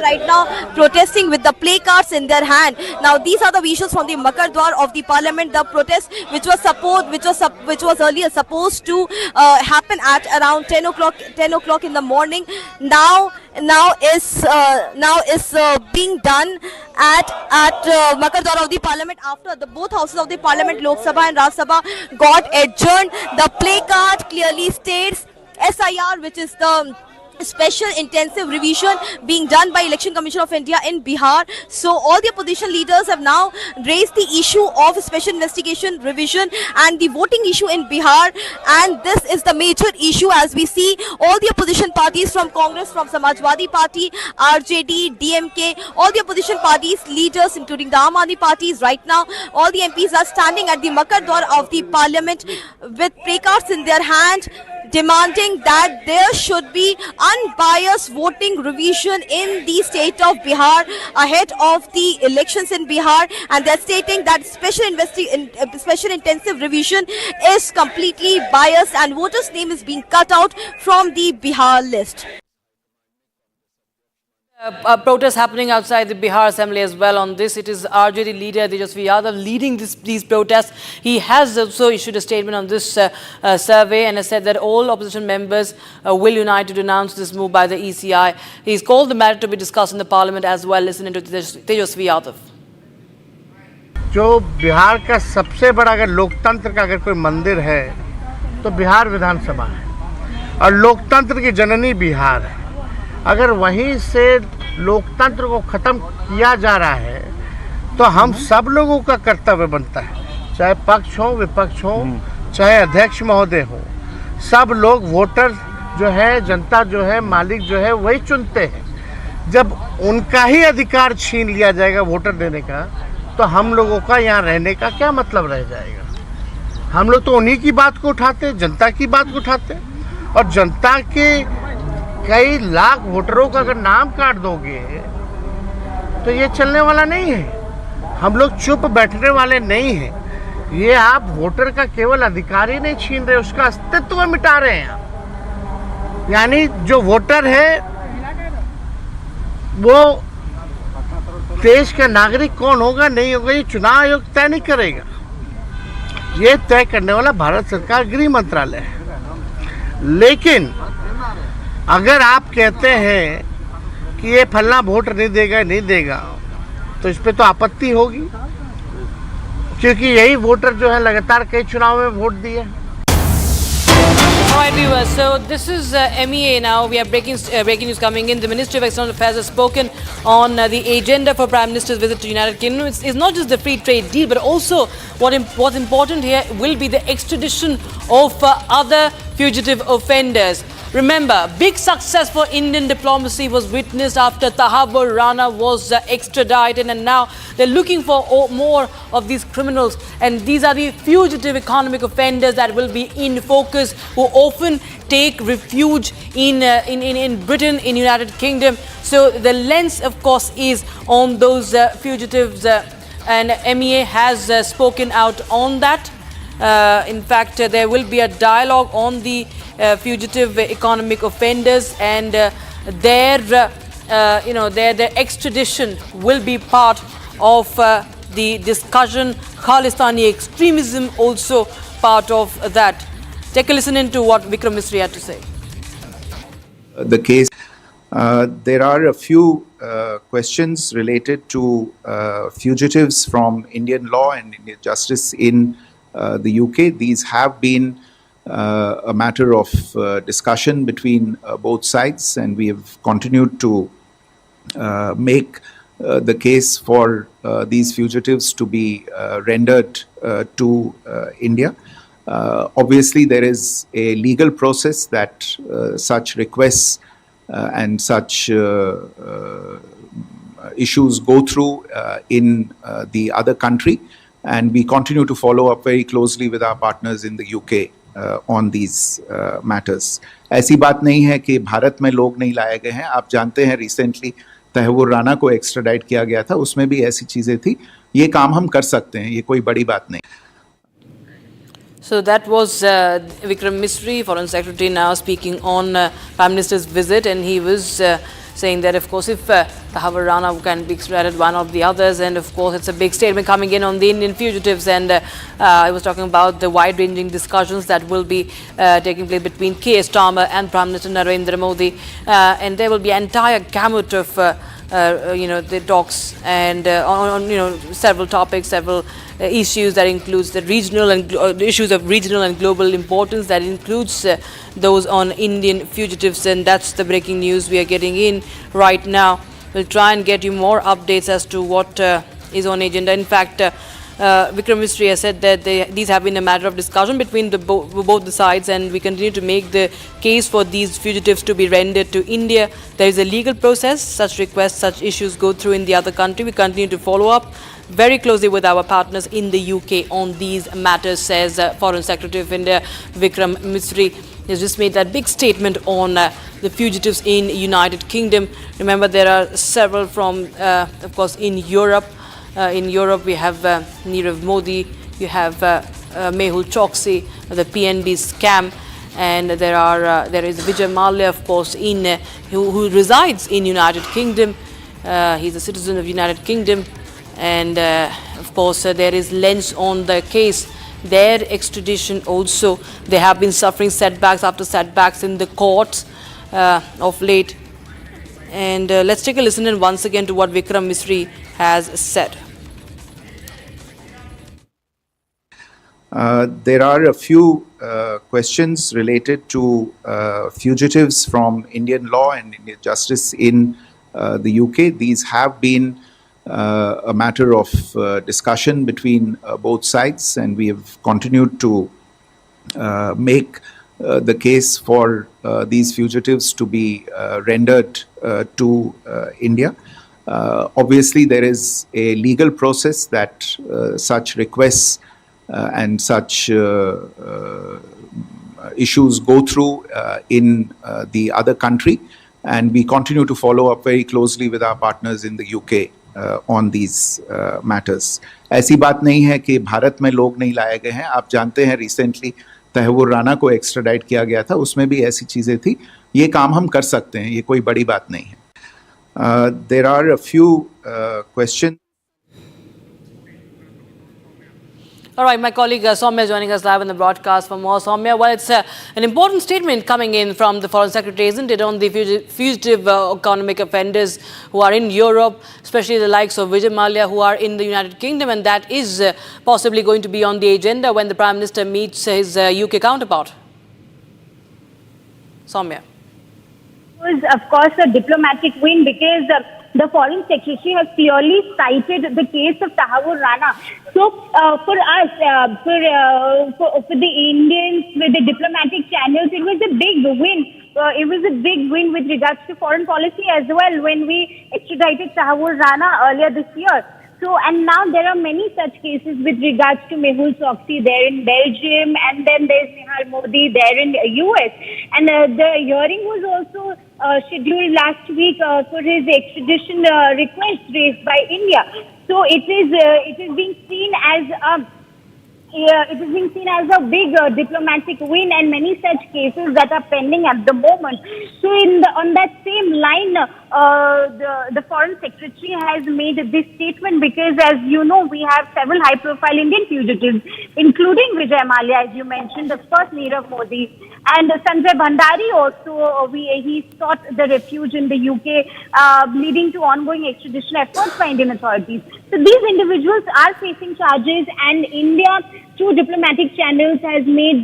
right now protesting with the placards in their hand. Now these are the visuals from the Makar Dwar of the Parliament. The protest, which was earlier supposed to happen at around 10 o'clock in the morning, now is being done at Makar Dwar of the Parliament after both houses of the Parliament, Lok Sabha and Rajya Sabha, got adjourned. The placard clearly states SIR, which is the special intensive revision being done by Election Commission of India in Bihar. So all the opposition leaders have now raised the issue of special investigation revision and the voting issue in Bihar, and this is the major issue. As we see, all the opposition parties from Congress, from Samajwadi Party, RJD, DMK, all the opposition parties leaders including the Aam Aadmi parties, right now all the MPs are standing at the Makar Dwar of the Parliament with placards in their hand, demanding that there should be unbiased voting revision in the state of Bihar ahead of the elections in Bihar, and they're stating that special intensive revision is completely biased and voters' name is being cut out from the Bihar list. Protests happening outside the Bihar Assembly as well on this. It is RJD leader Tejasvi Yadav leading these protests. He has also issued a statement on this survey and has said that all opposition members will unite to denounce this move by the ECI. He's called the matter to be discussed in the Parliament as well. Listen to Tejasvi Yadav. जो बिहार का सबसे बड़ा अगर लोकतंत्र का अगर कोई मंदिर है तो बिहार विधानसभा है और लोकतंत्र की जननी बिहार है। अगर वहीं से लोकतंत्र को ख़त्म किया जा रहा है तो हम सब लोगों का कर्तव्य बनता है, चाहे पक्ष हो विपक्ष हो, चाहे अध्यक्ष महोदय हो, सब लोग वोटर जो है, जनता जो है, मालिक जो है वही चुनते हैं। जब उनका ही अधिकार छीन लिया जाएगा वोटर देने का, तो हम लोगों का यहाँ रहने का क्या मतलब रह जाएगा। हम लोग तो उन्हीं की बात को उठाते, जनता की बात को उठाते, और जनता के कई लाख वोटरों का अगर नाम काट दोगे तो ये चलने वाला नहीं है। हम लोग चुप बैठने वाले नहीं हैं। ये आप वोटर का केवल अधिकार ही नहीं छीन रहे, उसका अस्तित्व मिटा रहे हैं आप। यानी जो वोटर है वो देश का नागरिक कौन होगा नहीं होगा ये चुनाव आयोग तय नहीं करेगा। ये तय करने वाला भारत सरकार गृह मंत्रालय है। लेकिन अगर आप कहते हैं कि ये फलना वोट नहीं देगा तो इस पे तो आपत्ति होगी, क्योंकि यही वोटर जो है लगातार कई चुनाव में वोट दिए। Alright viewers, so this is MEA now. We have breaking news coming in. The Ministry of External Affairs has spoken on the agenda for Prime Minister's visit to United Kingdom. It's not just the free trade deal, but also what's important here will be the extradition of other fugitive offenders. Remember, big success for Indian diplomacy was witnessed after Tahabur Rana was extradited, and now they're looking for more of these criminals. And these are the fugitive economic offenders that will be in focus, who often take refuge in Britain, in United Kingdom. So the lens, of course, is on those fugitives, and MEA has spoken out on that. In fact, there will be a dialogue on the fugitive economic offenders, and their extradition will be part of the discussion. Khalistani extremism also part of that. Take a listen into what Vikram Misri had to say. The case, there are a few questions related to fugitives from Indian law and Indian justice in the UK. These have been a matter of discussion between both sides, and we have continued to make the case for these fugitives to be rendered to India. Obviously, there is a legal process that such requests and such issues go through in the other country, and we continue to follow up very closely with our partners in the UK on these matters. ऐसी बात नहीं है कि भारत में लोग नहीं लाए गए हैं। आप जानते हैं रिसेंटली तहव्वुर राना को एक्स्ट्राडाइट किया गया था, उसमें भी ऐसी चीजें थी। ये काम हम कर सकते हैं, ये कोई बड़ी बात नहीं। So that was Vikram Misri, Foreign Secretary, now speaking on Prime Minister's visit, and he was saying that, of course, if Tahawar Rana can be extradited, one of the others, and of course, it's a big statement coming in on the Indian fugitives, and I was talking about the wide-ranging discussions that will be taking place between K.S. Starmer and Prime Minister Narendra Modi, and there will be an entire gamut of the talks and on several topics, several issues that includes the regional and issues of regional and global importance, that includes those on Indian fugitives, and that's the breaking news we are getting in right now. We'll try and get you more updates as to what is on agenda. In fact, Vikram Misri has said that these have been a matter of discussion between both the sides, and we continue to make the case for these fugitives to be rendered to India. There is a legal process. Such requests, such issues go through in the other country. We continue to follow up very closely with our partners in the UK on these matters, says Foreign Secretary of India Vikram Misri. He has just made that big statement on the fugitives in United Kingdom. Remember, there are several from, of course, in Europe. In Europe, we have Nirav Modi, you have Mehul Choksi, the PNB scam, and there is Vijay Mallya, of course, who resides in United Kingdom. He's a citizen of United Kingdom, and of course, there is lens on the case. Their extradition also, they have been suffering setbacks after setbacks in the courts of late. And let's take a listen in once again to what Vikram Misri has said. There are a few questions related to fugitives from Indian law and Indian justice in the UK. These have been a matter of discussion between both sides, and we have continued to make the case for these fugitives to be rendered to India. Obviously, there is a legal process that such requests and such issues go through in the other country, and we continue to follow up very closely with our partners in the UK on these matters. ऐसी बात नहीं है कि भारत में लोग नहीं लाए गए हैं. आप जानते हैं रिसेंटली तहव्वुर राना को एक्स्ट्राडाइट किया गया था, उसमें भी ऐसी चीज़ें थी. ये काम हम कर सकते हैं, ये कोई बड़ी बात नहीं है. There are a few questions. All right, my colleague Soumya joining us live on the broadcast for more. Soumya, well, it's an important statement coming in from the Foreign Secretary, isn't it, on the fugitive economic offenders who are in Europe, especially the likes of Vijay Mallya who are in the United Kingdom, and that is possibly going to be on the agenda when the Prime Minister meets his UK counterpart. Soumya. It was, of course, a diplomatic win because the Foreign Secretary has clearly cited the case of Tahawur Rana. So, for us, for the Indians with the diplomatic channels, it was a big win. It was a big win with regards to foreign policy as well when we extradited Tahawur Rana earlier this year. So, and now there are many such cases with regards to Mehul Choksi there in Belgium, and then there's Nihal Modi there in the US. And the hearing was also scheduled last week for his extradition request raised by India. So it is being seen as a big diplomatic win, and many such cases that are pending at the moment. So on that same line, the Foreign Secretary has made this statement because, as you know, we have several high-profile Indian fugitives, including Vijay Mallya, as you mentioned, of course, Nirav Modi, and Sanjay Bhandari also. He sought the refuge in the UK, leading to ongoing extradition efforts by Indian authorities. So these individuals are facing charges, and India, through diplomatic channels, has made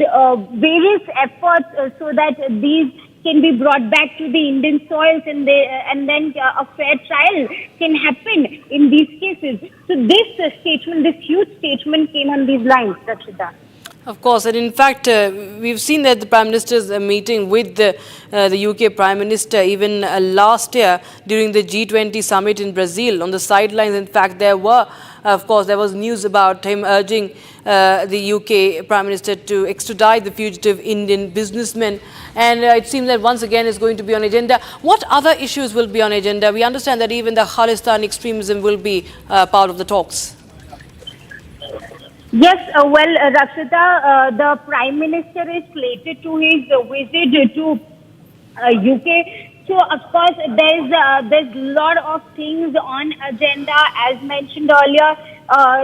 various efforts so that these can be brought back to the Indian soils, and then a fair trial can happen in these cases. So this statement, this huge statement, came on these lines, Rachita. Of course, and in fact, we've seen that the Prime Minister's meeting with the UK Prime Minister even last year during the G20 summit in Brazil. On the sidelines, in fact, there was news about him urging the UK Prime Minister to extradite the fugitive Indian businessmen. And it seems that once again is going to be on agenda. What other issues will be on agenda? We understand that even the Khalistan extremism will be part of the talks. Yes, Rakshita, the Prime Minister is slated to his visit to UK So, of course, there's a lot of things on agenda. As mentioned earlier,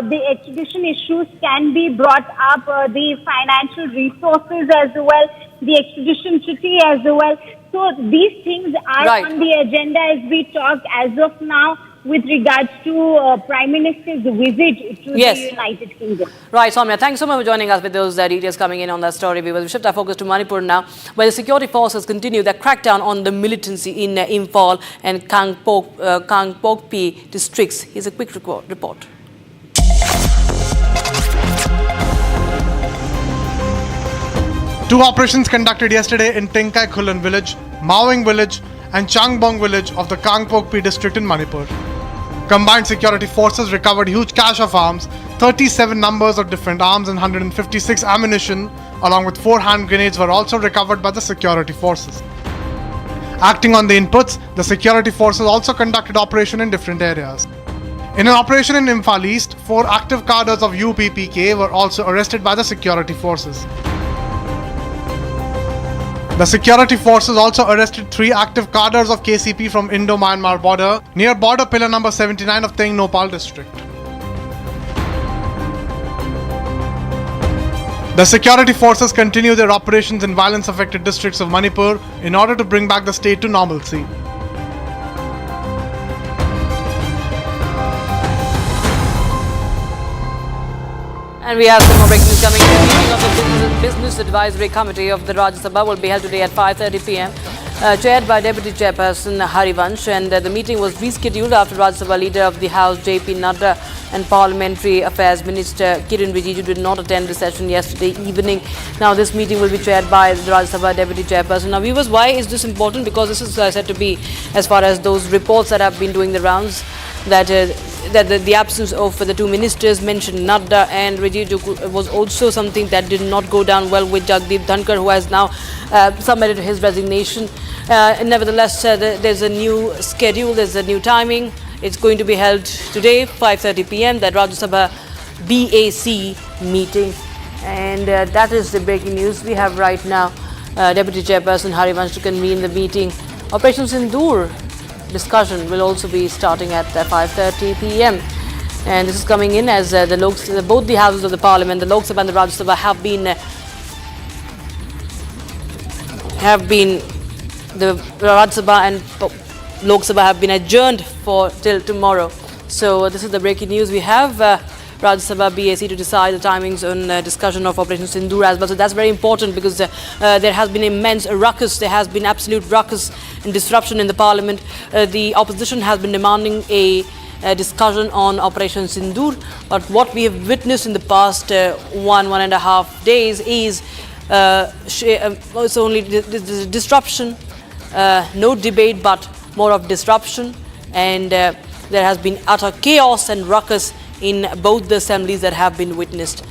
the extradition issues can be brought up, the financial resources as well, the extradition treaty as well. So, these things are on the agenda as we talk as of now with regards to Prime Minister's visit to the United Kingdom. Right, Soumya, thanks so much for joining us with those details coming in on that story. We will shift our focus to Manipur now, where the security forces continue their crackdown on the militancy in Imphal and Kangpokpi districts. Here's a quick report. Two operations conducted yesterday in Tengkai Khulan village, Mawing village and Changbong village of the Kangpokpi district in Manipur. Combined security forces recovered huge cache of arms, 37 numbers of different arms and 156 ammunition, along with 4 hand grenades were also recovered by the security forces. Acting on the inputs, the security forces also conducted operation in different areas. In an operation in Imphal East, 4 active cadres of UPPK were also arrested by the security forces. The security forces also arrested 3 active cadres of KCP from Indo-Myanmar border near border pillar number 79 of Teng Nopal district. The security forces continue their operations in violence-affected districts of Manipur in order to bring back the state to normalcy. And we have some more breaking news coming in. The meeting of the Business Advisory Committee of the Rajya Sabha will be held today at 5:30 p.m. Chaired by Deputy Chairperson Harivansh, and the meeting was rescheduled after Rajya Sabha Leader of the House JP Nadda and Parliamentary Affairs Minister Kiren Rijiju did not attend the session yesterday evening. Now this meeting will be chaired by the Rajya Sabha Deputy Chairperson. Now viewers, why is this important? Because this is said to be, as far as those reports that have been doing the rounds, that the absence of the 2 ministers mentioned, Nadda and Rijiju, was also something that did not go down well with Jagdeep Dhankar, who has now submitted his resignation. Nevertheless, there's a new schedule, there's a new timing. It's going to be held today, 5:30 p.m., that Rajya Sabha BAC meeting. And that is the breaking news we have right now. Deputy Chairperson Harivansh to convene the meeting. Operation Sindoor discussion will also be starting at 5:30 p.m. And this is coming in as both the houses of the Parliament, the Lok Sabha and the Rajya Sabha, the Rajya Sabha and Lok Sabha have been adjourned till tomorrow. So this is the breaking news. We have Rajya Sabha BAC to decide the timings on discussion of Operation Sindoor as well. So that's very important because there has been immense ruckus. There has been absolute ruckus and disruption in the Parliament. The opposition has been demanding a discussion on Operation Sindoor. But what we have witnessed in the past 1.5 days is it's only disruption, no debate, but more of disruption. And there has been utter chaos and ruckus in both the assemblies that have been witnessed.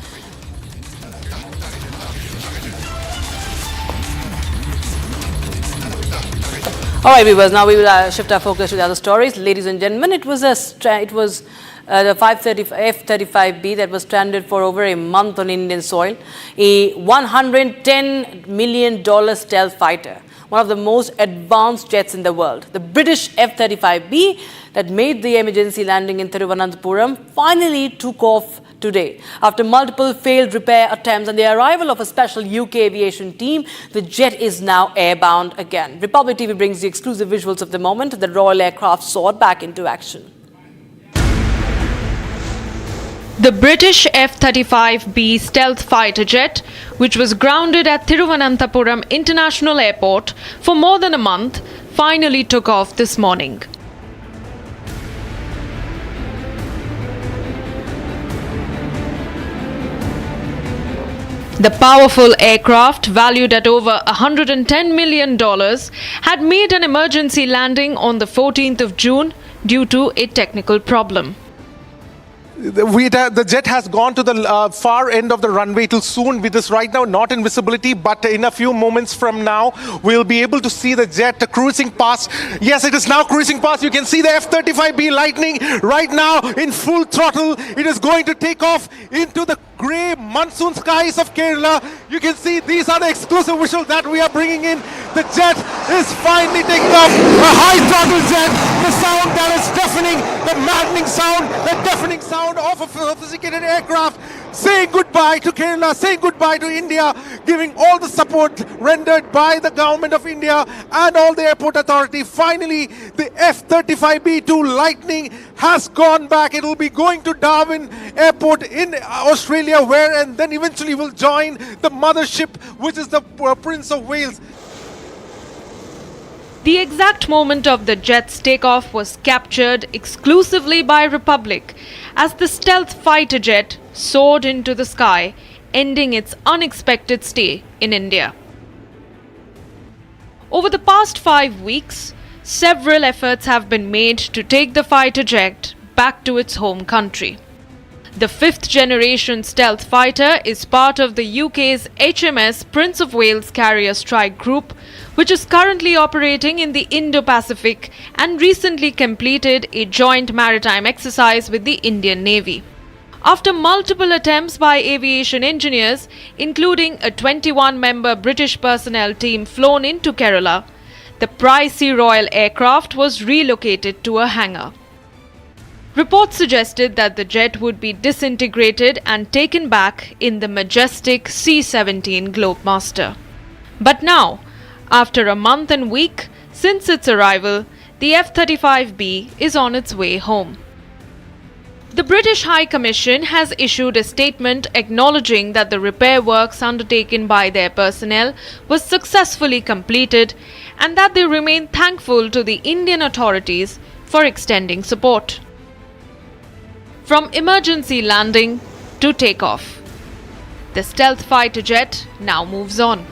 All right, viewers, now we will shift our focus to the other stories. Ladies and gentlemen, it was the F-35B that was stranded for over a month on Indian soil, a $110 million stealth fighter, one of the most advanced jets in the world. The British F-35B that made the emergency landing in Thiruvananthapuram finally took off today. After multiple failed repair attempts and the arrival of a special UK aviation team, the jet is now airbound again. Republic TV brings the exclusive visuals of the moment the Royal aircraft soared back into action. The British F-35B stealth fighter jet, which was grounded at Thiruvananthapuram International Airport for more than a month, finally took off this morning. The powerful aircraft, valued at over $110 million, had made an emergency landing on the 14th of June due to a technical problem. The jet has gone to the far end of the runway till soon. With this right now not in visibility, but in a few moments from now we'll be able to see the jet cruising past. Yes, it is now cruising past. You can see the F-35B Lightning right now in full throttle. It is going to take off into the grey monsoon skies of Kerala. You can see these are the exclusive visuals that we are bringing in. The jet is finally taking off, a high throttle jet. The sound that is deafening, the maddening sound, the deafening sound of a sophisticated aircraft saying goodbye to Kerala, saying goodbye to India, giving all the support rendered by the government of India and all the airport authority. Finally, the F-35B2 Lightning has gone back. It will be going to Darwin Airport in Australia, where and then eventually will join the mothership, which is the Prince of Wales. The exact moment of the jet's takeoff was captured exclusively by Republic as the stealth fighter jet soared into the sky, ending its unexpected stay in India. Over the past 5 weeks, several efforts have been made to take the fighter jet back to its home country. The fifth generation stealth fighter is part of the UK's HMS Prince of Wales Carrier Strike Group, which is currently operating in the Indo-Pacific and recently completed a joint maritime exercise with the Indian Navy. After multiple attempts by aviation engineers, including a 21-member British personnel team flown into Kerala, the pricey Royal aircraft was relocated to a hangar. Reports suggested that the jet would be disintegrated and taken back in the majestic C-17 Globemaster. But now, after a month and week since its arrival, the F-35B is on its way home. The British High Commission has issued a statement acknowledging that the repair works undertaken by their personnel was successfully completed and that they remain thankful to the Indian authorities for extending support. From emergency landing to takeoff, the stealth fighter jet now moves on.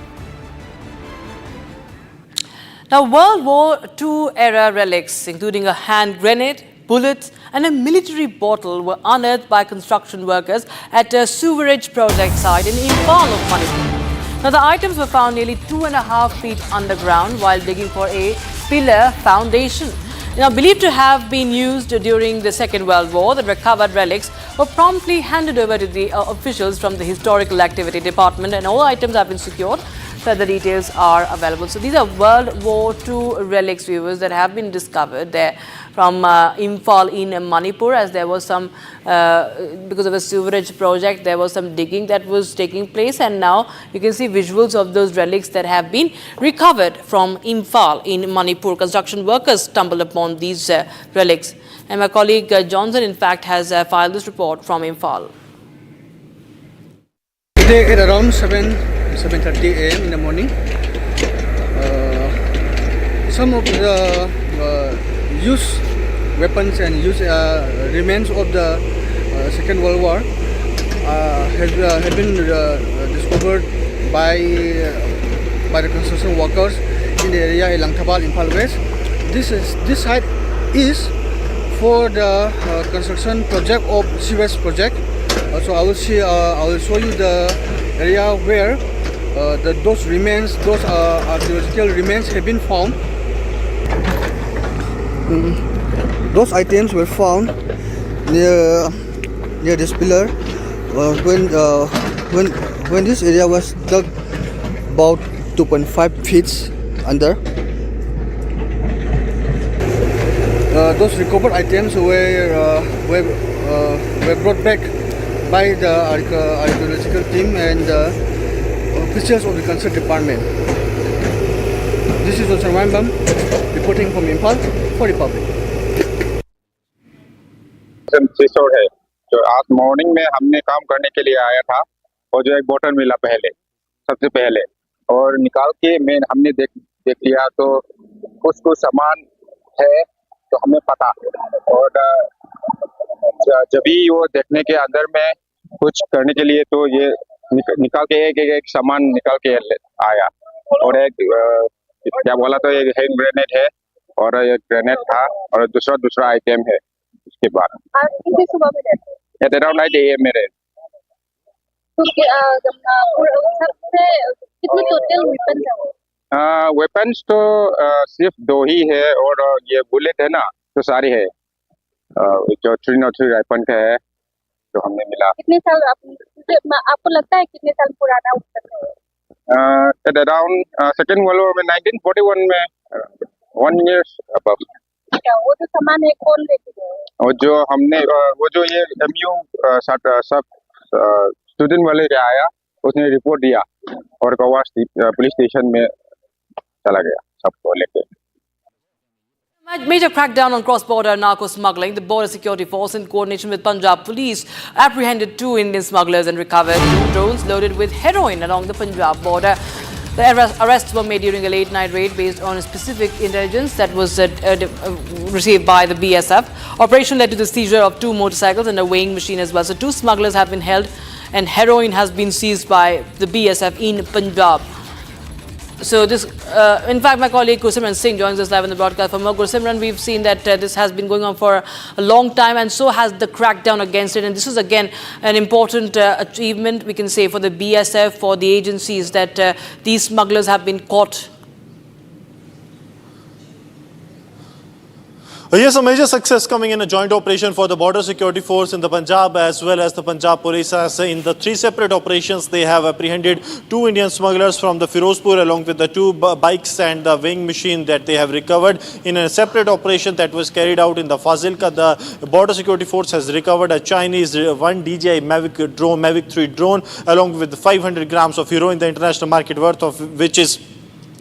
Now, World War II era relics, including a hand grenade, bullets and a military bottle, were unearthed by construction workers at a sewerage project site in Imphal of Manipur. Now, the items were found nearly 2.5 feet underground while digging for a pillar foundation. Now, believed to have been used during the Second World War, the recovered relics were promptly handed over to the officials from the Historical Activity Department, and all items have been secured. Further details are available. So these are World War II relics, viewers, that have been discovered there from Imphal in Manipur, as there was some, because of a sewerage project, there was some digging that was taking place, and now you can see visuals of those relics that have been recovered from Imphal in Manipur. Construction workers stumbled upon these relics, and my colleague Johnson, in fact, has filed this report from Imphal. Today at around 7:30 a.m. in the morning, some of the used weapons and used remains of the Second World War have been discovered by the construction workers in the area of Langtabal, Imphal West. This site is for the construction project of sewage project. So I will show you the area where those remains, those archaeological remains have been found. Those items were found near this pillar when this area was dug about 2.5 feet under. Those recovered items were brought back by the archaeological team and officials of the concerned department. This is Dr. Wambam reporting from Imphal for Republic. Resort है जो आज morning में हमने काम करने के लिए आया था, और जो एक बोतल मिला सबसे पहले और निकाल के हमने देख लिया तो कुछ सामान है तो हमें पता, और जब भी वो देखने के अंदर में कुछ करने के लिए तो ये निकाल के एक सामान निकाल के आया, और एक क्या बोला तो एक हैंड ग्रेनेड है और एक ग्रेनेड था और दूसरा आइटम है। उसके बाद सुबह में अराउंड 9 AM में कितने टोटल वेपन है? वेपन्स तो सिर्फ 2 ही है, और ये बुलेट है ना तो सारी है, जो 303 राइफल का है, जो हमने मिला। कितने साल आपको लगता है कितने साल पुराना उत्तर है? At around Second World War में 1941 में 1 year above। क्या वो जो सामान है कौन लेके गए? और जो हमने वो जो ये MU सब स्टूडेंट वाले के आया, उसने रिपोर्ट दिया और कवा पुलिस स्टेशन में चला गया सबको लेके। Major crackdown on cross-border narco-smuggling. The border security force, in coordination with Punjab police, apprehended 2 Indian smugglers and recovered 2 drones loaded with heroin along the Punjab border. The arrests were made during a late-night raid based on specific intelligence that was received by the BSF. Operation led to the seizure of 2 motorcycles and a weighing machine as well. So 2 smugglers have been held and heroin has been seized by the BSF in Punjab. So this, in fact, my colleague Gursimran Singh joins us live on the broadcast. For more, Gursimran, we've seen that this has been going on for a long time, and so has the crackdown against it. And this is again an important achievement, we can say, for the BSF, for the agencies, that these smugglers have been caught. Yes, a major success coming in a joint operation for the border security force in the Punjab as well as the Punjab police. As in the 3 separate operations, they have apprehended 2 Indian smugglers from the Firozpur along with the 2 bikes and the weighing machine that they have recovered. In a separate operation that was carried out in the Fazilka, the border security force has recovered a Chinese 1 DJI Mavic 3 drone along with 500 grams of heroin, the international market worth of which is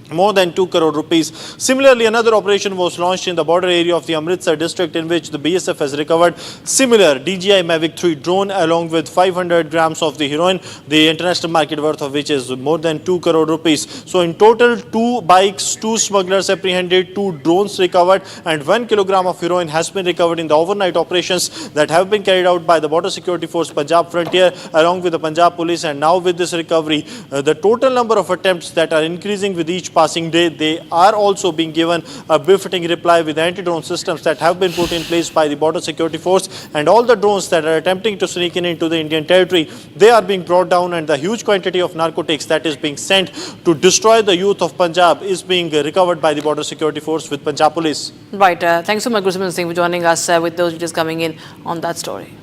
more than 2 crore rupees. Similarly, another operation was launched in the border area of the Amritsar district in which the BSF has recovered similar DJI Mavic 3 drone along with 500 grams of the heroin, the international market worth of which is more than 2 crore rupees. So in total, 2 bikes, 2 smugglers apprehended, 2 drones recovered and 1 kilogram of heroin has been recovered in the overnight operations that have been carried out by the border security force Punjab Frontier along with the Punjab police. And now with this recovery, the total number of attempts that are increasing with each passing day, they are also being given a befitting reply with anti-drone systems that have been put in place by the border security force, and all the drones that are attempting to sneak in into the Indian territory, they are being brought down, and the huge quantity of narcotics that is being sent to destroy the youth of Punjab is being recovered by the border security force with Punjab police. Right. Thanks so much, Gursimran Singh, for joining us with those videos coming in on that story.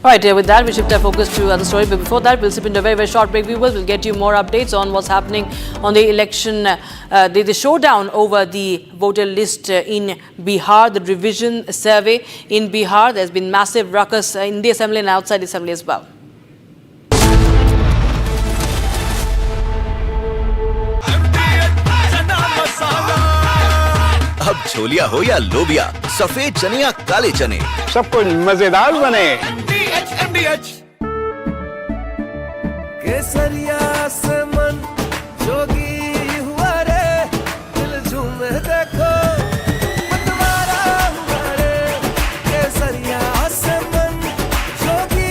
All right, with that, we shift our focus to other story. But before that, we'll slip into a very, very short break, viewers. We'll get you more updates on what's happening on the election, the showdown over the voter list in Bihar, the revision survey in Bihar. There's been massive ruckus in the assembly and outside the assembly as well. अब छोलिया हो या लोबिया, सफेद चने या काले चने, सब कुछ मजेदार बने। केसरिया से मन जोगी हुआ रे, दिल झूमे देखो मतवारा हुआ रे, केसरिया से मन जोगी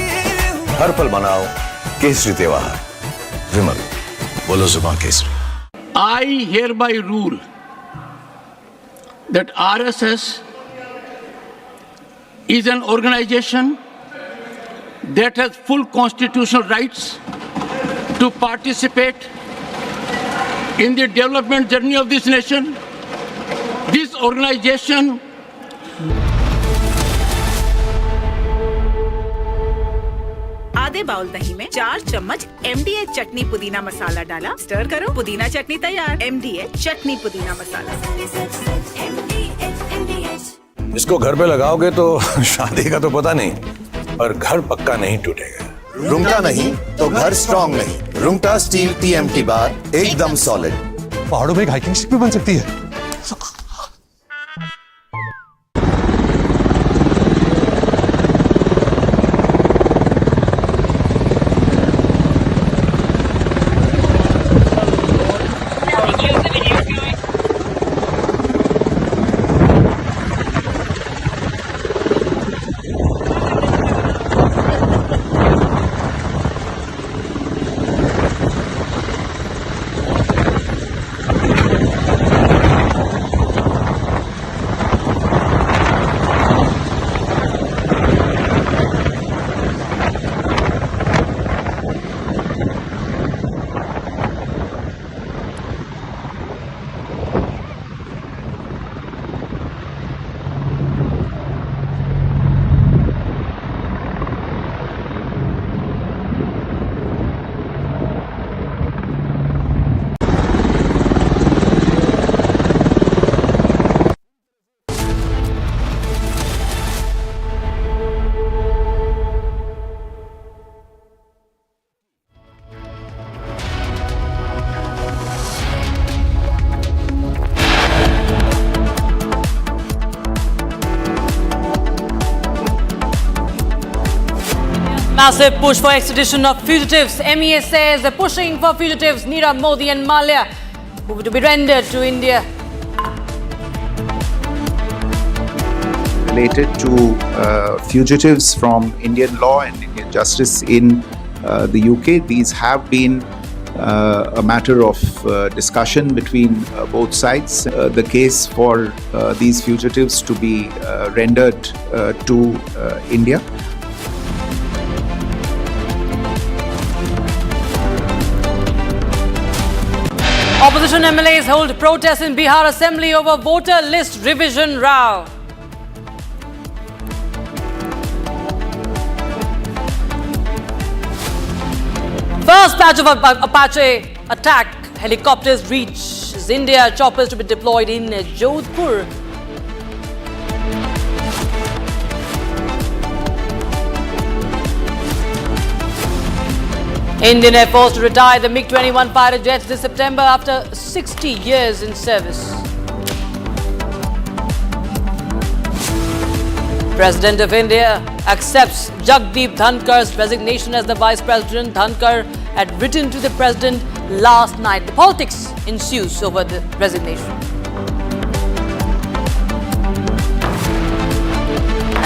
हुआ। हर पल मनाओ केसरी त्योहार। विमल, बोलो जुबान Kesari. I hereby rule that RSS is an organization that has full constitutional rights to participate in the development journey of this nation. This organization आधे बाउल दही में 4 चम्मच MDH चटनी पुदीना मसाला डाला, स्टर करो, पुदीना चटनी तैयार। MDH चटनी पुदीना मसाला। इसको घर पे लगाओगे तो शादी का तो पता नहीं, पर घर पक्का नहीं टूटेगा। रुंगटा नहीं तो घर स्ट्रॉन्ग नहीं। रुंगटा स्टील TMT बार एकदम सॉलिड। पहाड़ों में एक हाइकिंग शिप भी बन सकती है। Massive push for extradition of fugitives. MEA says they're pushing for fugitives Nirav Modi and Malia, who were to be rendered to India. Related to fugitives from Indian law and Indian justice in the UK. These have been a matter of discussion between both sides. The case for these fugitives to be rendered to India. Opposition MLAs hold protests in Bihar Assembly over voter list revision row. First batch of Apache attack helicopters reaches India. Choppers to be deployed in Jodhpur. Indian Air Force to retire the MiG-21 fighter jets this September after 60 years in service. President of India accepts Jagdeep Dhankar's resignation as the Vice President. Dhankar had written to the President last night. The politics ensues over the resignation.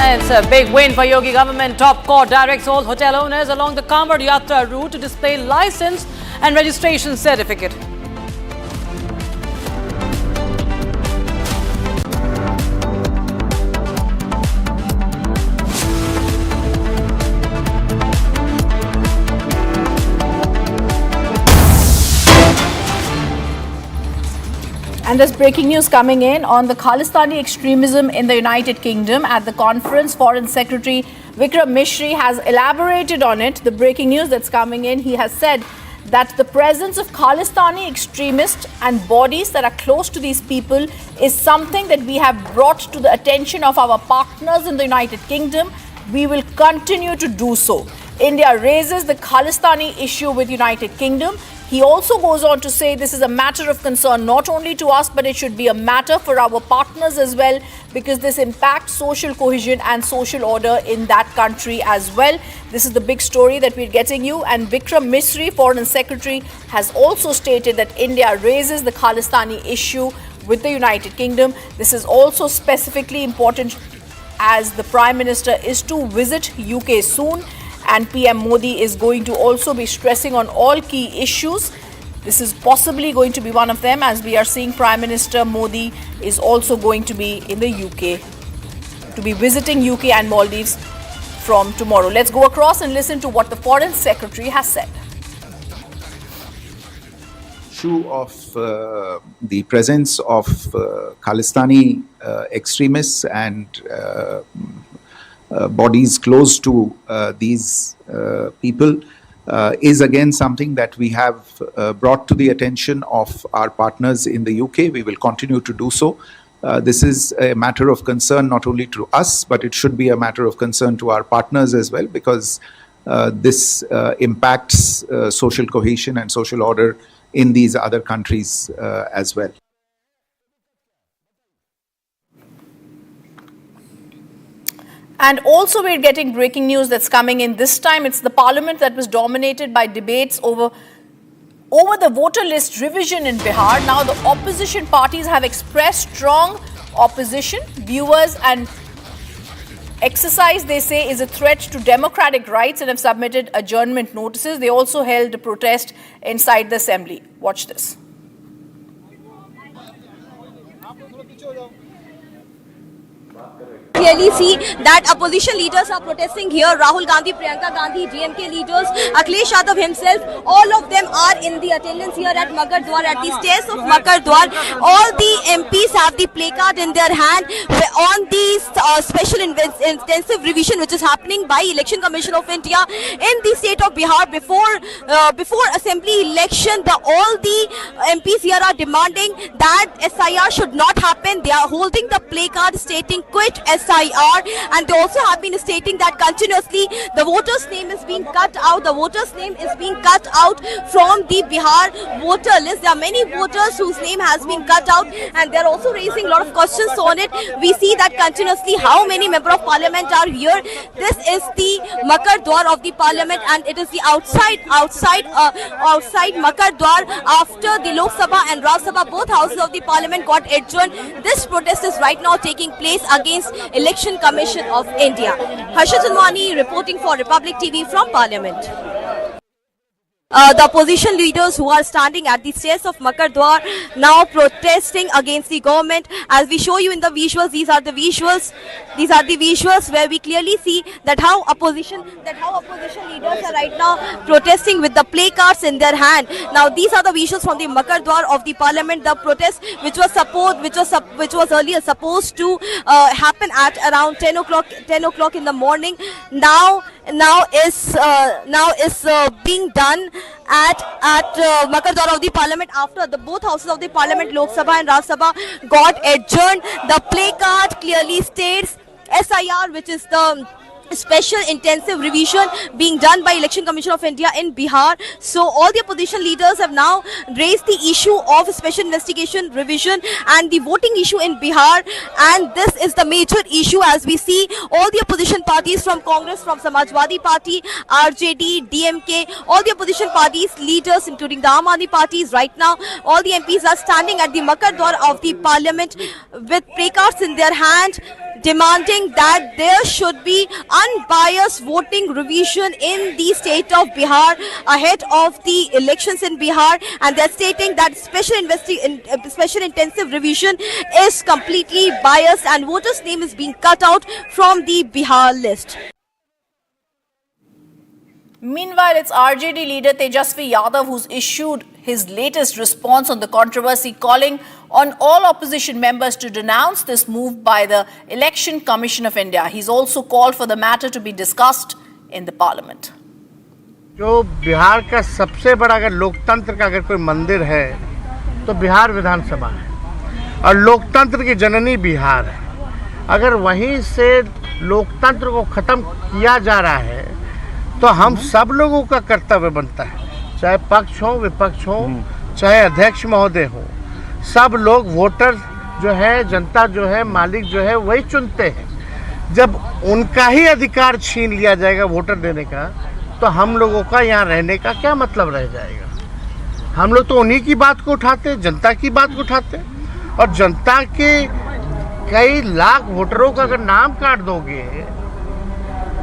And it's a big win for Yogi government. Top court directs all hotel owners along the Amarnath Yatra route to display license and registration certificate. And there's breaking news coming in on the Khalistani extremism in the United Kingdom. At the conference, Foreign Secretary Vikram Misri has elaborated on it. The breaking news that's coming in, he has said that the presence of Khalistani extremists and bodies that are close to these people is something that we have brought to the attention of our partners in the United Kingdom. We will continue to do so. India raises the Khalistani issue with United Kingdom. He also goes on to say this is a matter of concern not only to us, but it should be a matter for our partners as well, because this impacts social cohesion and social order in that country as well. This is the big story that we're getting you. And Vikram Misri, Foreign Secretary, has also stated that India raises the Khalistani issue with the United Kingdom. This is also specifically important as the Prime Minister is to visit UK soon. And PM Modi is going to also be stressing on all key issues. This is possibly going to be one of them, as we are seeing Prime Minister Modi is also going to be in the UK, to be visiting UK and Maldives from tomorrow. Let's go across and listen to what the Foreign Secretary has said. Issue of the presence of Khalistani extremists and bodies close to these people is again something that we have brought to the attention of our partners in the UK. We will continue to do so. This is a matter of concern not only to us, but it should be a matter of concern to our partners as well, because this impacts social cohesion and social order in these other countries as well. And also we're getting breaking news that's coming in. This time it's the Parliament that was dominated by debates over the voter list revision in Bihar. Now the opposition parties have expressed strong opposition. Viewers and exercise, they say, is a threat to democratic rights and have submitted adjournment notices. They also held a protest inside the assembly. Watch this. Clearly see that opposition leaders are protesting here. Rahul Gandhi, Priyanka Gandhi, DMK leaders, Akhilesh Yadav himself, all of them are in the attendance here at Makar Dwar, at the stairs of Makar Dwar. All the MPs have the placard in their hand on the special intensive revision which is happening by Election Commission of India in the state of Bihar before assembly election. All the MPs here are demanding that SIR should not happen. They are holding the placard stating saying quit SIR, and they also have been stating that continuously the voters' name is being cut out. The voters' name is being cut out from the Bihar voter list. There are many voters whose name has been cut out, and they're also raising a lot of questions on it. We see that continuously how many members of parliament are here. This is the Makar Dwar of the parliament, and it is the outside Makar Dwar after the Lok Sabha and Rajya Sabha, both houses of the parliament got adjourned. This protest is right now taking place against Election Commission of India. Harsha Janwani reporting for Republic TV from Parliament. The opposition leaders who are standing at the stairs of Makar Dwar now protesting against the government. As we show you in the visuals, these are the visuals where we clearly see that how opposition leaders are right now protesting with the placards in their hand. Now these are the visuals from the Makar Dwar of the parliament. The protest which was earlier supposed to happen at around 10 o'clock in the morning now is being done at Makar Dwar of the parliament after both houses of the parliament, Lok Sabha and Rajya Sabha, got adjourned. The placard clearly states SIR, which is the special intensive revision being done by Election Commission of India in Bihar. So all the opposition leaders have now raised the issue of special investigation revision and the voting issue in Bihar, and this is the major issue. As we see, all the opposition parties from Congress, from Samajwadi Party, RJD, DMK, all the opposition parties leaders including the Aam Aadmi parties, right now all the MPs are standing at the Makar Dwar of the parliament with placards in their hand, demanding that there should be unbiased voting revision in the state of Bihar ahead of the elections in Bihar, and they're stating that special intensive revision is completely biased and voters' name is being cut out from the Bihar list. Meanwhile, it's RJD leader Tejasvi Yadav who's issued his latest response on the controversy, calling on all opposition members to denounce this move by the Election Commission of India. He's also called for the matter to be discussed in the parliament. जो बिहार का सबसे बड़ा अगर लोकतंत्र का अगर कोई मंदिर है तो बिहार विधानसभा है, और लोकतंत्र की जननी बिहार है। अगर वहीं से लोकतंत्र को ख़त्म किया जा रहा है तो हम सब लोगों का कर्तव्य बनता है, चाहे पक्ष हो विपक्ष हो, चाहे अध्यक्ष महोदय हो, सब लोग वोटर जो है, जनता जो है, मालिक जो है वही चुनते हैं। जब उनका ही अधिकार छीन लिया जाएगा वोटर देने का, तो हम लोगों का यहाँ रहने का क्या मतलब रह जाएगा। हम लोग तो उन्हीं की बात को उठाते, जनता की बात को उठाते, और जनता के कई लाख वोटरों का अगर नाम काट दोगे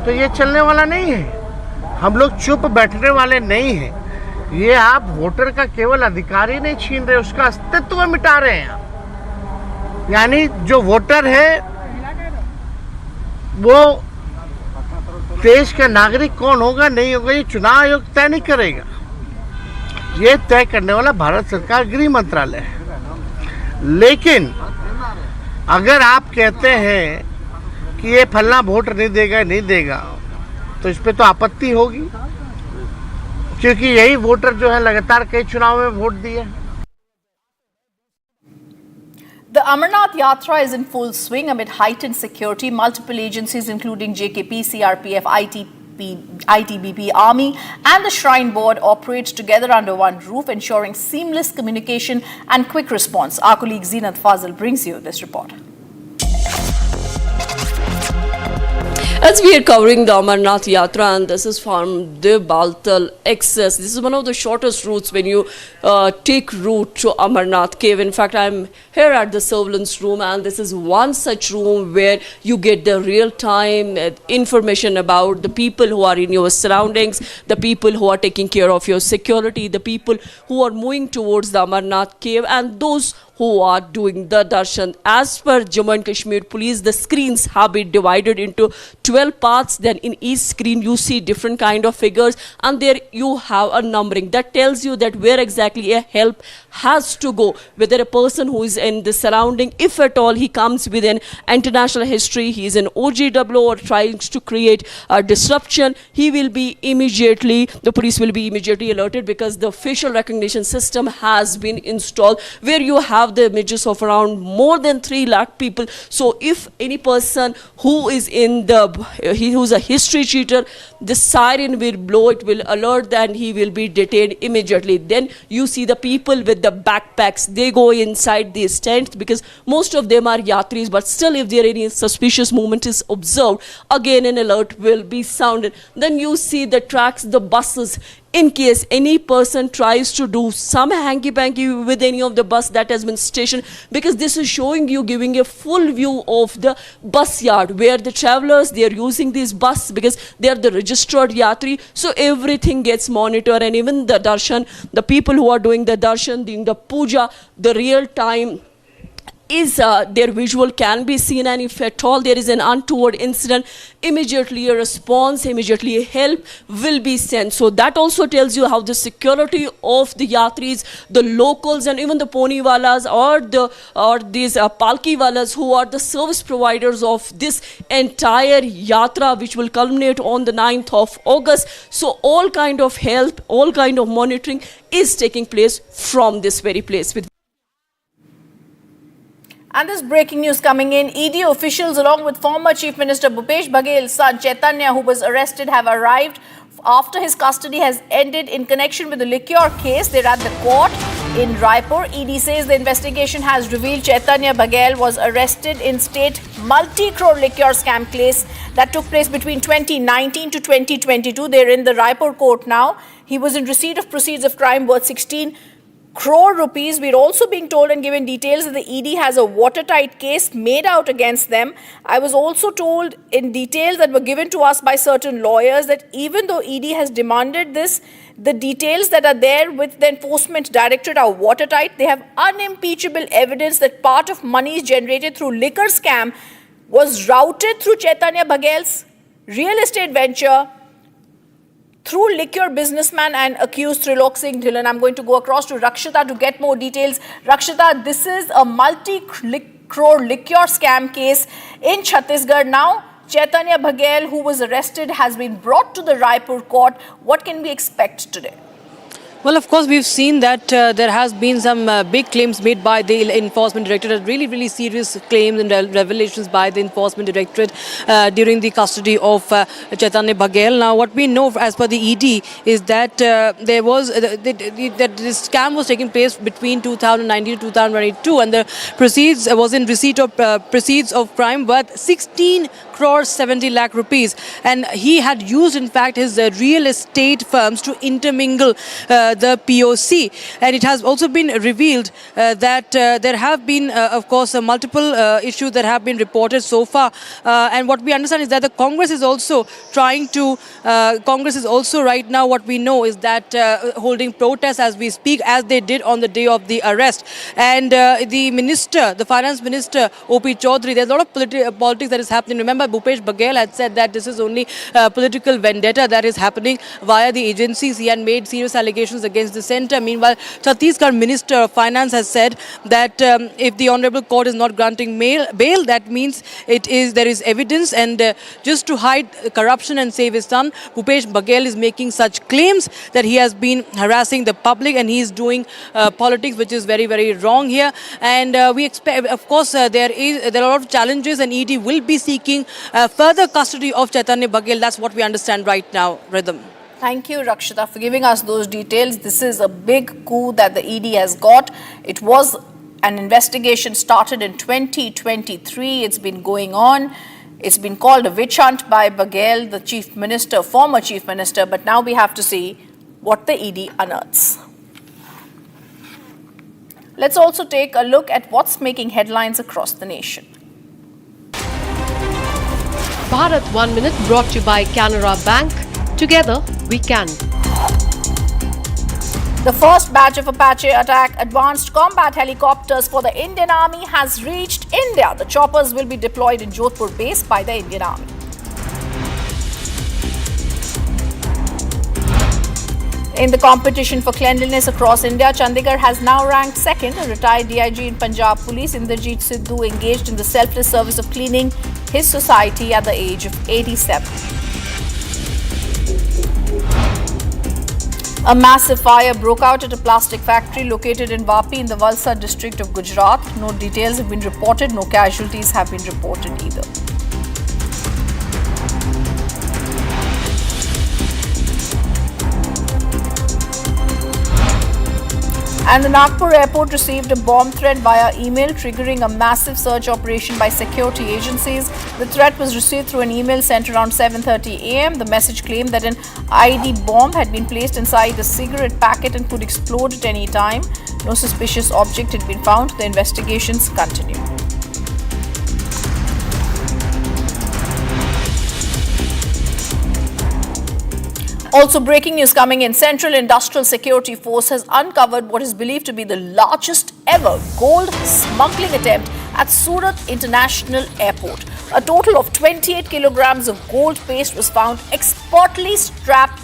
तो ये चलने वाला नहीं है। हम लोग चुप बैठने वाले नहीं हैं। ये आप वोटर का केवल अधिकार ही नहीं छीन रहे, उसका अस्तित्व मिटा रहे हैं आप। यानी जो वोटर है वो देश का नागरिक कौन होगा नहीं होगा ये चुनाव आयोग तय नहीं करेगा, ये तय करने वाला भारत सरकार गृह मंत्रालय है। लेकिन अगर आप कहते हैं कि ये फलना वोट नहीं देगा तो इस पे तो आपत्ति होगी, क्योंकि यही वोटर जो है लगातार कई चुनाव में वोट दिए। The Amarnath Yatra is in full swing amid heightened security. Multiple agencies including JKP, CRPF, ITBP, Army and the Shrine Board operates together under one roof, ensuring seamless communication and quick response. Our colleague Zeenat Fazil brings you this report. As we are covering the Amarnath Yatra, and this is from the Baltal Excess. This is one of the shortest routes when you take route to Amarnath Cave. In fact, I'm here at the surveillance room, and this is one such room where you get the real-time information about the people who are in your surroundings, the people who are taking care of your security, the people who are moving towards the Amarnath Cave, and those who are doing the darshan. As per Jammu and Kashmir Police, the screens have been divided into 12 parts. Then in each screen you see different kind of figures, and there you have a numbering that tells you that where exactly a help has to go, whether a person who is in the surrounding, if at all he comes with an international history, he is an OGW or trying to create a disruption, he will be immediately, the police will be immediately alerted, because the facial recognition system has been installed where you have have the images of around more than 3 lakh people. So if any person who is who's a history cheater, the siren will blow, it will alert, and he will be detained immediately. Then you see the people with the backpacks, they go inside these tents because most of them are yatris, but still if there any suspicious movement is observed, again an alert will be sounded. Then you see the tracks, the buses, in case any person tries to do some hanky-panky with any of the bus that has been stationed, because this is showing you, giving a full view of the bus yard where the travelers, they are using these bus because they are the registered yatri. So everything gets monitored, and even the darshan, the people who are doing the darshan, doing the puja, the real time is their visual can be seen, and if at all there is an untoward incident, immediately a response, immediately help will be sent. So that also tells you how the security of the yatris, the locals, and even the pony walas or these palki walas who are the service providers of this entire yatra, which will culminate on the 9th of August. So all kind of help, all kind of monitoring is taking place from this very place. And this breaking news coming in, ED officials along with former Chief Minister Bhupesh Baghel's son Chaitanya, who was arrested, have arrived after his custody has ended in connection with the liquor case. They're at the court in Raipur. ED says the investigation has revealed Chaitanya Baghel was arrested in state multi-crore liquor scam case that took place between 2019 to 2022. They're in the Raipur court now. He was in receipt of proceeds of crime worth 16 crore rupees. We're also being told and given details that the ED has a watertight case made out against them. I was also told in details that were given to us by certain lawyers that even though ED has demanded this, the details that are there with the Enforcement Directorate are watertight. They have unimpeachable evidence that part of monies generated through liquor scam was routed through Chaitanya Baghel's real estate venture through liquor businessman and accused Trilok Singh Dhillon. I'm going to go across to Rakshita to get more details. Rakshita, this is a multi-crore liquor scam case in Chhattisgarh now. Chaitanya Baghel, who was arrested, has been brought to the Raipur court. What can we expect today? Well, of course, we've seen that there has been some big claims made by the Enforcement Directorate, really serious claims and revelations by the Enforcement Directorate during the custody of Chaitanya Baghel. Now, what we know as per the ED is that there was that this scam was taking place between 2019 to 2022, and the proceeds was in receipt of proceeds of crime worth 16 crore 70 lakh rupees, and he had used, in fact, his real estate firms to intermingle the POC. And it has also been revealed that there have been, of course, multiple issues that have been reported so far. And what we understand is that the Congress is also trying to, Congress is also right now, what we know is that holding protests as we speak, as they did on the day of the arrest. And the minister, the finance minister, O.P. Chaudhary, there's a lot of politics that is happening. Remember, Bhupesh Baghel had said that this is only political vendetta that is happening via the agencies. He had made serious allegations against the centre. Meanwhile, Chhattisgarh Minister of Finance has said that if the Honourable Court is not granting bail, that means there is evidence, and just to hide corruption and save his son, Bhupesh Baghel is making such claims that he has been harassing the public and he is doing politics, which is very wrong here. And we expect, of course, there are a lot of challenges, and ED will be seeking further custody of Chaitanya Baghel. That's what we understand right now. Rhythm. Thank you, Rakshita, for giving us those details. This is a big coup that the ED has got. It was an investigation started in 2023. It's been going on. It's been called a witch hunt by Baghel, the Chief Minister, former Chief Minister, but now we have to see what the ED unearths. Let's also take a look at what's making headlines across the nation. Bharat 1 Minute brought to you by Canara Bank. Together, we can. The first batch of Apache attack advanced combat helicopters for the Indian Army has reached India. The choppers will be deployed in Jodhpur base by the Indian Army. In the competition for cleanliness across India, Chandigarh has now ranked second. A retired DIG in Punjab Police, Inderjeet Sidhu, engaged in the selfless service of cleaning his society at the age of 87. A massive fire broke out at a plastic factory located in Vapi in the Valsad district of Gujarat. No details have been reported, no casualties have been reported either. And the Nagpur airport received a bomb threat via email, triggering a massive search operation by security agencies. The threat was received through an email sent around 7:30 a.m. The message claimed that an ID bomb had been placed inside a cigarette packet and could explode at any time. No suspicious object had been found. The investigations continue. Also breaking news coming in, Central Industrial Security Force has uncovered what is believed to be the largest ever gold smuggling attempt at Surat International Airport. A total of 28 kilograms of gold paste was found expertly strapped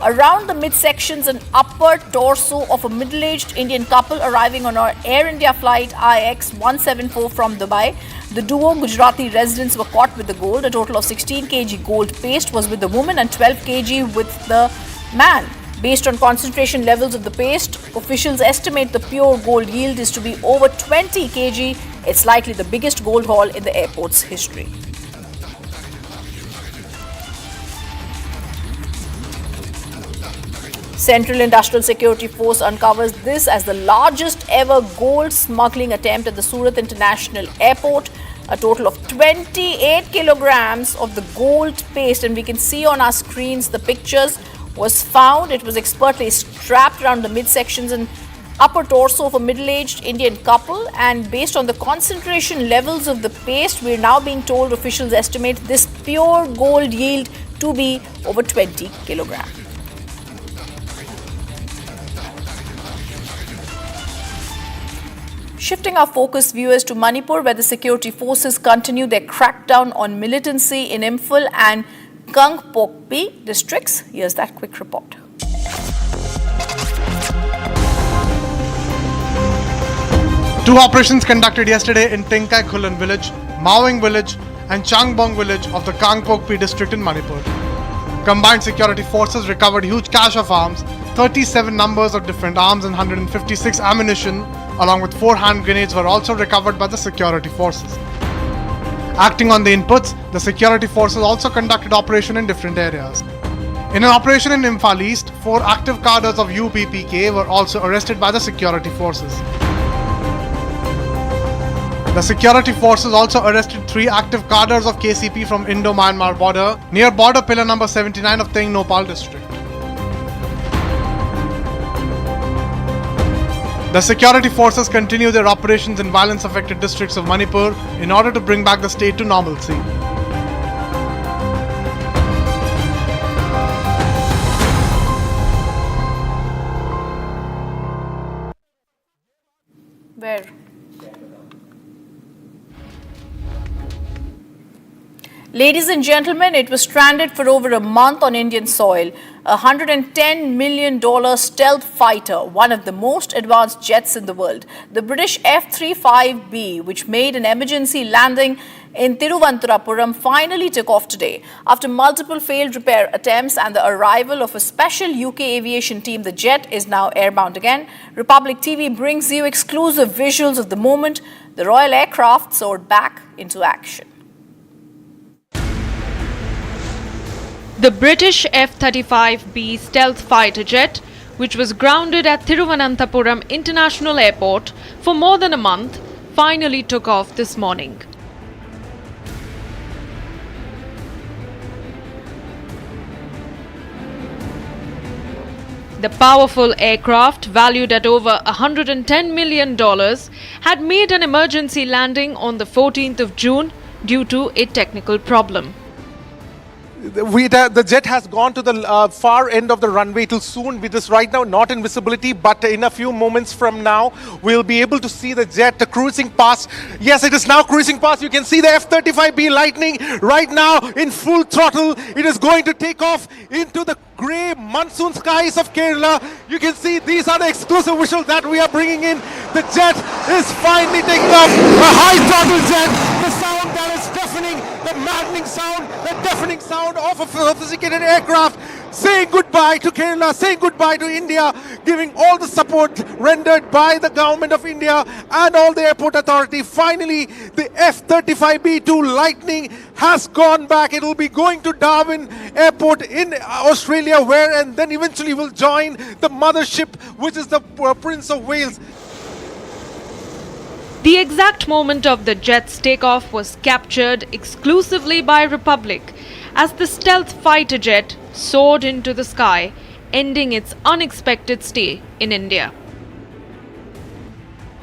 around the midsections and upper torso of a middle-aged Indian couple arriving on our Air India flight IX-174 from Dubai. The duo Gujarati residents were caught with the gold. A total of 16 kg gold paste was with the woman and 12 kg with the man. Based on concentration levels of the paste, officials estimate the pure gold yield is to be over 20 kg. It's likely the biggest gold haul in the airport's history. Central Industrial Security Force uncovers this as the largest ever gold smuggling attempt at the Surat International Airport. A total of 28 kilograms of the gold paste, and we can see on our screens the pictures, was found. It was expertly strapped around the midsections and upper torso of a middle-aged Indian couple, and based on the concentration levels of the paste, we are now being told officials estimate this pure gold yield to be over 20 kilograms. Shifting our focus, viewers, to Manipur, where the security forces continue their crackdown on militancy in Imphal and Kangpokpi districts. Here's that quick report. Two operations conducted yesterday in Tengkai Khulan village, Mawing village and Changbong village of the Kangpokpi district in Manipur. Combined security forces recovered huge cache of arms, 37 numbers of different arms and 156 ammunition, along with 4 hand grenades were also recovered by the security forces. Acting on the inputs, the security forces also conducted operation in different areas. In an operation in Imphal East, 4 active cadres of UPPK were also arrested by the security forces. The security forces also arrested 3 active cadres of KCP from Indo-Myanmar border near border pillar number 79 of Tengnopal district. The security forces continue their operations in violence-affected districts of Manipur in order to bring back the state to normalcy. Where? Ladies and gentlemen, it was stranded for over a month on Indian soil. A $110 million stealth fighter, one of the most advanced jets in the world. The British F-35B, which made an emergency landing in Thiruvananthapuram, finally took off today. After multiple failed repair attempts and the arrival of a special UK aviation team, the jet is now airbound again. Republic TV brings you exclusive visuals of the moment the Royal aircraft soared back into action. The British F-35B stealth fighter jet, which was grounded at Thiruvananthapuram International Airport for more than a month, finally took off this morning. The powerful aircraft, valued at over $110 million, had made an emergency landing on the 14th of June due to a technical problem. The jet has gone to the far end of the runway. It will soon be this right now, not in visibility, but in a few moments from now, we'll be able to see the jet cruising past. Yes, it is now cruising past. You can see the F-35B Lightning right now in full throttle. It is going to take off into the grey monsoon skies of Kerala. You can see these are the exclusive visuals that we are bringing in. The jet is finally taking off. A high throttle jet. The sound that is deafening, the maddening sound, the deafening sound of a sophisticated aircraft. saying goodbye to Kerala, saying goodbye to India, giving all the support rendered by the government of India and all the airport authority. Finally, the F-35B2 Lightning has gone back. It will be going to Darwin Airport in Australia, where and then eventually will join the mothership, which is the Prince of Wales. The exact moment of the jet's takeoff was captured exclusively by Republic as the stealth fighter jet soared into the sky, ending its unexpected stay in India.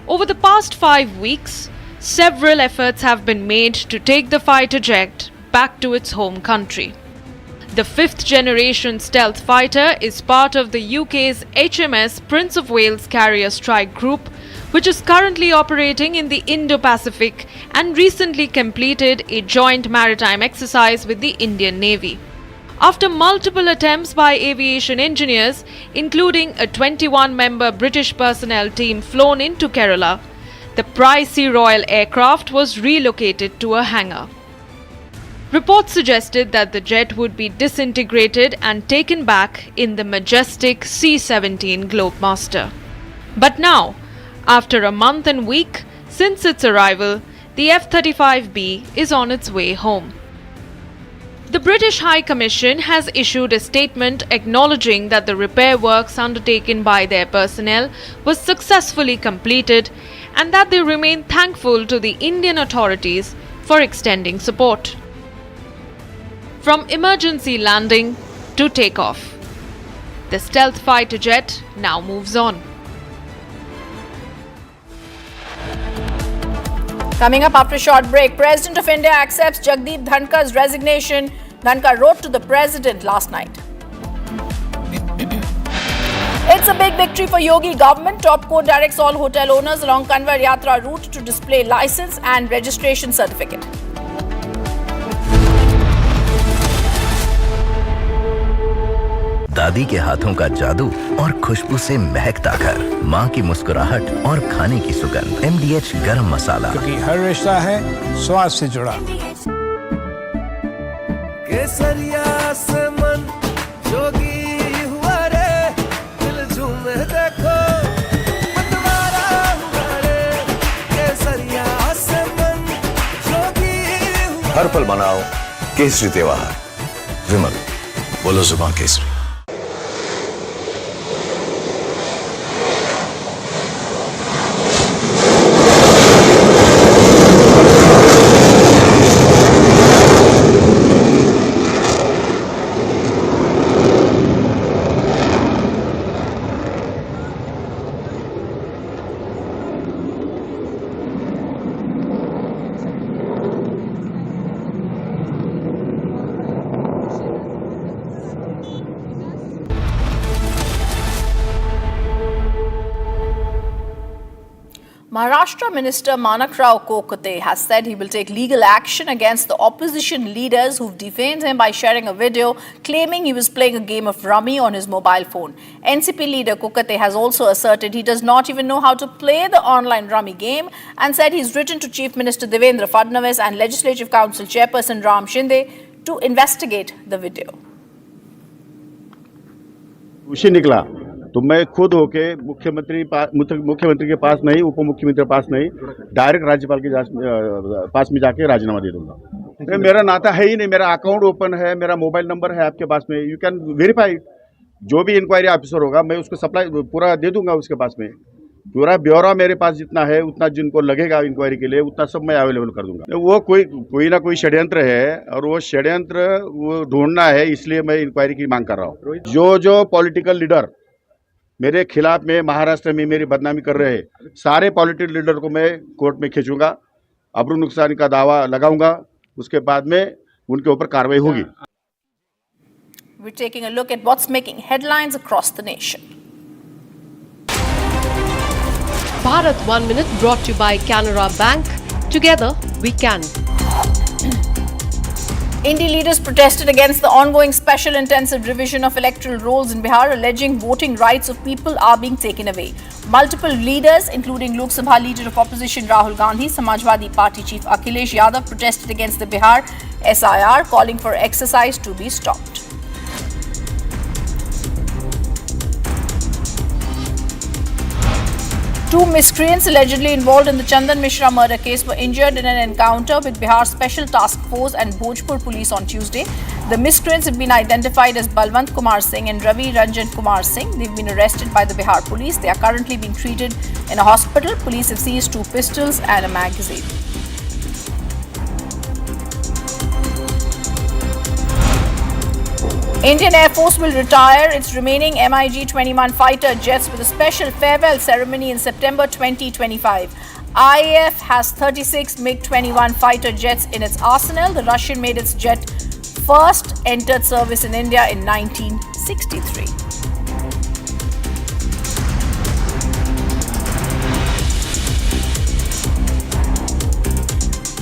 Over the past 5 weeks, several efforts have been made to take the fighter jet back to its home country. The 5th generation stealth fighter is part of the UK's HMS Prince of Wales Carrier Strike Group, which is currently operating in the Indo-Pacific and recently completed a joint maritime exercise with the Indian Navy. After multiple attempts by aviation engineers, including a 21-member British personnel team flown into Kerala, the pricey Royal aircraft was relocated to a hangar. Reports suggested that the jet would be disintegrated and taken back in the majestic C-17 Globemaster. But now, after a month and week since its arrival, the F-35B is on its way home. The British High Commission has issued a statement acknowledging that the repair works undertaken by their personnel was successfully completed and that they remain thankful to the Indian authorities for extending support. From emergency landing to takeoff, the stealth fighter jet now moves on. Coming up after a short break, President of India accepts Jagdeep Dhankar's resignation. Dhankar wrote to the President last night. It's a big victory for Yogi government. Top court directs all hotel owners along Kanwar Yatra route to display license and registration certificate. दादी के हाथों का जादू और खुशबू से महकता घर, माँ की मुस्कुराहट और खाने की सुगंध। MDH गरम मसाला, क्योंकि हर रिश्ता है स्वाद से जुड़ा। केसरिया से मन जोगी हुआ रे, दिल झूमे देखो मतवारा हुआ रे। केसरिया से मन जोगी हुआ। हर पल मनाओ केसरी त्योहार। विमल, बोलो जुबान Kesari. Maharashtra Minister Manak Rao Kokate has said he will take legal action against the opposition leaders who've defamed him by sharing a video claiming he was playing a game of rummy on his mobile phone. NCP leader Kokate has also asserted he does not even know how to play the online rummy game and said he's written to Chief Minister Devendra Fadnavis and Legislative Council Chairperson Ram Shinde to investigate the video. उसी निकला तो मैं खुद होके मुख्यमंत्री के पास नहीं, उप मुख्यमंत्री के पास नहीं, डायरेक्ट राज्यपाल के पास में जाके राजीनामा दे दूंगा। तो मेरा नाता है ही नहीं, मेरा अकाउंट ओपन है, मेरा मोबाइल नंबर है आपके पास में, यू कैन वेरीफाई। जो भी इंक्वायरी ऑफिसर होगा मैं उसको सप्लाई पूरा दे दूंगा उसके पास में। पूरा ब्यौरा मेरे पास जितना है, उतना जिनको लगेगा इंक्वायरी के लिए, उतना सब मैं अवेलेबल कर दूंगा। वो कोई ना कोई षड्यंत्र है और वो षड्यंत्र वो ढूंढना है, इसलिए मैं इंक्वायरी की मांग कर रहा हूँ। जो पॉलिटिकल लीडर मेरे खिलाफ में महाराष्ट्र में मेरी बदनामी कर रहे हैं, सारे पॉलिटिकल लीडर को मैं कोर्ट में खींचूंगा, अब्रू नुकसान का दावा लगाऊंगा, उसके बाद में उनके ऊपर कार्रवाई होगी। We're taking a look at what's making headlines across the nation. Bharat 1 Minute brought to you by Canara Bank. Together we can. Indie leaders protested against the ongoing special intensive revision of electoral rolls in Bihar, alleging voting rights of people are being taken away. Multiple leaders, including Lok Sabha leader of opposition Rahul Gandhi, Samajwadi Party chief Akhilesh Yadav, protested against the Bihar SIR, calling for exercise to be stopped. Two miscreants allegedly involved in the Chandan Mishra murder case were injured in an encounter with Bihar Special Task Force and Bhojpur police on Tuesday. The miscreants have been identified as Balwant Kumar Singh and Ravi Ranjan Kumar Singh. They've been arrested by the Bihar police. They are currently being treated in a hospital. Police have seized 2 pistols and a magazine. Indian Air Force will retire its remaining MiG-21 fighter jets with a special farewell ceremony in September 2025. IAF has 36 MiG-21 fighter jets in its arsenal. The Russian-made its jet first entered service in India in 1963.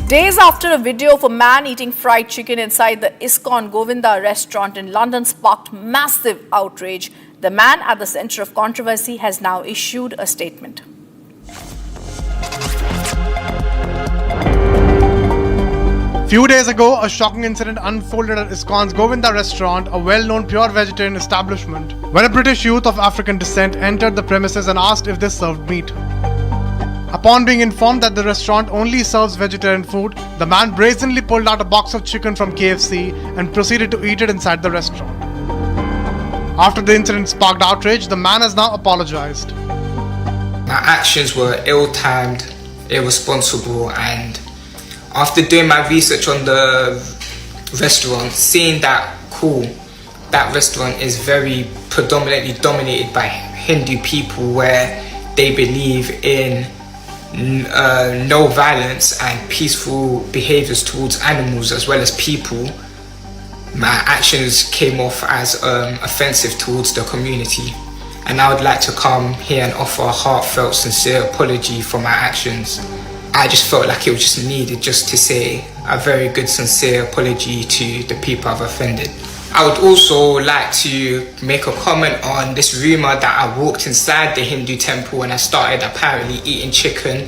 Days after a video of a man eating fried chicken inside the ISKCON Govinda restaurant in London sparked massive outrage, the man at the centre of controversy has now issued a statement. Few days ago, a shocking incident unfolded at ISKCON's Govinda restaurant, a well-known pure vegetarian establishment, when a British youth of African descent entered the premises and asked if they served meat. Upon being informed that the restaurant only serves vegetarian food, the man brazenly pulled out a box of chicken from KFC and proceeded to eat it inside the restaurant. After the incident sparked outrage, the man has now apologized. My actions were ill-timed, irresponsible, and after doing my research on the restaurant, seeing that that restaurant is very predominantly dominated by Hindu people where they believe in no violence and peaceful behaviors towards animals as well as people, my actions came off as offensive towards the community, and I would like to come here and offer a heartfelt, sincere apology for my actions. I just felt like it was just needed just to say a very good, sincere apology to the people I've offended. I would also like to make a comment on this rumor that I walked inside the Hindu temple and I started apparently eating chicken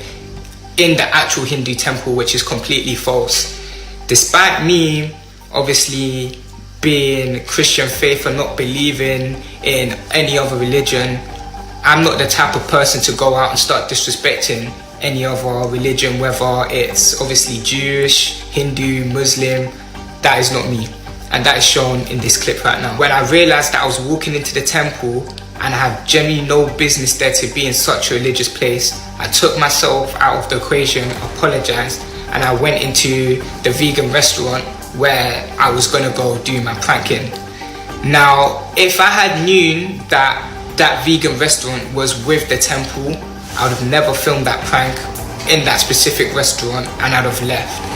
in the actual Hindu temple, which is completely false. Despite me obviously being Christian faith and not believing in any other religion, I'm not the type of person to go out and start disrespecting any other religion, whether it's obviously Jewish, Hindu, Muslim. That is not me. And that is shown in this clip right now. When I realized that I was walking into the temple and I have genuinely no business there to be in such a religious place, I took myself out of the equation, apologized, and I went into the vegan restaurant where I was gonna go do my pranking. Now, if I had known that that vegan restaurant was with the temple, I would have never filmed that prank in that specific restaurant and I'd have left.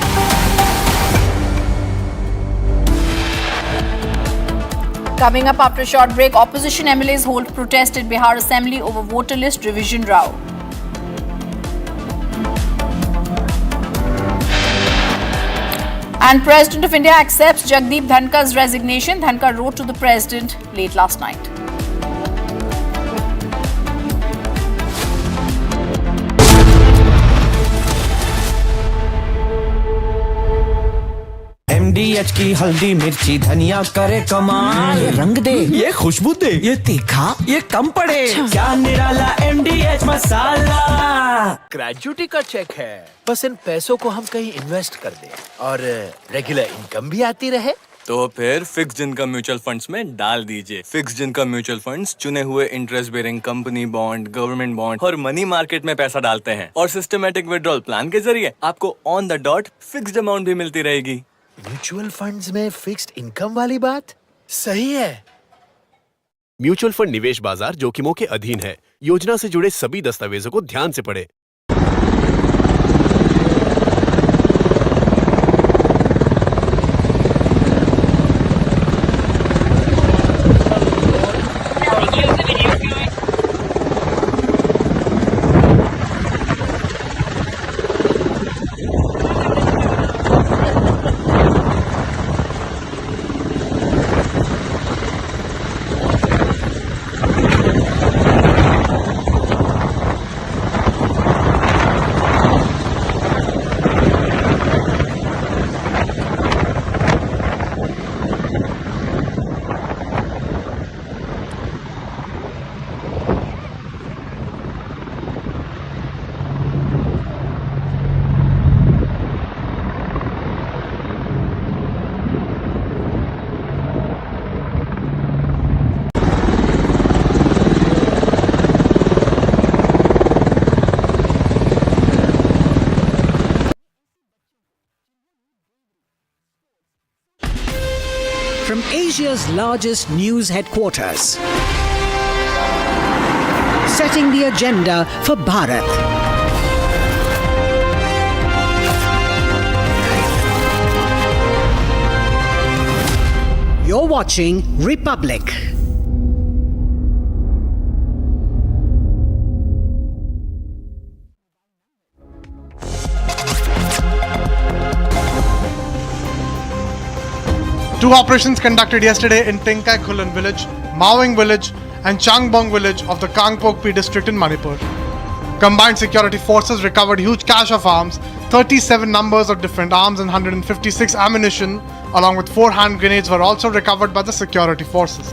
Coming up after a short break, opposition MLAs hold protest at Bihar Assembly over voter list revision row. And President of India accepts Jagdeep Dhankar's resignation. Dhankar wrote to the President late last night. MDH की हल्दी मिर्ची धनिया करे कमाल, ये रंग दे, ये खुशबू दे, ये तीखा, ये कम पड़े, क्या निराला MDH मसाला। ग्रेजुटी का चेक है, बस इन पैसों को हम कहीं इन्वेस्ट कर दें और रेगुलर इनकम भी आती रहे। तो फिर फिक्स्ड इनकम म्यूचुअल फंड्स में डाल दीजिए। फिक्स्ड इनकम म्यूचुअल फंड्स चुने हुए interest bearing company bond, government bond और मनी मार्केट में पैसा डालते हैं और सिस्टमैटिक विड्रॉल प्लान के जरिए आपको on the dot fixed amount भी मिलती रहेगी। म्यूचुअल फंड्स में फिक्स्ड इनकम वाली बात सही है। म्यूचुअल फंड निवेश बाजार जोखिमों के अधीन है। योजना से जुड़े सभी दस्तावेजों को ध्यान से पढ़ें। Asia's largest news headquarters, setting the agenda for Bharat. You're watching Republic. Two operations conducted yesterday in Tengkai Khulan village, Mawing village and Changbong village of the Kangpokpi district in Manipur. Combined security forces recovered huge cache of arms, 37 numbers of different arms and 156 ammunition along with 4 hand grenades were also recovered by the security forces.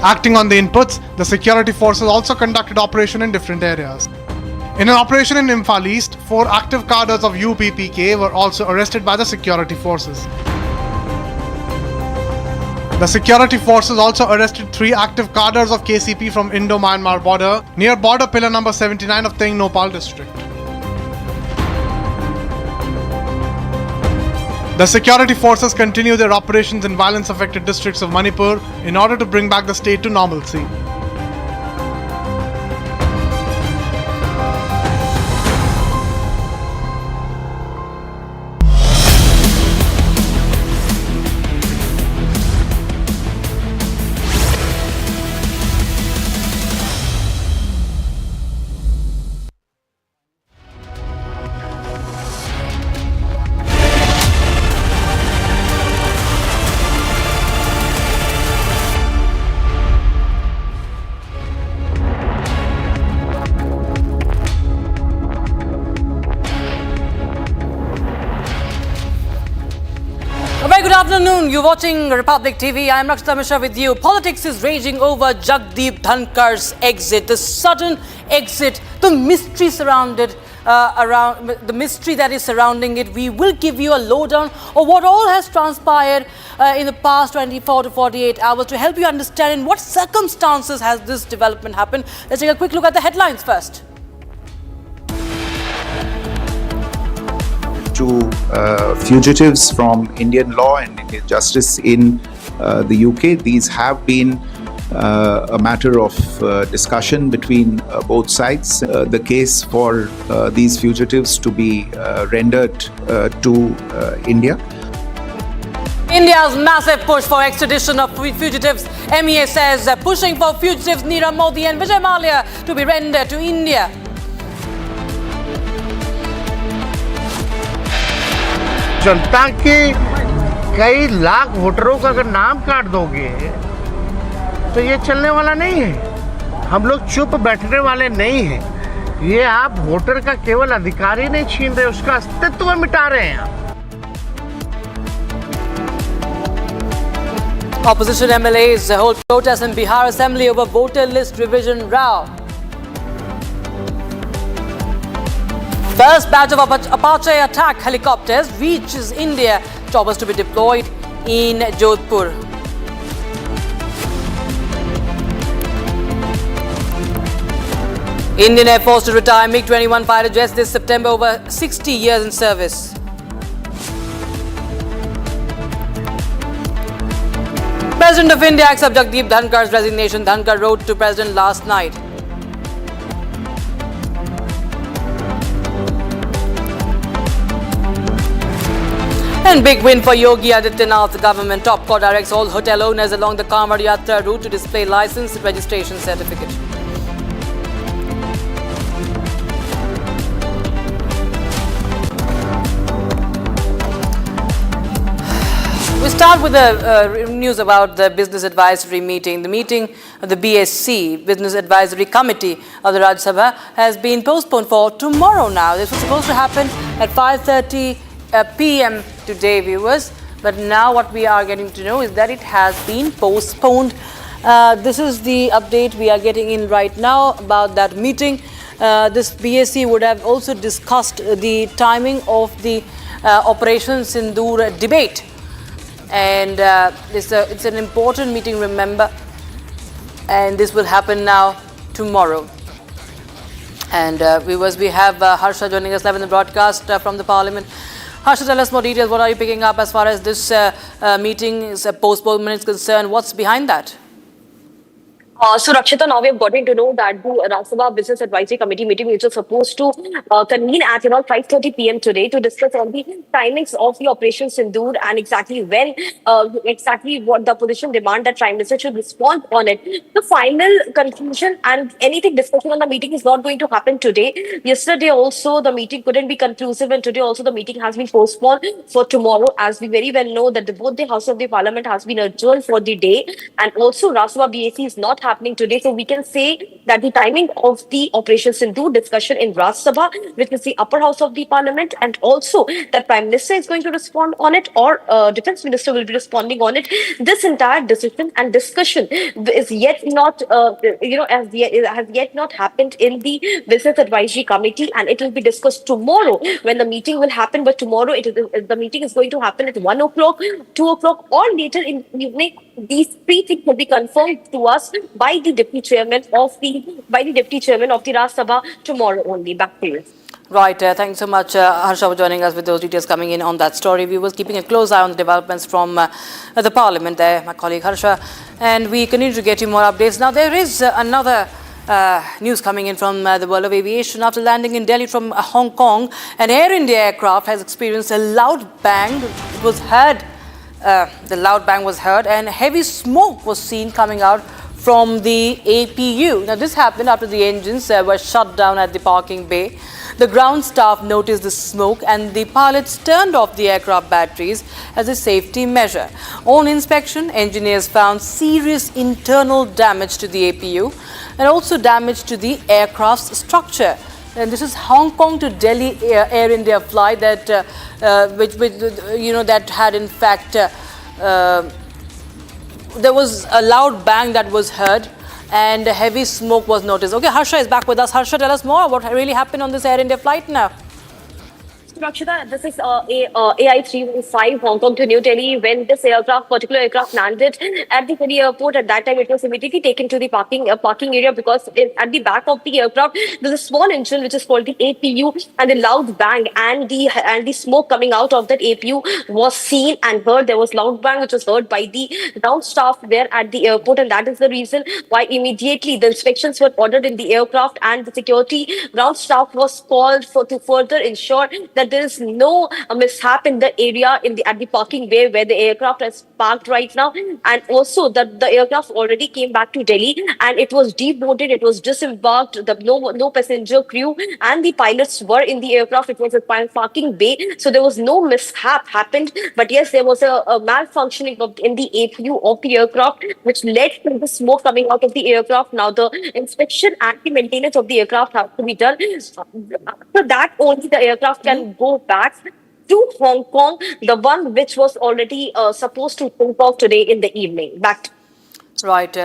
Acting on the inputs, the security forces also conducted operation in different areas. In an operation in Imphal East, 4 active cadres of UPPK were also arrested by the security forces. The security forces also arrested 3 active cadres of KCP from Indo-Myanmar border near border pillar number 79 of Teng Nopal district. The security forces continue their operations in violence-affected districts of Manipur in order to bring back the state to normalcy. Good afternoon, you're watching Republic TV. I am Rakshita Mishra with you. Politics is raging over Jagdeep Dhankar's exit, the sudden exit, the mystery the mystery that is surrounding it. We will give you a lowdown of what all has transpired in the past 24 to 48 hours to help you understand in what circumstances has this development happened. Let's take a quick look at the headlines first. To fugitives from Indian law and Indian justice in the UK. These have been a matter of discussion between both sides. The case for these fugitives to be rendered to India. India's massive push for extradition of fugitives. MEA says pushing for fugitives Nirav Modi and Vijay Mallya to be rendered to India. जनता के कई लाख वोटरों का अगर नाम काट दोगे तो ये चलने वाला नहीं है। हम लोग चुप बैठने वाले नहीं हैं। ये आप वोटर का केवल अधिकार ही नहीं छीन रहे, उसका अस्तित्व मिटा रहे हैं। Opposition MLAs hold protests in Bihar Assembly over voter list revision row. First batch of Apache attack helicopters reaches India. Choppers to be deployed in Jodhpur. Indian Air Force to retire MiG-21 fighter jets this September over 60 years in service. President of India accepts Jagdeep Dhankar's resignation. Dhankar wrote to President last night. And big win for Yogi Adityanath's government. Top court directs all hotel owners along the Amarnath Yatra route to display license and registration certificate. We start with the news about the Business Advisory meeting. The meeting of the BSC, Business Advisory Committee of the Rajya Sabha, has been postponed for tomorrow now. This was supposed to happen at 5:30 p.m. today, viewers. But now what we are getting to know is that it has been postponed. This is the update we are getting in right now about that meeting. This BSC would have also discussed the timing of the Operation Sindoor debate. And it's an important meeting, remember. And this will happen now tomorrow. And viewers, we have Harsha joining us live in the broadcast from the Parliament. Harsha, tell us more details. What are you picking up as far as this meeting's postponement is concerned? What's behind that? So, Rakshita, now we have gotten to know that the Rajya Sabha Business Advisory Committee meeting, which was supposed to convene at around 5:30 p.m. today to discuss on the timings of the Operation Sindoor and exactly when, exactly what the opposition demand that Prime Minister should respond on it. The final conclusion and anything discussion on the meeting is not going to happen today. Yesterday also the meeting couldn't be conclusive, and today also the meeting has been postponed for tomorrow, as we very well know that both the House of the Parliament has been adjourned for the day, and also Rajya Sabha BAC is not happening today. So we can say that the timing of the Operation Sindoor discussion in Rajya Sabha, which is the upper house of the Parliament, and also that Prime Minister is going to respond on it, or Defence Minister will be responding on it. This entire decision and discussion is yet not, has yet not happened in the Business Advisory Committee, and it will be discussed tomorrow when the meeting will happen. But tomorrow the meeting is going to happen at 1 o'clock, 2 o'clock, or later in the evening. These three things will be confirmed to us by the deputy chairman of the Rajya Sabha tomorrow only. Back to you. Right. Thank you so much, Harsha, for joining us with those details coming in on that story. We were keeping a close eye on the developments from the Parliament there, my colleague Harsha, and we continue to get you more updates. Now, there is another news coming in from the world of aviation. After landing in Delhi from Hong Kong, an Air India aircraft has experienced a loud bang. It was heard. The loud bang was heard, and heavy smoke was seen coming out from the APU. Now, this happened after the engines were shut down at the parking bay. The ground staff noticed the smoke, and the pilots turned off the aircraft batteries as a safety measure. On inspection, engineers found serious internal damage to the APU and also damage to the aircraft's structure. And this is Hong Kong to Delhi Air India flight that, that had in fact, there was a loud bang that was heard and heavy smoke was noticed. Okay, Harsha is back with us. Harsha, tell us more what really happened on this Air India flight now. Rakshita, this is AI-315 Hong Kong to New Delhi. When this particular aircraft landed at the Delhi airport, at that time it was immediately taken to the parking area, because at the back of the aircraft there's a small engine which is called the APU, and the loud bang and the smoke coming out of that APU was seen and heard. There was loud bang which was heard by the ground staff there at the airport, and that is the reason why immediately the inspections were ordered in the aircraft, and the security ground staff was called to further ensure that there is no mishap in the area at the parking bay where the aircraft is parked right now, and also that the aircraft already came back to Delhi and it was deboarded, it was disembarked, no passenger crew and the pilots were in the aircraft. It was a parking bay, so there was no mishap happened. But yes, there was a malfunctioning in the APU of the aircraft, which led to the smoke coming out of the aircraft. Now the inspection and the maintenance of the aircraft have to be done. After that, only the aircraft can go back to Hong Kong, the one which was already supposed to take off today in the evening. Back. Right.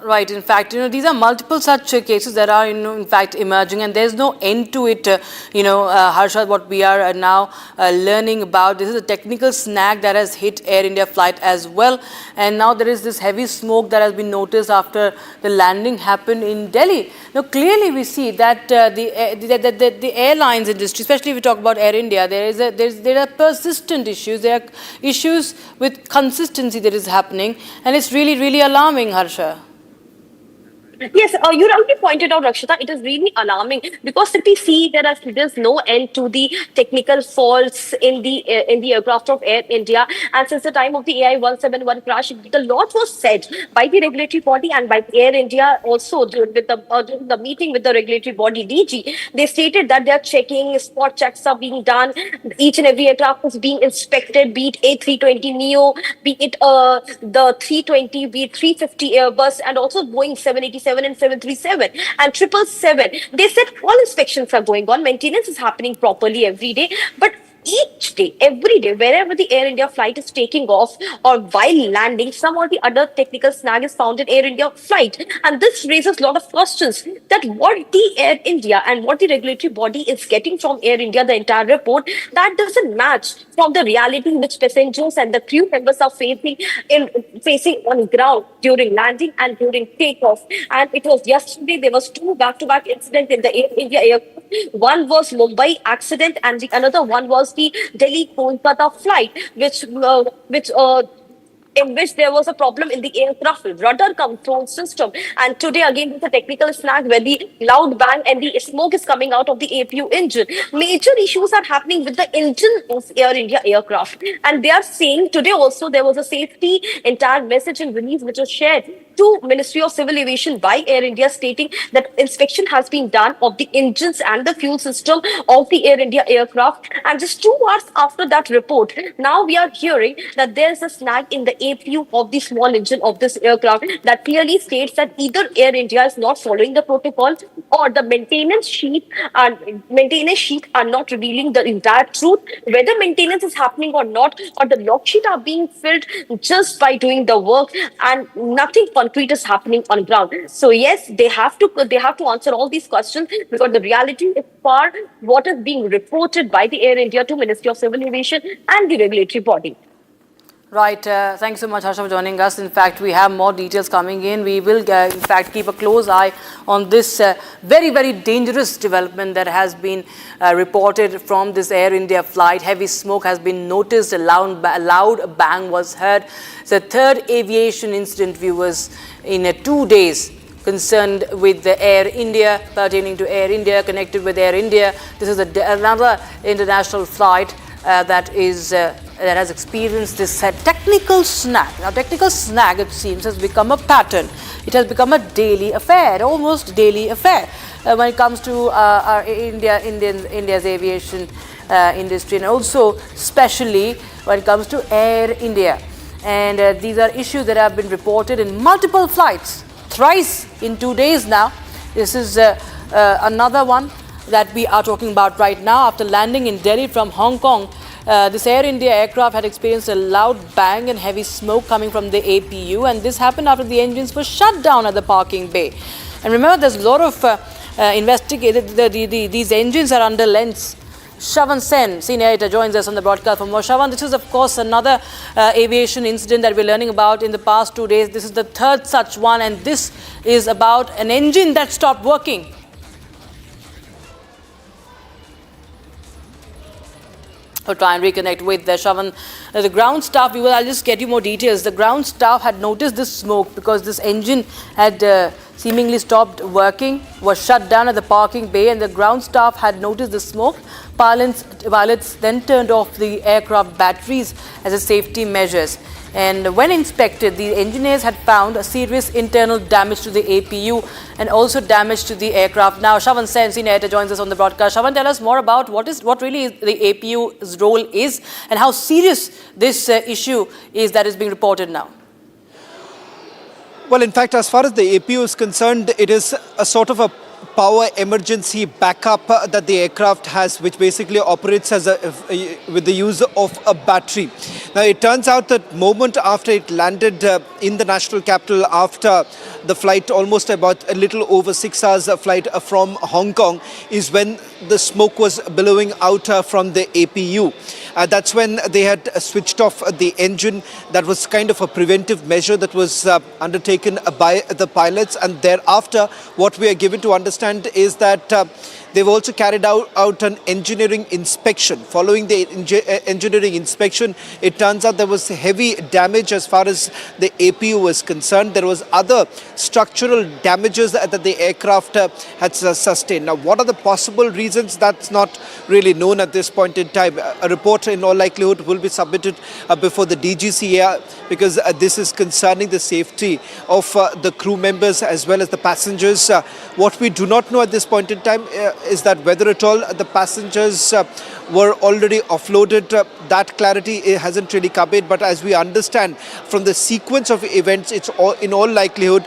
Right. In fact, these are multiple such cases that are, in fact, emerging, and there's no end to it. Harsha, what we are now learning about, this is a technical snag that has hit Air India flight as well. And now there is this heavy smoke that has been noticed after the landing happened in Delhi. Now, clearly we see that the airlines industry, especially if we talk about Air India, there are persistent issues. There are issues with consistency that is happening, and it's really, really alarming, Harsha. Yes, you rightly pointed out, Rakshita. It is really alarming because if we see there's no end to the technical faults in the aircraft of Air India, and since the time of the AI-171 crash, the lot was said by the regulatory body and by Air India also during the meeting with the regulatory body DG. They stated that they are checking, spot checks are being done, each and every aircraft is being inspected, be it A320neo, be it the 320, be it 350 Airbus, and also Boeing 787 and 737 and 777. They said all inspections are going on, maintenance is happening properly every day, but each day, every day, wherever the Air India flight is taking off or while landing, some or the other technical snag is found in Air India flight. And this raises a lot of questions that what the Air India and what the regulatory body is getting from Air India, the entire report, that doesn't match from the reality which passengers and the crew members are facing on ground during landing and during takeoff. And it was yesterday, there was two back-to-back incidents in the Air India aircraft. One was Mumbai accident, and the another one was the Delhi Kolkata flight, which in which there was a problem in the aircraft rudder control system. And today again there's a technical snag where the loud bang and the smoke is coming out of the APU engine. Major issues are happening with the engine of Air India aircraft. And they are saying today also there was a safety entire message and release which was shared to Ministry of Civil Aviation by Air India, stating that inspection has been done of the engines and the fuel system of the Air India aircraft. And just 2 hours after that report, now we are hearing that there's a snag in the APU of the small engine of this aircraft that clearly states that either Air India is not following the protocol, or the maintenance sheet are not revealing the entire truth, whether maintenance is happening or not, or the log sheet are being filled just by doing the work and nothing concrete is happening on ground. So yes, they have to answer all these questions, because the reality is far what is being reported by the Air India to Ministry of Civil Aviation and the regulatory body. Right. Thanks so much, Harsha, for joining us. In fact, we have more details coming in. We will, in fact, keep a close eye on this very, very dangerous development that has been reported from this Air India flight. Heavy smoke has been noticed. A loud bang was heard. It's the third aviation incident, viewers, in 2 days concerned with the Air India, pertaining to Air India, connected with Air India. This is another international flight that has experienced this technical snag. Now, technical snag, it seems, has become a pattern. It has become a daily affair, almost daily affair, when it comes to India's aviation industry, and also especially when it comes to Air India. And these are issues that have been reported in multiple flights, thrice in 2 days now. This is another one that we are talking about right now. After landing in Delhi from Hong Kong, this Air India aircraft had experienced a loud bang and heavy smoke coming from the APU, and this happened after the engines were shut down at the parking bay. And remember, there's a lot of these engines are under lens. Shravan Sen, senior editor, joins us on the broadcast for more. Shravan, this is of course another aviation incident that we're learning about in the past 2 days. This is the third such one, and this is about an engine that stopped working. We'll try and reconnect with Shravan. The ground staff, I'll just get you more details. The ground staff had noticed this smoke because this engine had seemingly stopped working, was shut down at the parking bay, and the ground staff had noticed the smoke. Pilots then turned off the aircraft batteries as a safety measures. And when inspected, the engineers had found a serious internal damage to the APU and also damage to the aircraft. Now, Shravan Sen, senior editor, joins us on the broadcast. Shravan, tell us more about what really the APU's role is and how serious this issue is that is being reported now. Well, in fact, as far as the APU is concerned, it is a sort of a power emergency backup that the aircraft has, which basically operates as with the use of a battery. Now, it turns out that moment after it landed in the national capital, after the flight, almost about a little over 6 hours flight from Hong Kong, is when the smoke was billowing out from the APU. That's when they had switched off the engine. That was kind of a preventive measure that was undertaken by the pilots, and thereafter what we are given to understand is that they've also carried out an engineering inspection. Following the engineering inspection, it turns out there was heavy damage as far as the APU was concerned. There was other structural damages that the aircraft had sustained. Now, what are the possible reasons? That's not really known at this point in time. A report in all likelihood will be submitted before the DGCI, because this is concerning the safety of the crew members as well as the passengers. What we do not know at this point in time is that whether at all the passengers were already offloaded. That clarity hasn't really come in, but as we understand from the sequence of events, it's all, in all likelihood,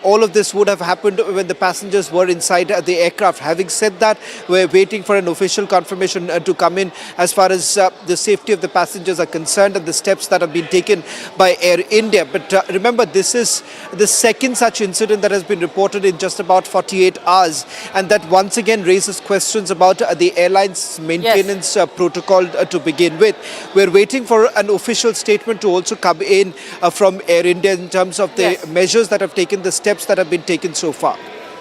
all of this would have happened when the passengers were inside the aircraft. Having said that, we're waiting for an official confirmation to come in as far as the safety of the passengers are concerned and the steps that have been taken by Air India. But remember, this is the second such incident that has been reported in just about 48 hours, and that once again raises questions about the airline's maintenance protocol to begin with. We're waiting for an official statement to also come in from Air India in terms of the measures that have taken, the steps that have been taken so far.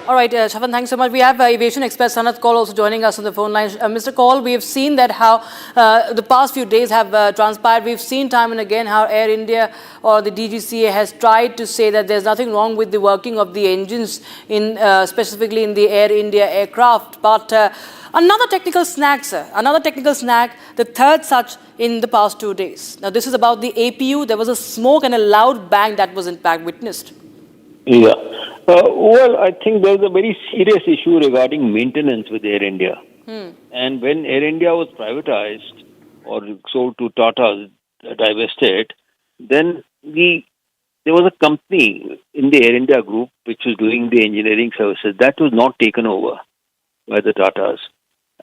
All right, Shavan, thanks so much. We have Aviation expert Sanath Kaul also joining us on the phone line. Mr. Kaul, we have seen that how the past few days have transpired. We've seen time and again how Air India or the DGCA has tried to say that there's nothing wrong with the working of the engines, in specifically in the Air India aircraft. But another technical snag, sir. Another technical snag, the third such in the past 2 days. Now, this is about the APU. There was a smoke and a loud bang that was in fact witnessed. Yeah. Well, I think there's a very serious issue regarding maintenance with Air India. And when Air India was privatized or sold to Tata, divested, then there was a company in the Air India group which was doing the engineering services. That was not taken over by the Tatas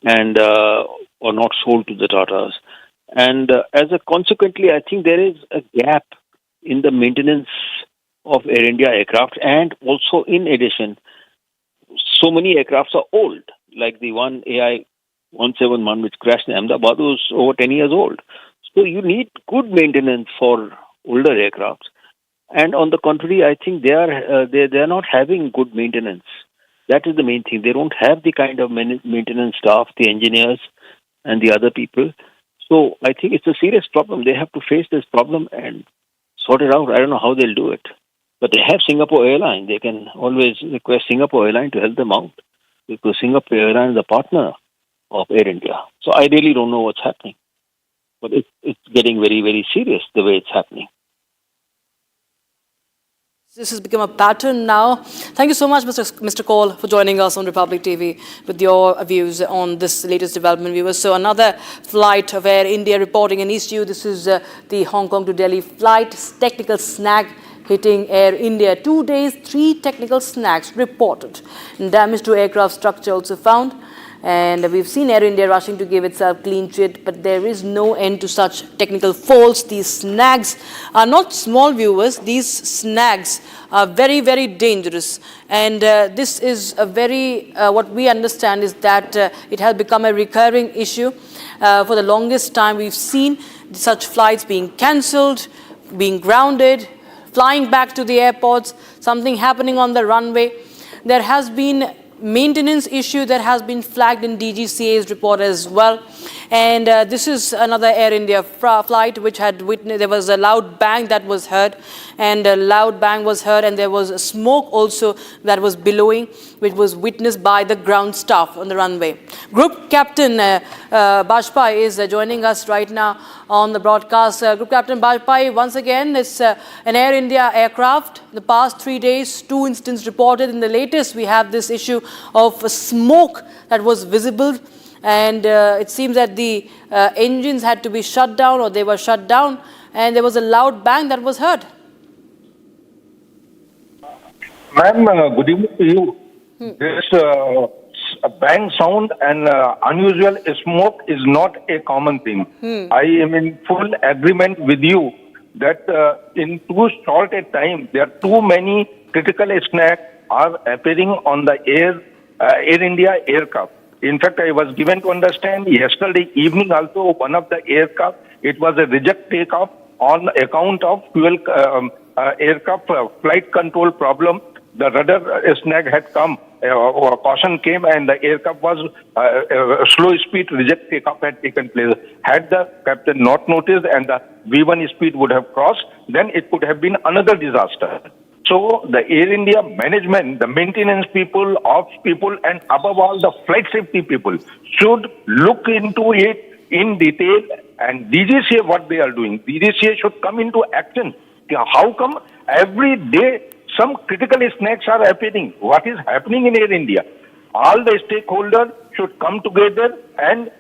and or not sold to the Tatas. And as a consequently, I think there is a gap in the maintenance of Air India aircraft, and also in addition, so many aircrafts are old, like the one AI 171 which crashed in Ahmedabad was over 10 years old. So you need good maintenance for older aircrafts. And on the contrary, I think they are not having good maintenance. That is the main thing. They don't have the kind of maintenance staff, the engineers and the other people. So I think it's a serious problem. They have to face this problem and sort it out. I don't know how they'll do it. But they have Singapore Airlines. They can always request Singapore Airlines to help them out, because Singapore Airlines is a partner of Air India. So I really don't know what's happening. But it's getting very, very serious the way it's happening. This has become a pattern now. Thank you so much, Mr. Kaul, for joining us on Republic TV with your views on this latest development, viewers. So another flight of Air India reporting an issue. This is the Hong Kong to Delhi flight. Technical snag hitting Air India. 2 days, 3 technical snags reported. Damage to aircraft structure also found. And we've seen Air India rushing to give itself clean sheet, but there is no end to such technical faults. These snags are not small, viewers. These snags are very, very dangerous. And this is a very, what we understand is that it has become a recurring issue. For the longest time, we've seen such flights being cancelled, being grounded, flying back to the airports, something happening on the runway. There has been maintenance issue that has been flagged in DGCA's report as well. And this is another Air India flight which had witnessed, there was a loud bang that was heard, and a loud bang was heard, and there was a smoke also that was billowing, which was witnessed by the ground staff on the runway. Group Captain Bajpai is joining us right now on the broadcast. Group Captain Bajpai, once again, it's an Air India aircraft. The past 3 days, 2 incidents reported. In the latest, we have this issue of smoke that was visible. And it seems that the engines had to be shut down, or they were shut down, and there was a loud bang that was heard. Ma'am, good evening to you. This bang sound and unusual smoke is not a common thing. I am in full agreement with you that in too short a time, there are too many critical snags are appearing on the Air India aircraft. In fact, I was given to understand yesterday evening also one of the aircraft, it was a reject takeoff on account of fuel aircraft flight control problem. The rudder snag had come, caution came, and the aircraft was slow speed reject takeoff had taken place. Had the captain not noticed and the V1 speed would have crossed, then it could have been another disaster. So the Air India management, the maintenance people, ops people, and above all the flight safety people should look into it in detail. And DGCA, what they are doing, DGCA should come into action. How come every day some critical snags are appearing? What is happening in Air India? All the stakeholders should come together and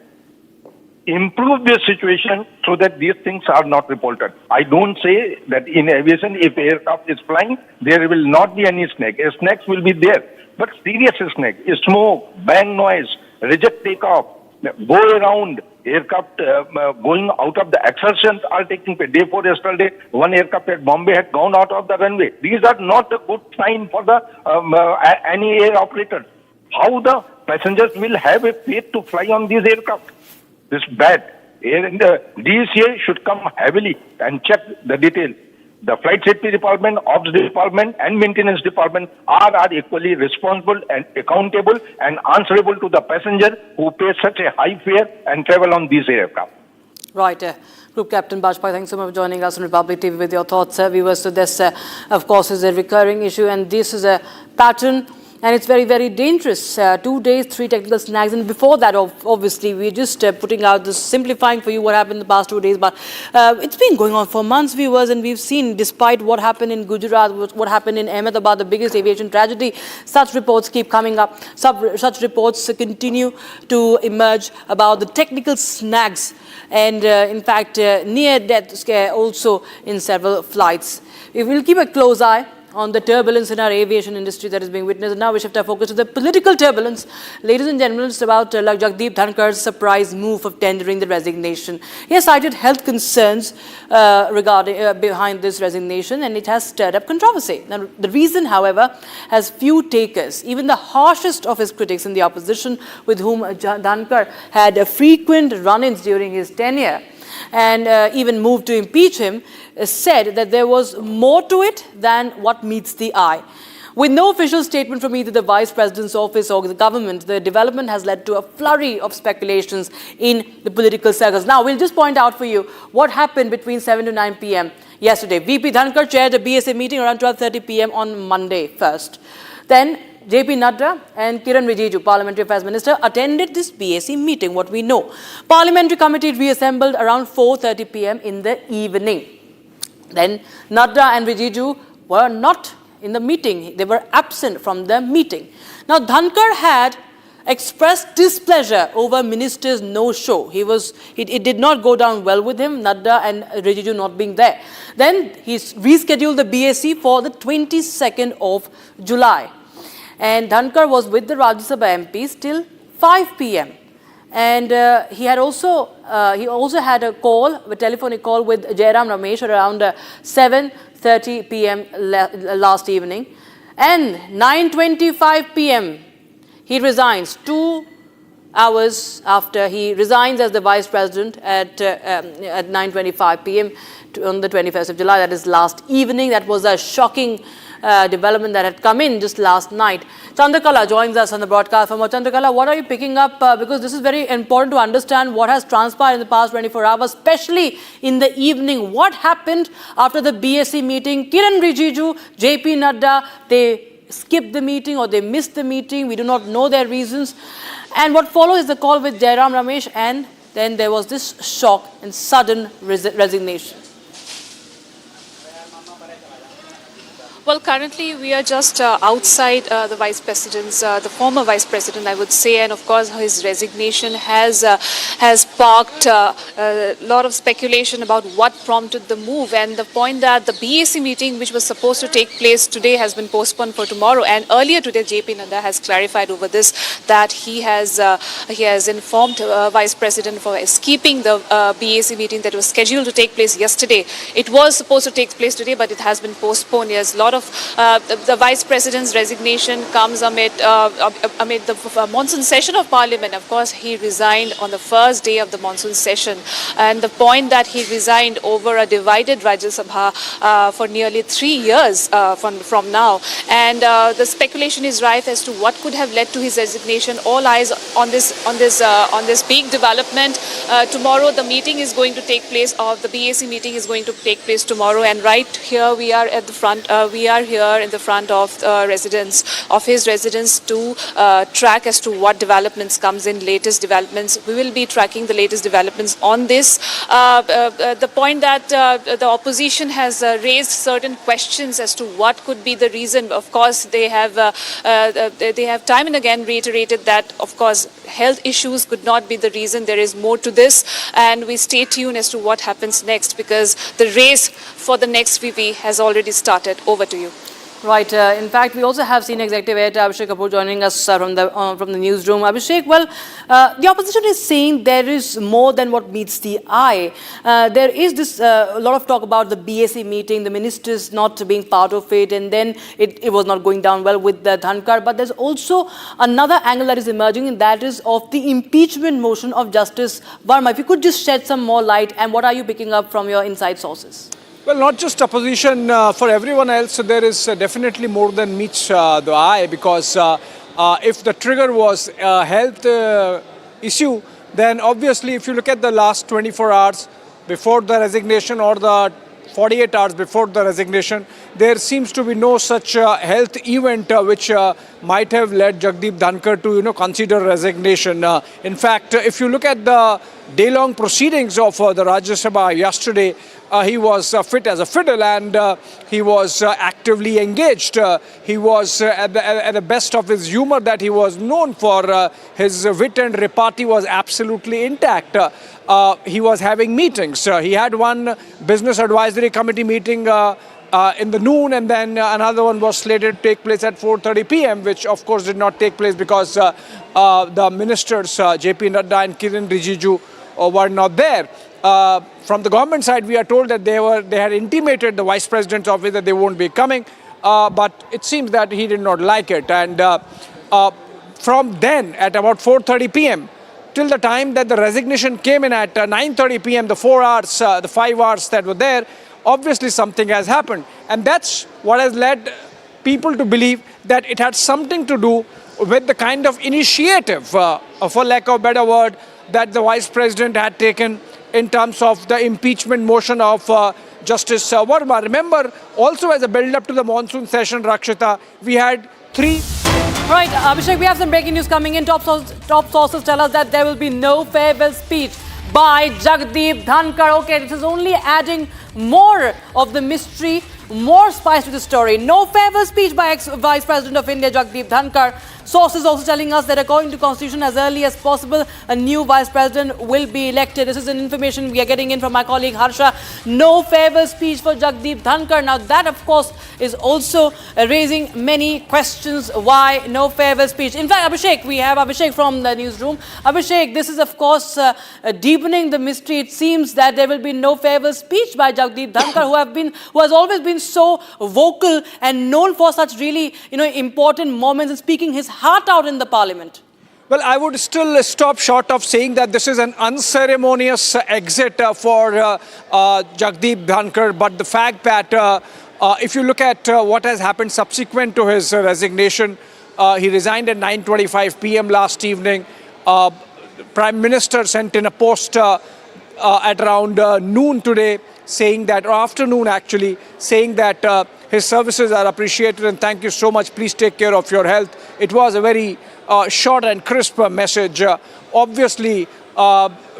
improve this situation so that these things are not reported. I don't say that in aviation, if aircraft is flying, there will not be any snag. Snags will be there. But serious snag, smoke, bang noise, reject takeoff, go around, aircraft going out of the exertions are taking place. Day 4 yesterday, one aircraft at Bombay had gone out of the runway. These are not a good sign for the any air operator. How the passengers will have a faith to fly on these aircraft? This is bad. The DGCA should come heavily and check the detail. the flight safety department, ops department, and maintenance department are equally responsible and accountable and answerable to the passenger who pay such a high fare and travel on these aircraft. Right. Group Captain Bajpai, thanks so much for joining us on Republic TV with your thoughts, viewers. So this, of course, is a recurring issue, and this is a pattern, and it's very, very dangerous. 2 days, 3 technical snags, and before that, obviously, we're just putting out this, simplifying for you what happened in the past 2 days, but it's been going on for months, viewers, and we've seen, despite what happened in Gujarat, what happened in Ahmedabad, the biggest aviation tragedy, such reports keep coming up. Such reports continue to emerge about the technical snags, and in fact, near-death scare also in several flights. We will keep a close eye on the turbulence in our aviation industry that is being witnessed. And now we shift our focus to the political turbulence. Ladies and gentlemen, it's about Jagdeep Dhankar's surprise move of tendering the resignation. He has cited health concerns regarding behind this resignation, and it has stirred up controversy. Now, the reason, however, has few takers. Even the harshest of his critics in the opposition, with whom Dhankar had frequent run-ins during his tenure, and even moved to impeach him, said that there was more to it than what meets the eye. With no official statement from either the Vice President's office or the government, the development has led to a flurry of speculations in the political circles. Now, we'll just point out for you what happened between 7 to 9 p.m. yesterday. VP Dhankar chaired a BSA meeting around 12:30 p.m. on Monday first. Then JP Nadda and Kiran Rijiju, Parliamentary Affairs Minister, attended this BAC meeting, what we know. Parliamentary Committee reassembled around 4:30 p.m. in the evening. Then Nadda and Rijiju were not in the meeting. They were absent from the meeting. Now, Dhankar had expressed displeasure over minister's no-show. It did not go down well with him, Nadda and Rijiju not being there. Then he rescheduled the BAC for the 22nd of July. And Dhankar was with the Rajya Sabha MPs till 5 p.m. And he also had a telephonic call with Jairam Ramesh around 7:30 p.m. last evening. And 9:25 p.m. he resigns, 2 hours after he resigns as the Vice President at 9:25 p.m. on the 21st of July. That is last evening. That was a shocking development that had come in just last night. Chandrakala joins us on the broadcast. From Chandrakala, what are you picking up? Because this is very important to understand what has transpired in the past 24 hours, especially in the evening. What happened after the BSc meeting? Kiran Rijiju, JP Nadda, they skipped the meeting or they missed the meeting. We do not know their reasons. And what follows is the call with Jairam Ramesh, and then there was this shock and sudden resignation. Well, currently we are just outside the Vice President's, the former Vice President, I would say, and of course his resignation has sparked a lot of speculation about what prompted the move, and the point that the BAC meeting, which was supposed to take place today, has been postponed for tomorrow. And earlier today, JP Nadda has clarified over this that he has informed Vice President for keeping the BAC meeting that was scheduled to take place yesterday. It was supposed to take place today, but it has been postponed. Yes, a lot of the Vice President's resignation comes amid the monsoon session of Parliament. Of course, he resigned on the first day of the monsoon session, and the point that he resigned over a divided Rajya Sabha for nearly 3 years from now, and the speculation is rife as to what could have led to his resignation. All eyes on this big development. Tomorrow, the meeting is going to take place, or the BAC meeting is going to take place tomorrow, and right here we are at the front. We are here in the front of his residence to track as to what developments comes in, latest developments. We will be tracking the latest developments on this. The point that the opposition has raised certain questions as to what could be the reason. Of course, they have time and again reiterated that, of course, health issues could not be the reason. There is more to this, and we stay tuned as to what happens next, because the race for the next VP has already started. Over to you. Right. In fact, we also have senior executive editor Abhishek Kapoor joining us from the newsroom. Abhishek, well, the opposition is saying there is more than what meets the eye. There is this a lot of talk about the BAC meeting, the ministers not being part of it, and then it was not going down well with the Dhankar. But there's also another angle that is emerging, and that is of the impeachment motion of Justice Verma. If you could just shed some more light, and what are you picking up from your inside sources? Well, not just opposition, for everyone else, there is definitely more than meets the eye, because if the trigger was a health issue, then obviously if you look at the last 24 hours before the resignation or the 48 hours before the resignation, there seems to be no such health event which might have led Jagdeep Dhankar to, consider resignation. In fact, if you look at the day-long proceedings of the Rajya Sabha yesterday, he was fit as a fiddle, and he was actively engaged. He was at the best of his humor that he was known for. His wit and repartee was absolutely intact. He was having meetings. He had one business advisory committee meeting in the noon, and then another one was slated to take place at 4:30 p.m., which of course did not take place because the ministers J.P. Nadda and Kiren Rijiju were not there. From the government side, we are told that they had intimated the Vice President's office that they won't be coming, but it seems that he did not like it. And from then, at about 4:30 p.m., till the time that the resignation came in at 9:30 p.m., the 5 hours that were there, obviously something has happened. And that's what has led people to believe that it had something to do with the kind of initiative, for lack of a better word, that the Vice President had taken in terms of the impeachment motion of Justice Verma. Remember, also as a build-up to the monsoon session, Rakshita, we had 3... Right, Abhishek, we have some breaking news coming in. Top sources tell us that there will be no farewell speech by Jagdeep Dhankar. Okay, this is only adding more of the mystery, more spice to the story. No farewell speech by ex-Vice President of India, Jagdeep Dhankar. Sources also telling us that according to Constitution, as early as possible, a new Vice President will be elected. This is an information we are getting in from my colleague Harsha. No farewell speech for Jagdeep Dhankar. Now that, of course, is also raising many questions. Why no farewell speech? In fact, Abhishek, we have Abhishek from the newsroom. Abhishek, this is, of course, deepening the mystery. It seems that there will be no farewell speech by Jagdeep Dhankar, who has always been so vocal and known for such really, important moments and speaking his heart out in the Parliament. Well, I would still stop short of saying that this is an unceremonious exit for Jagdeep Dhankar. But the fact that if you look at what has happened subsequent to his resignation, he resigned at 9:25 p.m. last evening. Prime Minister sent in a post at around noon today, saying that, or afternoon actually, saying that his services are appreciated and thank you so much. Please take care of your health. It was a very short and crisp message. Obviously,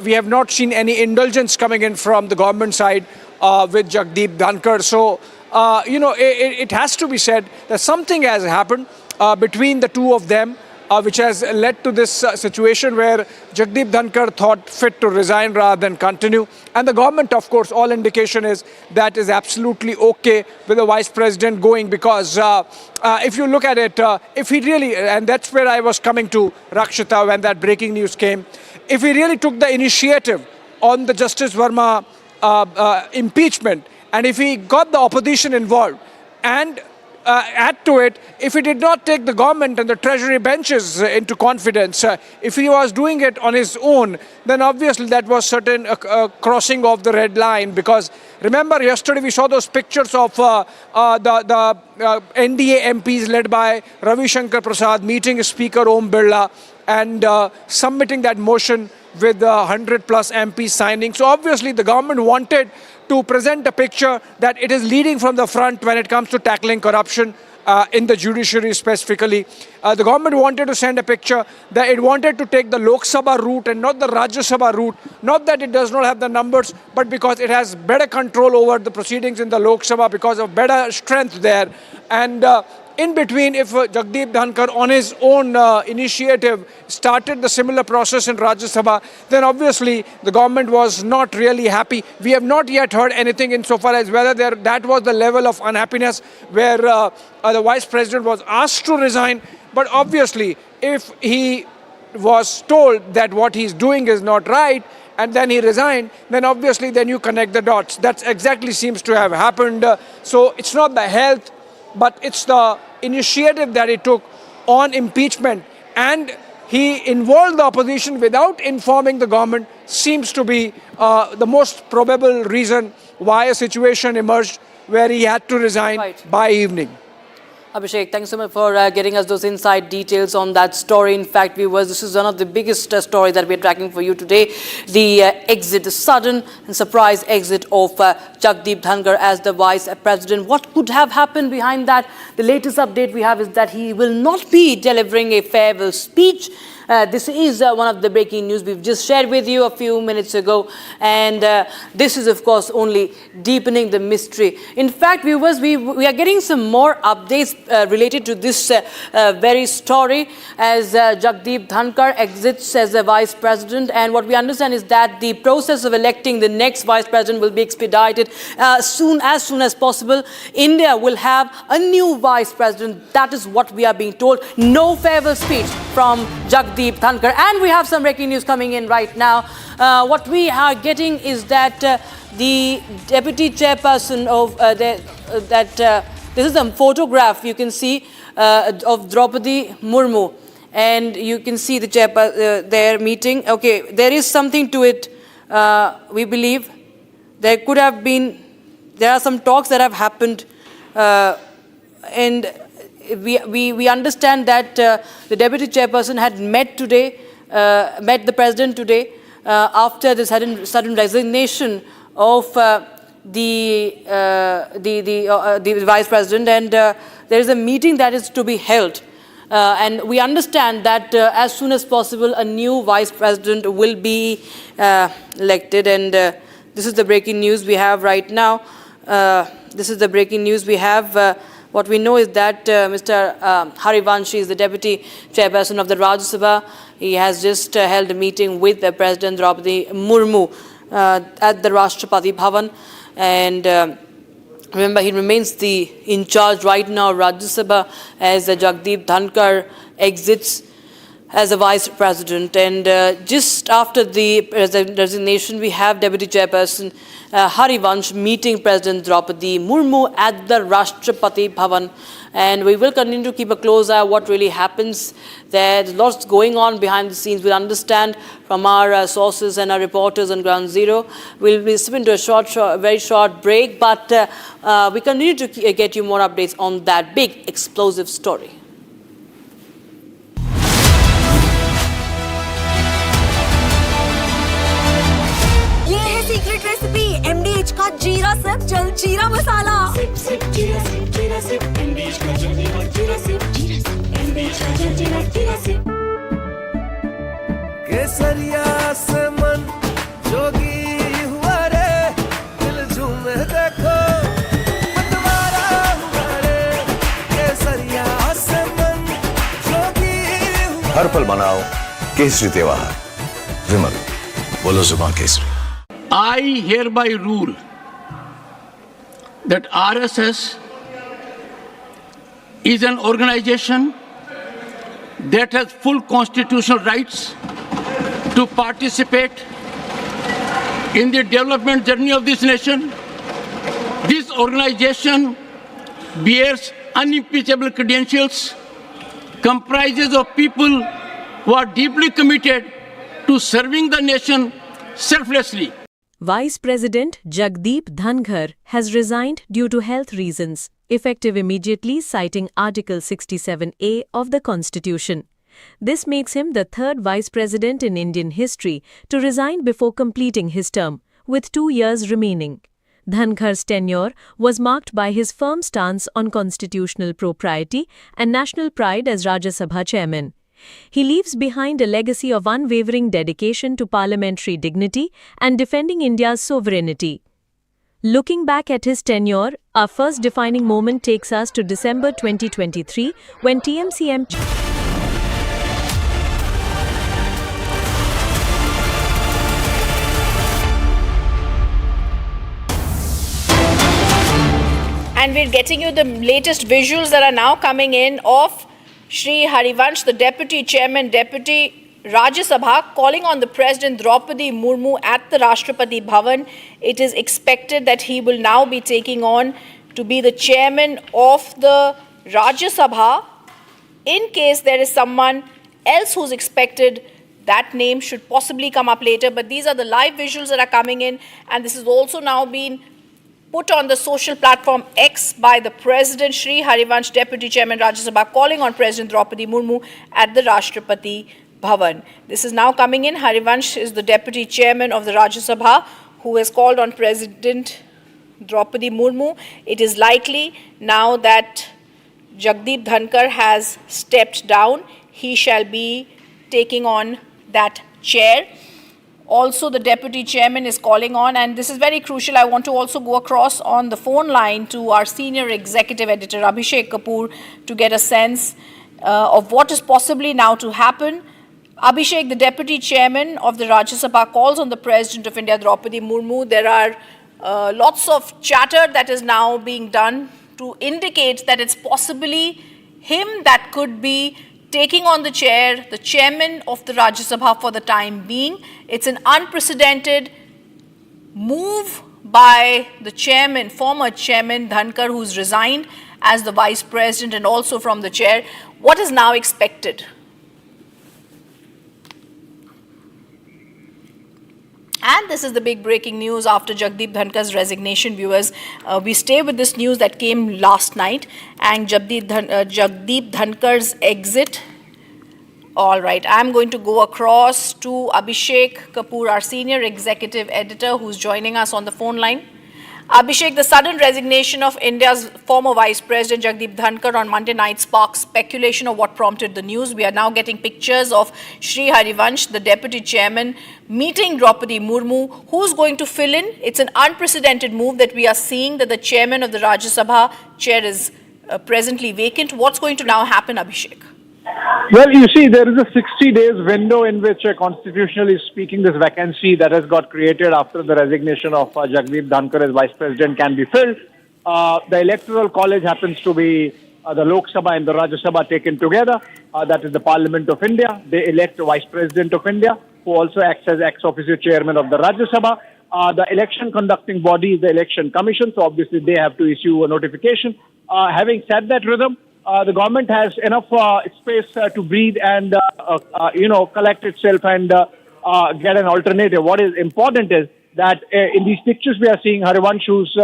we have not seen any indulgence coming in from the government side with Jagdeep Dhankar. So, it has to be said that something has happened between the two of them, which has led to this situation where Jagdeep Dhankar thought fit to resign rather than continue. And the government, of course, all indication is that is absolutely okay with the Vice President going, because if you look at it, if he really, and that's where I was coming to, Rakshita, when that breaking news came, if he really took the initiative on the Justice Verma impeachment, and if he got the opposition involved, and add to it, if he did not take the government and the treasury benches into confidence, if he was doing it on his own, then obviously that was certain crossing of the red line. Because remember, yesterday we saw those pictures of the NDA MPs led by Ravi Shankar Prasad meeting Speaker Om Birla and submitting that motion with 100 plus MPs signing. So obviously the government wanted to present a picture that it is leading from the front when it comes to tackling corruption in the judiciary specifically. The government wanted to send a picture that it wanted to take the Lok Sabha route and not the Rajya Sabha route. Not that it does not have the numbers, but because it has better control over the proceedings in the Lok Sabha because of better strength there. And in between, if Jagdeep Dhankar on his own initiative started the similar process in Rajya Sabha, then obviously the government was not really happy. We have not yet heard anything insofar as whether that was the level of unhappiness where the Vice President was asked to resign. But obviously, if he was told that what he's doing is not right, and then he resigned, then obviously then you connect the dots. That exactly seems to have happened. So it's not the health, but it's the initiative that he took on impeachment, and he involved the opposition without informing the government seems to be the most probable reason why a situation emerged where he had to resign by evening. Abhishek, thanks so much for getting us those inside details on that story. In fact, viewers, this is one of the biggest stories that we're tracking for you today. The exit, the sudden and surprise exit of Jagdeep Dhankar as the Vice President. What could have happened behind that? The latest update we have is that he will not be delivering a farewell speech. This is one of the breaking news we've just shared with you a few minutes ago. And this is, of course, only deepening the mystery. In fact, viewers, we are getting some more updates related to this very story as Jagdeep Dhankar exits as the Vice President. And what we understand is that the process of electing the next Vice President will be expedited as soon as possible. India will have a new Vice President. That is what we are being told. No farewell speech from Jagdeep Dhankar. And we have some breaking news coming in right now. What we are getting is that the deputy chairperson of this is a photograph you can see of Draupadi Murmu, and you can see the chairperson there meeting. Okay, there is something to it. We believe there are some talks that have happened, and we understand that the deputy chairperson had met the president today after the sudden resignation of the vice president, and there is a meeting that is to be held. And we understand that as soon as possible, a new vice president will be elected. And this is the breaking news we have right now. What we know is that Mr. Harivansh is the deputy chairperson of the Rajya Sabha. He has just held a meeting with President Draupadi Murmu at the Rashtrapati Bhavan. And remember, he remains in charge right now, Rajya Sabha, as Jagdeep Dhankar exits as a vice president. And just after the resignation, we have deputy chairperson Harivansh meeting President Draupadi Murmu at the Rashtrapati Bhavan. And we will continue to keep a close eye on what really happens there. There's lots going on behind the scenes. We'll understand from our sources and our reporters on Ground Zero. We'll be slipping into a very short break, but we continue to get you more updates on that big explosive story. Secret recipe MDH का जीरा SIP जल जीरा मसाला केसरिया से मन जोगी हुआ रे दिल झूमे देखो मतवारा हुआ रे केसरिया से मन जोगी हुआ हर पल मनाओ केसरी त्योहार विमल बोलो जुबान Kesari I hereby rule that RSS is an organization that has full constitutional rights to participate in the development journey of this nation. This organization bears unimpeachable credentials, comprises of people who are deeply committed to serving the nation selflessly. Vice President Jagdeep Dhankar has resigned due to health reasons, effective immediately, citing Article 67A of the Constitution. This makes him the third Vice President in Indian history to resign before completing his term, with 2 years remaining. Dhankar's tenure was marked by his firm stance on constitutional propriety and national pride as Rajya Sabha chairman. He leaves behind a legacy of unwavering dedication to parliamentary dignity and defending India's sovereignty. Looking back at his tenure, our first defining moment takes us to December 2023, when TMCM And we're getting you the latest visuals that are now coming in of Shri Harivansh, the Deputy Chairman, Deputy Rajya Sabha, calling on the President Draupadi Murmu at the Rashtrapati Bhavan. It is expected that he will now be taking on to be the Chairman of the Rajya Sabha. In case there is someone else who's expected, that name should possibly come up later. But these are the live visuals that are coming in, and this has also now been put on the social platform X by the President Shri Harivansh, Deputy Chairman Rajya Sabha, calling on President Draupadi Murmu at the Rashtrapati Bhavan. This is now coming in. Harivansh is the Deputy Chairman of the Rajya Sabha who has called on President Draupadi Murmu. It is likely now that Jagdeep Dhankar has stepped down, he shall be taking on that chair. Also, the Deputy Chairman is calling on, and this is very crucial. I want to also go across on the phone line to our Senior Executive Editor, Abhishek Kapoor, to get a sense of what is possibly now to happen. Abhishek, the Deputy Chairman of the Rajya Sabha, calls on the President of India, Draupadi Murmu. There are lots of chatter that is now being done to indicate that it's possibly him that could be taking on the chair, the chairman of the Rajya Sabha for the time being. It's an unprecedented move by the chairman, former chairman Dhankar, who's resigned as the vice president and also from the chair. What is now expected? And this is the big breaking news after Jagdeep Dhankar's resignation, viewers. We stay with this news that came last night and Jagdeep Dhankar's exit. All right, I'm going to go across to Abhishek Kapoor, our Senior Executive Editor, who's joining us on the phone line. Abhishek, the sudden resignation of India's former Vice President Jagdeep Dhankar on Monday night sparked speculation of what prompted the news. We are now getting pictures of Shri Harivansh, the Deputy Chairman, meeting Draupadi Murmu. Who's going to fill in? It's an unprecedented move that we are seeing, that the Chairman of the Rajya Sabha chair is presently vacant. What's going to now happen, Abhishek? Well, you see, there is a 60 days window in which, constitutionally speaking, this vacancy that has got created after the resignation of Jagdeep Dhankar as Vice President can be filled. The Electoral College happens to be the Lok Sabha and the Rajya Sabha taken together. That is the Parliament of India. They elect a Vice President of India, who also acts as ex-officio chairman of the Rajya Sabha. The election conducting body is the Election Commission, so obviously they have to issue a notification. Having said that, Rhythm, the government has enough space to breathe and, collect itself and get an alternative. What is important is that in these pictures we are seeing Harivansh, who's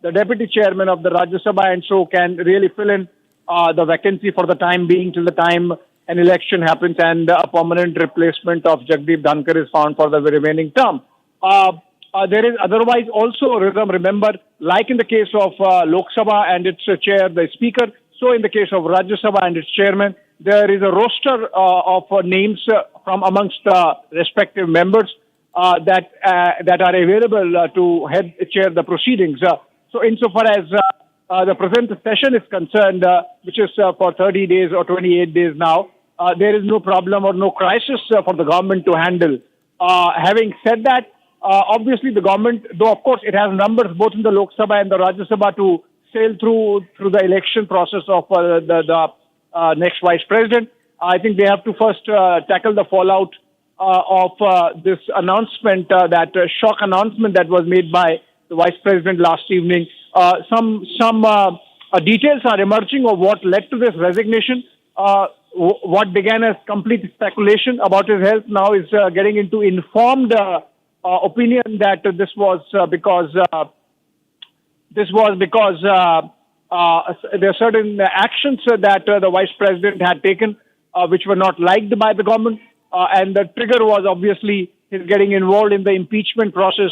the Deputy Chairman of the Rajya Sabha, and so can really fill in the vacancy for the time being till the time an election happens and a permanent replacement of Jagdeep Dhankar is found for the remaining term. There is otherwise also, remember, like in the case of Lok Sabha and its chair, the Speaker, so in the case of Rajya Sabha and its chairman, there is a roster of names from amongst respective members that are available to chair the proceedings. So insofar as the present session is concerned, which is for 30 days or 28 days now, there is no problem or no crisis for the government to handle. Having said that, obviously the government, though of course it has numbers both in the Lok Sabha and the Rajya Sabha to sail through the election process of the next vice president, I think they have to first tackle the fallout of this announcement, that shock announcement that was made by the vice president last evening. Some details are emerging of what led to this resignation. What began as complete speculation about his health now is getting into informed opinion that this was because there are certain actions that the vice president had taken which were not liked by the government, and the trigger was obviously his getting involved in the impeachment process.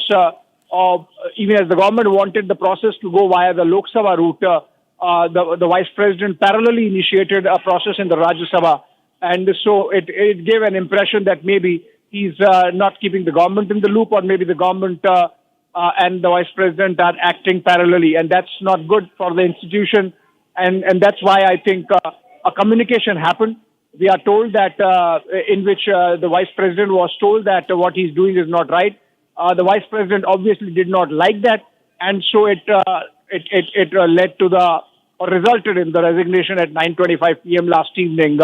Even as the government wanted the process to go via the Lok Sabha route, the vice president parallelly initiated a process in the Rajya Sabha, and so it gave an impression that maybe he's not keeping the government in the loop, or maybe the government and the vice president are acting parallelly, and that's not good for the institution, and that's why I think a communication happened. We are told that in which the vice president was told that what he's doing is not right. The vice president obviously did not like that, and so it led to or resulted in the resignation at 9:25 p.m. last evening.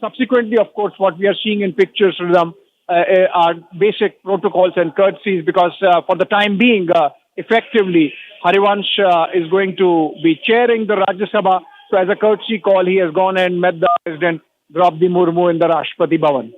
Subsequently, of course, what we are seeing in pictures from them are basic protocols and courtesies, because for the time being, effectively, Harivansh is going to be chairing the Rajya Sabha. So as a courtesy call, he has gone and met the President Draupadi Murmu in the Rashtrapati Bhavan.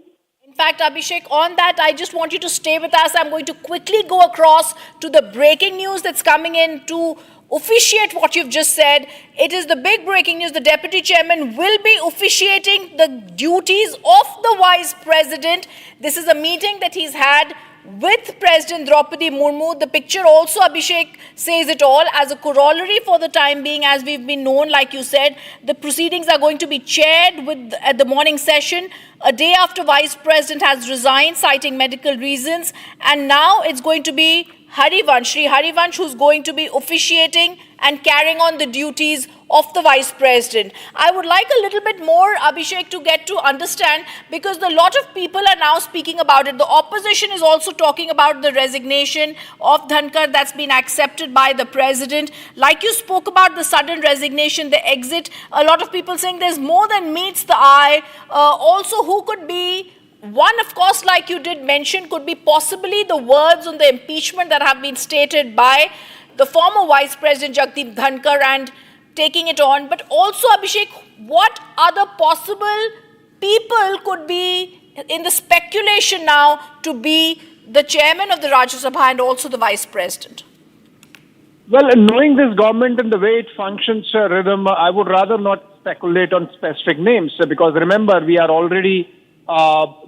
In fact, Abhishek, on that, I just want you to stay with us. I'm going to quickly go across to the breaking news that's coming in to officiate what you've just said. It is the big breaking news. The Deputy Chairman will be officiating the duties of the Vice President. This is a meeting that he's had with President Draupadi Murmu. The picture also, Abhishek, says it all. As a corollary for the time being, as we've been known, like you said, the proceedings are going to be chaired at the morning session, a day after Vice President has resigned, citing medical reasons. And now it's going to be Sri Harivansh, who's going to be officiating and carrying on the duties of the Vice President. I would like a little bit more, Abhishek, to get to understand, because a lot of people are now speaking about it. The opposition is also talking about the resignation of Dhankar that's been accepted by the President. Like you spoke about the sudden resignation, the exit, a lot of people saying there's more than meets the eye. Also, who could be one, of course, like you did mention, could be possibly the words on the impeachment that have been stated by the former Vice President Jagdeep Dhankar and taking it on. But also, Abhishek, what other possible people could be in the speculation now to be the chairman of the Rajya Sabha and also the Vice President? Well, knowing this government and the way it functions, Rhythm, I would rather not speculate on specific names because remember, we have already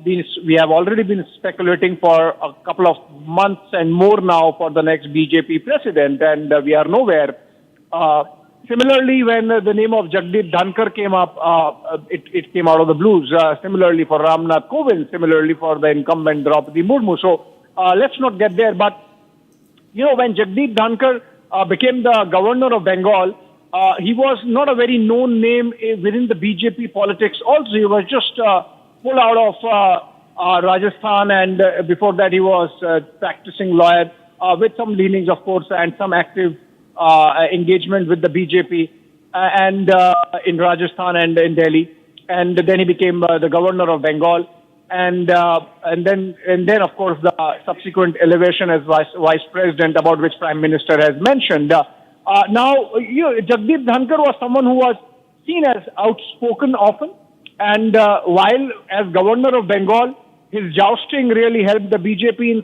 been speculating for a couple of months and more now for the next BJP president, and we are nowhere. Similarly, when the name of Jagdeep Dhankar came up, it came out of the blues. Similarly for Ramnath Kovind, similarly for the incumbent Draupadi Murmu. So let's not get there. But, you know, when Jagdeep Dhankar became the governor of Bengal, he was not a very known name within the BJP politics. Also, he was just pulled out of Rajasthan, and before that he was practicing lawyer with some leanings, of course, and some active engagement with the BJP and in Rajasthan and in Delhi. And then he became the governor of Bengal. And then of course the subsequent elevation as vice president, about which Prime Minister has mentioned. Now, you know, Jagdeep Dhankar was someone who was seen as outspoken often. And while as governor of Bengal, his jousting really helped the BJP in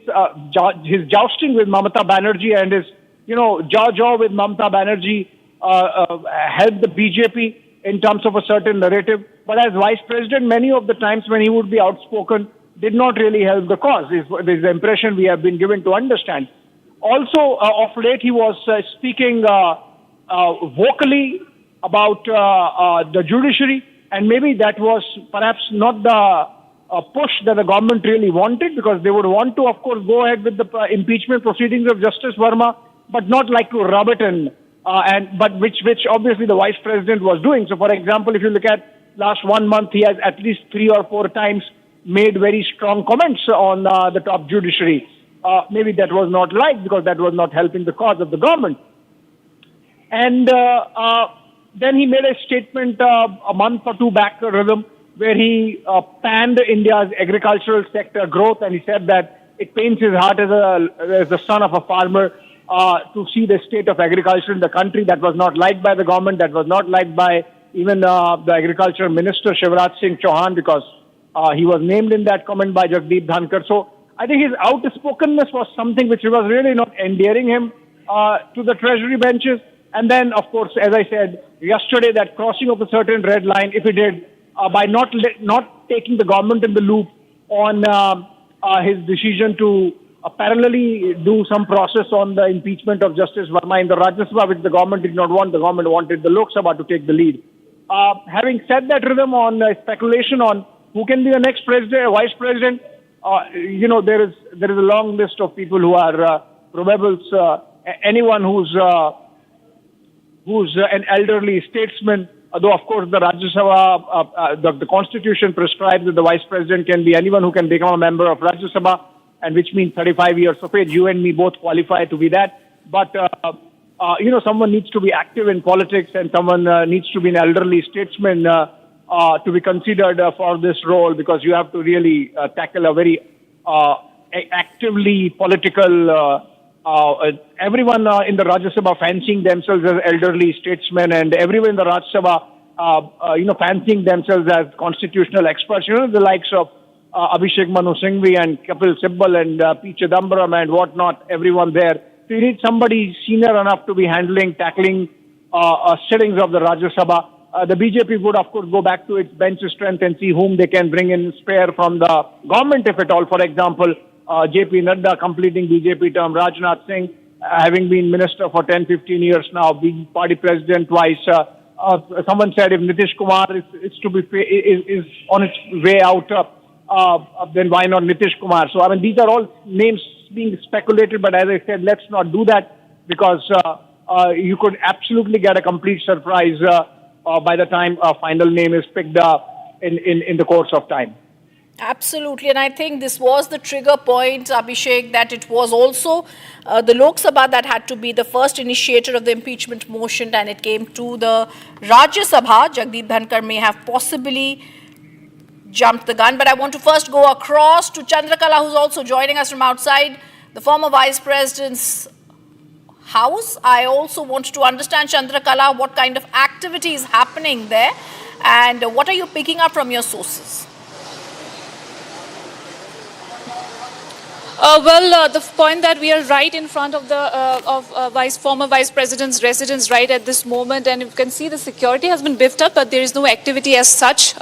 his jousting with Mamata Banerjee and his, you know, jaw with Mamata Banerjee helped the BJP in terms of a certain narrative. But as vice president, many of the times when he would be outspoken, did not really help the cause, is the impression we have been given to understand. Also, of late, he was speaking vocally about the judiciary. And maybe that was perhaps not the push that the government really wanted, because they would want to, of course, go ahead with the impeachment proceedings of Justice Verma, but not like to rub it in, but which obviously the Vice President was doing. So, for example, if you look at last 1 month, he has at least 3 or 4 times made very strong comments on the top judiciary. Maybe that was not liked because that was not helping the cause of the government. And then he made a statement a month or 2 back, Rhythm, where he panned India's agricultural sector growth, and he said that it pains his heart as the son of a farmer to see the state of agriculture in the country. That was not liked by the government. That was not liked by even the agriculture minister, Shivraj Singh Chauhan, because he was named in that comment by Jagdeep Dhankar. So I think his outspokenness was something which was really not endearing him to the treasury benches. And then, of course, as I said yesterday, that crossing of a certain red line, if he did, by not taking the government in the loop on his decision to parallelly do some process on the impeachment of Justice Verma in the Rajya Sabha, which the government did not want. The government wanted the Lok Sabha to take the lead. Having said that, Rhythm, on speculation on who can be the next president, vice president, you know, there is a long list of people who are probables. Anyone who's an elderly statesman, though of course the Rajya Sabha, the Constitution prescribes that the Vice President can be anyone who can become a member of Rajya Sabha, and which means 35 years of age. You and me both qualify to be that. But, you know, someone needs to be active in politics, and someone needs to be an elderly statesman to be considered for this role, because you have to really tackle a very actively political everyone in the Rajya Sabha fancying themselves as elderly statesmen, and everyone in the Rajya Sabha, you know, fancying themselves as constitutional experts. You know, the likes of Abhishek Manu Singhvi and Kapil Sibbal and P. Chidambaram and whatnot, everyone there. So you need somebody senior enough to be tackling sittings of the Rajya Sabha. The BJP would, of course, go back to its bench strength and see whom they can bring in spare from the government, if at all. For example, J.P. Nadda completing BJP term, Rajnath Singh having been minister for 10-15 years now, being party president twice. Someone said if Nitish Kumar is on its way out, then why not Nitish Kumar? So, I mean, these are all names being speculated, but as I said, let's not do that because you could absolutely get a complete surprise by the time a final name is picked in the course of time. Absolutely, and I think this was the trigger point, Abhishek, that it was also the Lok Sabha that had to be the first initiator of the impeachment motion, and it came to the Rajya Sabha. Jagdeep Dhankar may have possibly jumped the gun, but I want to first go across to Chandrakala, who's also joining us from outside the former Vice President's house. I also want to understand, Chandrakala, what kind of activity is happening there, and what are you picking up from your sources? The point that we are right in front of the former Vice President's residence right at this moment, and you can see the security has been beefed up, but there is no activity as such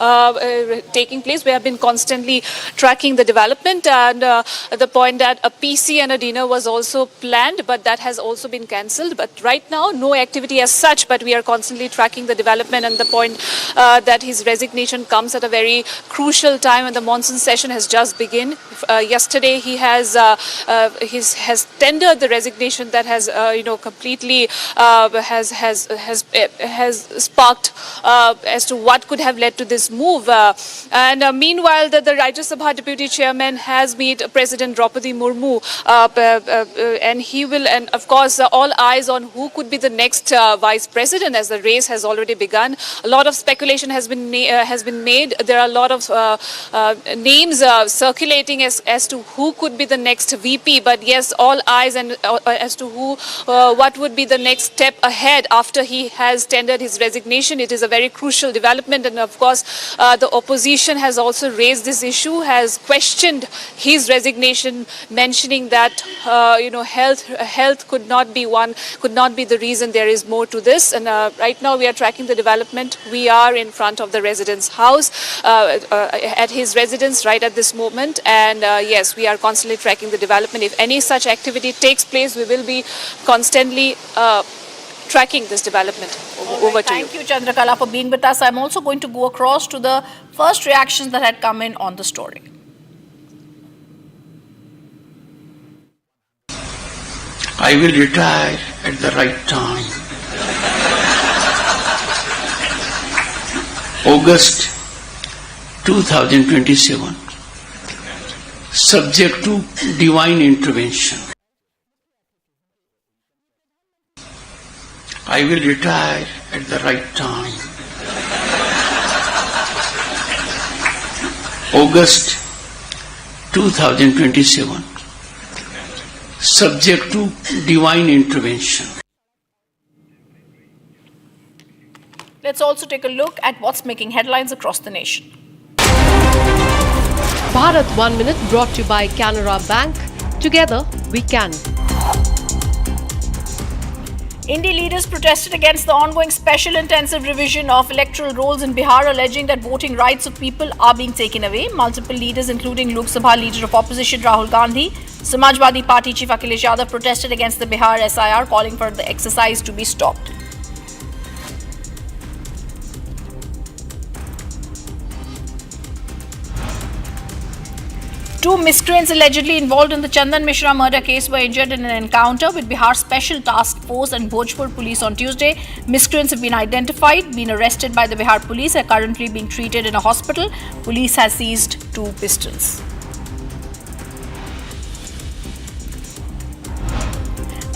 taking place. We have been constantly tracking the development, and the point that a PC and a dinner was also planned, but that has also been cancelled. But right now, no activity as such, but we are constantly tracking the development, and the point that his resignation comes at a very crucial time when the monsoon session has just begun. Yesterday, he has tendered the resignation that has completely has sparked as to what could have led to this move. Meanwhile, the Rajya Sabha Deputy Chairman has met President Draupadi Murmu, and he will, and of course, all eyes on who could be the next Vice President, as the race has already begun. A lot of speculation has been made. There are a lot of names circulating as to who could be the next VP, but yes, all eyes and as to what would be the next step ahead after he has tendered his resignation. It is a very crucial development, and of course, the opposition has also raised this issue, has questioned his resignation, mentioning that health could not be the reason. There is more to this, and right now we are tracking the development. We are in front of the resident's house, at his residence right at this moment, and yes, we are constantly tracking the development. If any such activity takes place, we will be constantly tracking this development. Over to you. Thank you, Chandrakala, for being with us. I'm also going to go across to the first reactions that had come in on the story. I will retire at the right time. August 2027. Subject to divine intervention. I will retire at the right time. August 2027. Subject to divine intervention. Let's also take a look at what's making headlines across the nation. Bharat 1 Minute brought to you by Canara Bank. Together we can. Indie leaders protested against the ongoing special intensive revision of electoral rolls in Bihar, alleging that voting rights of people are being taken away. Multiple leaders, including Lok Sabha leader of opposition Rahul Gandhi, Samajwadi Party chief Akhilesh Yadav, protested against the Bihar SIR, calling for the exercise to be stopped. Two miscreants allegedly involved in the Chandan Mishra murder case were injured in an encounter with Bihar Special Task Force and Bhojpur police on Tuesday. Miscreants have been identified, been arrested by the Bihar police, are currently being treated in a hospital. Police has seized 2 pistols.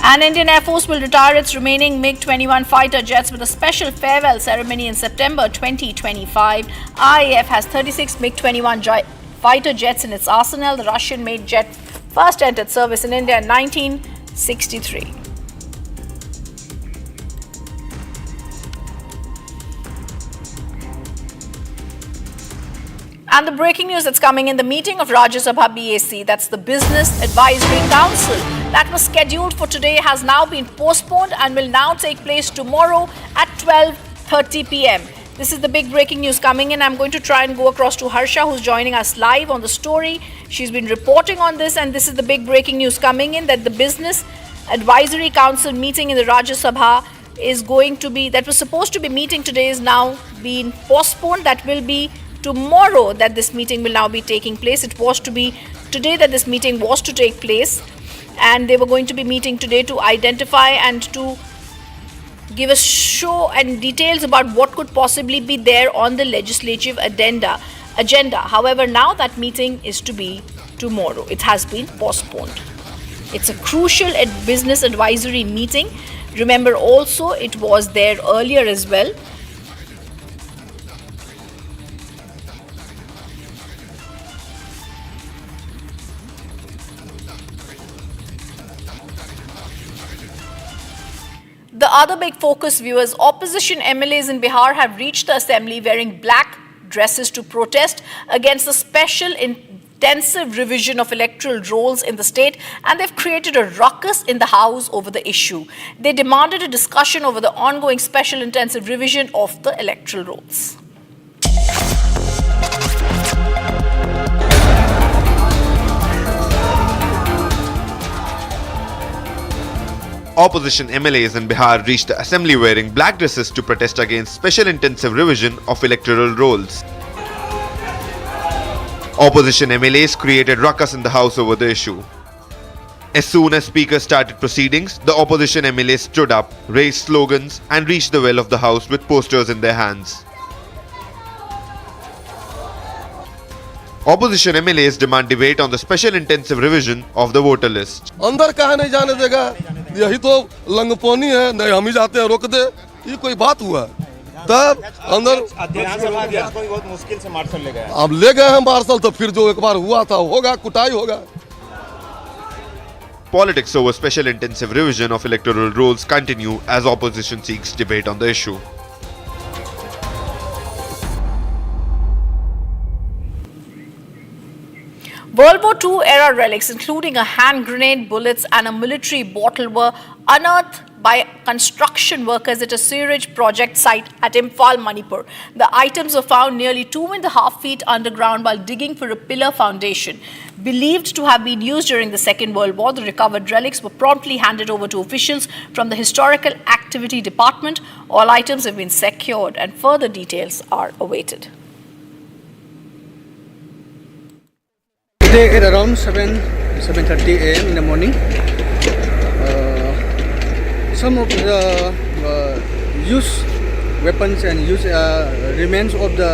An Indian Air Force will retire its remaining MiG-21 fighter jets with a special farewell ceremony in September 2025. IAF has 36 MiG-21 fighter jets in its arsenal. The Russian-made jet first entered service in India in 1963. And the breaking news that's coming in, the meeting of Rajya Sabha BAC, that's the Business Advisory Council, that was scheduled for today has now been postponed and will now take place tomorrow at 12:30 p.m. This is the big breaking news coming in. I'm going to try and go across to Harsha, who's joining us live on the story. She's been reporting on this, and this is the big breaking news coming in, that the Business Advisory Council meeting in the Rajya Sabha is going to be, that was supposed to be meeting today, is now being postponed. That will be tomorrow that this meeting will now be taking place. It was to be today that this meeting was to take place, and they were going to be meeting today to identify and to give a show and details about what could possibly be there on the legislative agenda. However, now that meeting is to be tomorrow. It has been postponed. It's a crucial business advisory meeting. Remember also, it was there earlier as well. The other big focus, viewers, opposition MLAs in Bihar have reached the assembly wearing black dresses to protest against the special intensive revision of electoral rolls in the state, and they've created a ruckus in the house over the issue. They demanded a discussion over the ongoing special intensive revision of the electoral rolls. Opposition MLAs in Bihar reached the assembly wearing black dresses to protest against special intensive revision of electoral rolls. Opposition MLAs created ruckus in the house over the issue. As soon as Speaker started proceedings, the opposition MLAs stood up, raised slogans and reached the well of the house with posters in their hands. Opposition MLAs demand debate on the special intensive revision of the voter list. अंदर कहाँ नहीं जाने देगा, यही तो लंगपोनी है, नहीं हम ही जाते हैं रोक दे, ये कोई बात हुआ? तब अंदर बहुत मुश्किल से मार्शल ले गए। अब ले गए हम मार्शल, तो फिर जो एक बार हुआ था होगा, कुटाई होगा। Politics over special intensive revision of electoral rolls continue as opposition seeks debate on the issue. World War II era relics, including a hand grenade, bullets and a military bottle, were unearthed by construction workers at a sewage project site at Imphal, Manipur. The items were found nearly 2.5 feet underground while digging for a pillar foundation. Believed to have been used during the Second World War, the recovered relics were promptly handed over to officials from the Historical Activity Department. All items have been secured and further details are awaited. Today at around 7:30 a.m. in the morning, some of the used weapons and used remains of the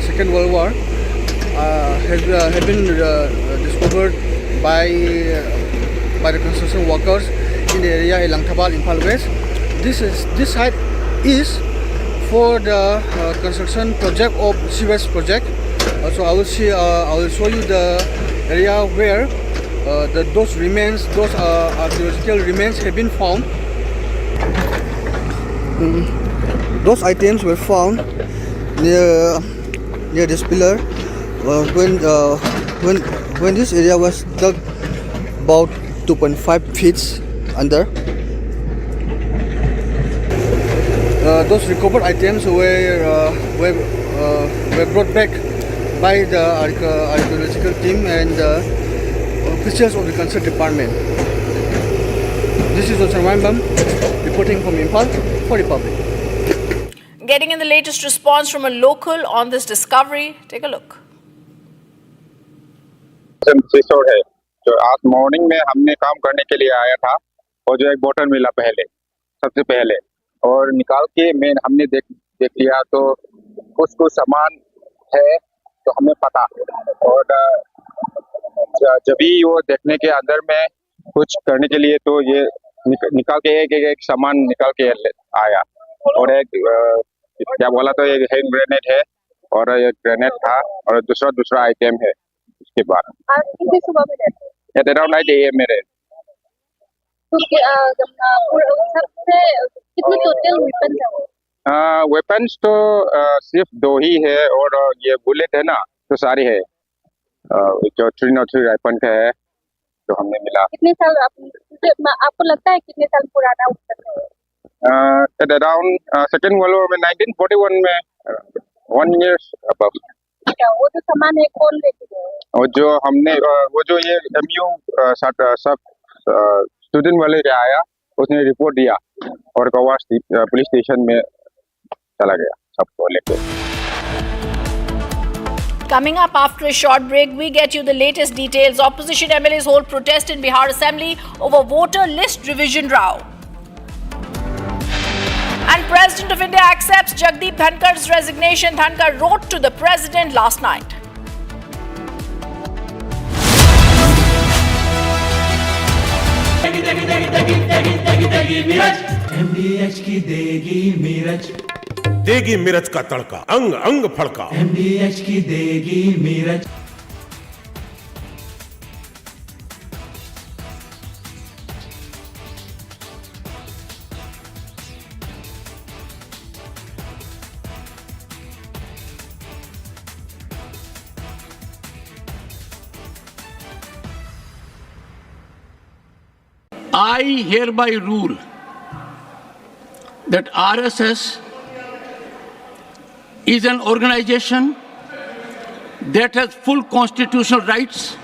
Second World War have been discovered by the construction workers in the area of Langthabal, Imphal West. This site is for the construction project of sewage project. So I will show you the area where those archaeological remains have been found. Those items were found near this pillar when this area was dug about 2.5 feet under. Those recovered items were brought back by the archaeological team and officials of the concerned department. This is Osman reporting from Imphal for Republic. Getting in the latest response from a local on this discovery, take a look. है जो आज morning में हमने काम करने के लिए आया था और जो एक बोतल मिला सबसे पहले और निकाल के हमने देख लिया तो कुछ सामान है तो हमें पता और जब भी वो देखने के अंदर में कुछ करने के लिए तो ये निकाल के एक सामान निकाल के आया और एक क्या बोला तो एक हैंड ग्रेनेड है और एक ग्रेनेड था और दूसरा आइटम है उसके बाद एट अराउंड 9 AM मेरे कितने टोटल वेपन्स है? वेपन्स तो सिर्फ 2 ही है और ये बुलेट है ना जो सारी है जो 303 राइफल का है जो हमने मिला। कितने साल आपको लगता है कितने साल पुराना उत्तर है? At around second world war में 1941 में 1 year above। वो जो सामान है कौन लेके गए? और जो हमने वो जो ये MU सब स्टूडेंट वाले के आया उसने रिपोर्ट दिया और कवास पुलिस स्टेशन में चला गया सबको लेके। Coming up after a short break, we get you the latest details. Opposition MLAs hold protest in Bihar Assembly over voter list revision row. And President of India accepts Jagdeep Dhankar's resignation. Dhankar wrote to the President last night. MDH की देगी मीरज, देगी मिर्च का तड़का, अंग अंग फड़का। MDH की देगी Miraj. I hereby rule that RSS is an organization that has full constitutional rights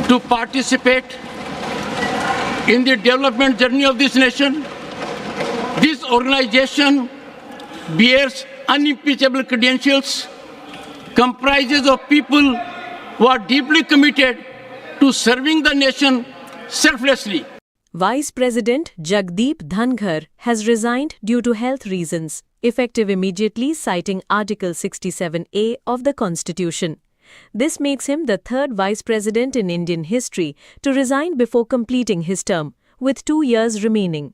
to participate in the development journey of this nation. This organization bears unimpeachable credentials, comprises of people who are deeply committed to serving the nation selflessly. Vice President Jagdeep Dhankar has resigned due to health reasons, effective immediately, citing Article 67A of the Constitution. This makes him the third Vice President in Indian history to resign before completing his term, with 2 years remaining.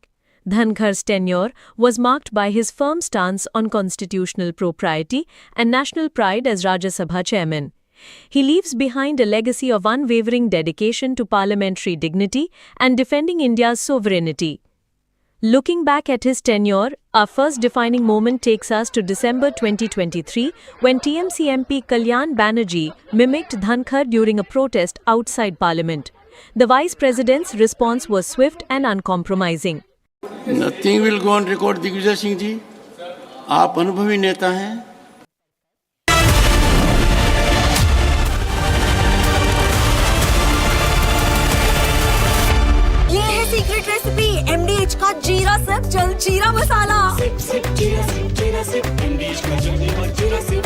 Dhankar's tenure was marked by his firm stance on constitutional propriety and national pride as Rajya Sabha chairman. He leaves behind a legacy of unwavering dedication to parliamentary dignity and defending India's sovereignty. Looking back at his tenure, our first defining moment takes us to December 2023, when TMC MP Kalyan Banerjee mimicked Dhankar during a protest outside Parliament. The Vice President's response was swift and uncompromising. Nothing will go on record, Digvijay Singh ji. आप अनुभवी नेता हैं। Secret recipe MDH का जीरा SIP जल जीरा मसाला। SIP SIP जीरा SIP MDH का जल जीरा सिप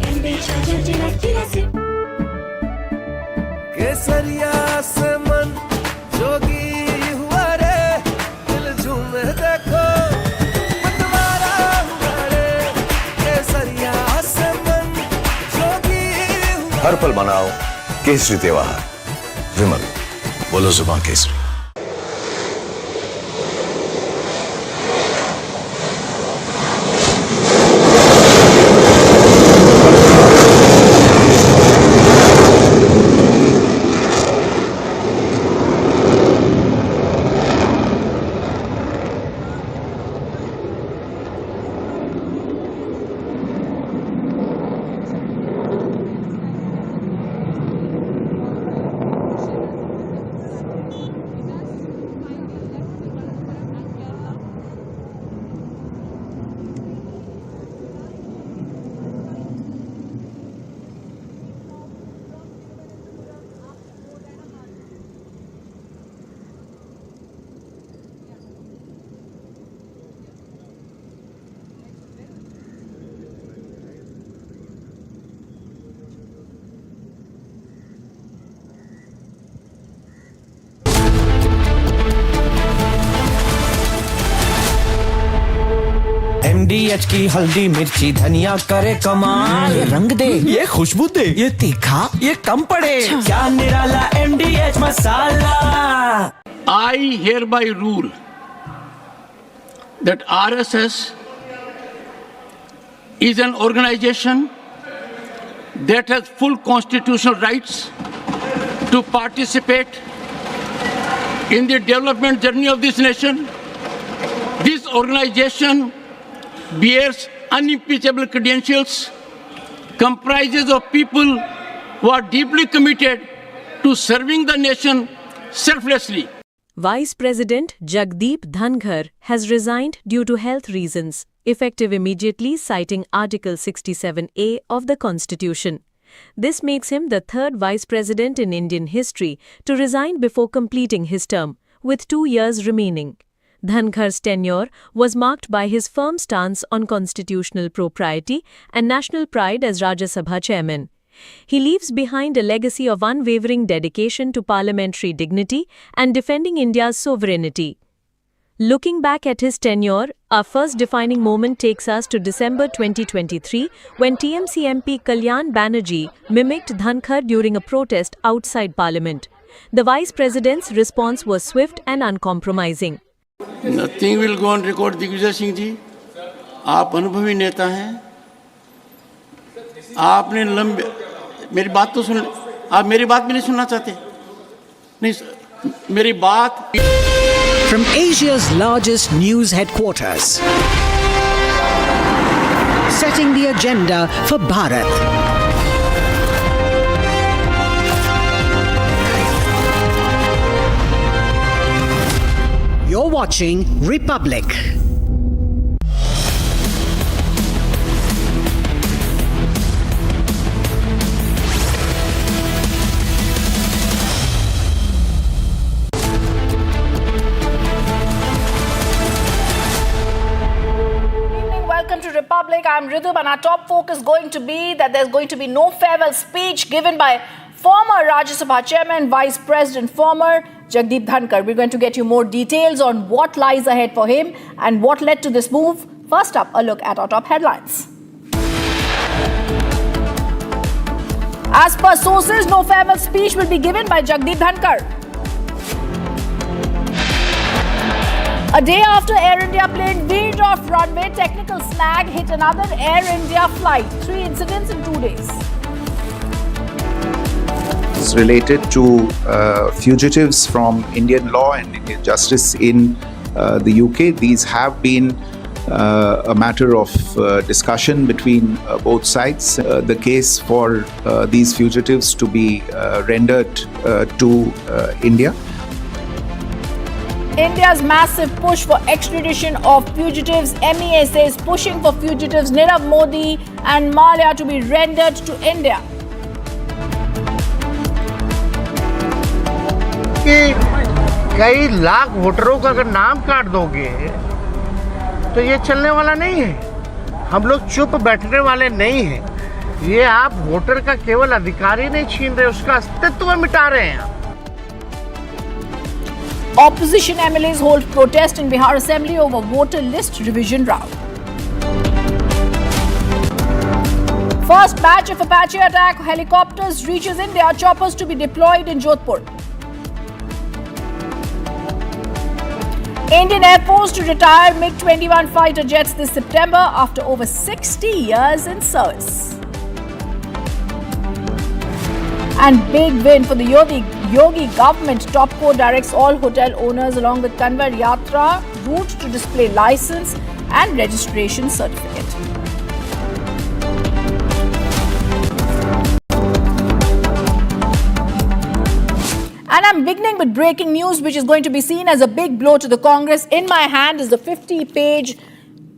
MDH का जल जीरा सिप। केसरिया से मन जोगी हुआ रे, दिल झूमे देखो मतवारा हुआ रे। केसरिया से मन जोगी हुआ। हर पल मनाओ केसरी त्योहार। विमल, बोलो जुबान केसरी। MDH की हल्दी मिर्ची धनिया करे कमाल। ये रंग दे, ये खुशबू दे, ये तीखा, ये कम पड़े। क्या निराला MDH masala. I hereby rule that RSS is an organization that has full constitutional rights to participate in the development journey of this nation. This organization bears unimpeachable credentials, comprises of people who are deeply committed to serving the nation selflessly. Vice President Jagdeep Dhankar has resigned due to health reasons, effective immediately, citing Article 67A of the Constitution. This makes him the third Vice President in Indian history to resign before completing his term, with 2 years remaining. Dhankar's tenure was marked by his firm stance on constitutional propriety and national pride as Rajya Sabha chairman. He leaves behind a legacy of unwavering dedication to parliamentary dignity and defending India's sovereignty. Looking back at his tenure, our first defining moment takes us to December 2023, when TMC MP Kalyan Banerjee mimicked Dhankar during a protest outside Parliament. The Vice President's response was swift and uncompromising. Nothing will go on record, Digvijay Singh ji. आप अनुभवी नेता हैं. आपने मेरी बात तो सुन, आप मेरी बात भी नहीं सुनना चाहते. नहीं, मेरी बात. From Asia's largest news headquarters, setting the agenda for Bharat. You're watching Republic. Welcome to Republic. I'm Ritu, and our top focus is going to be that there's going to be no farewell speech given by former Rajya Sabha Chairman, Vice President, former Jagdeep Dhankar. We're going to get you more details on what lies ahead for him and what led to this move. First up, a look at our top headlines. As per sources, no farewell speech will be given by Jagdeep Dhankar. A day after Air India plane veered off runway, technical snag hit another Air India flight. 3 incidents in 2 days. It's related to fugitives from Indian law and Indian justice in the UK. These have been a matter of discussion between both sides. The case for these fugitives to be rendered to India. India's massive push for extradition of fugitives. MEA says pushing for fugitives Nirav Modi and Malia to be rendered to India. कि कई लाख वोटरों का अगर नाम काट दोगे तो ये चलने वाला नहीं है. हम लोग चुप बैठने वाले नहीं हैं. ये आप वोटर का केवल अधिकार ही नहीं छीन रहे, उसका अस्तित्व मिटा रहे हैं. Opposition MLAs hold protest in Bihar Assembly over voter list revision round. First batch of Apache attack helicopters reaches India, choppers to be deployed in Jodhpur. Indian Air Force to retire MiG-21 fighter jets this September after over 60 years in service. And big win for the Yogi government. Topco directs all hotel owners along with Conver Yatra route to display license and registration certificate. And I'm beginning with breaking news, which is going to be seen as a big blow to the Congress. In my hand is the 50-page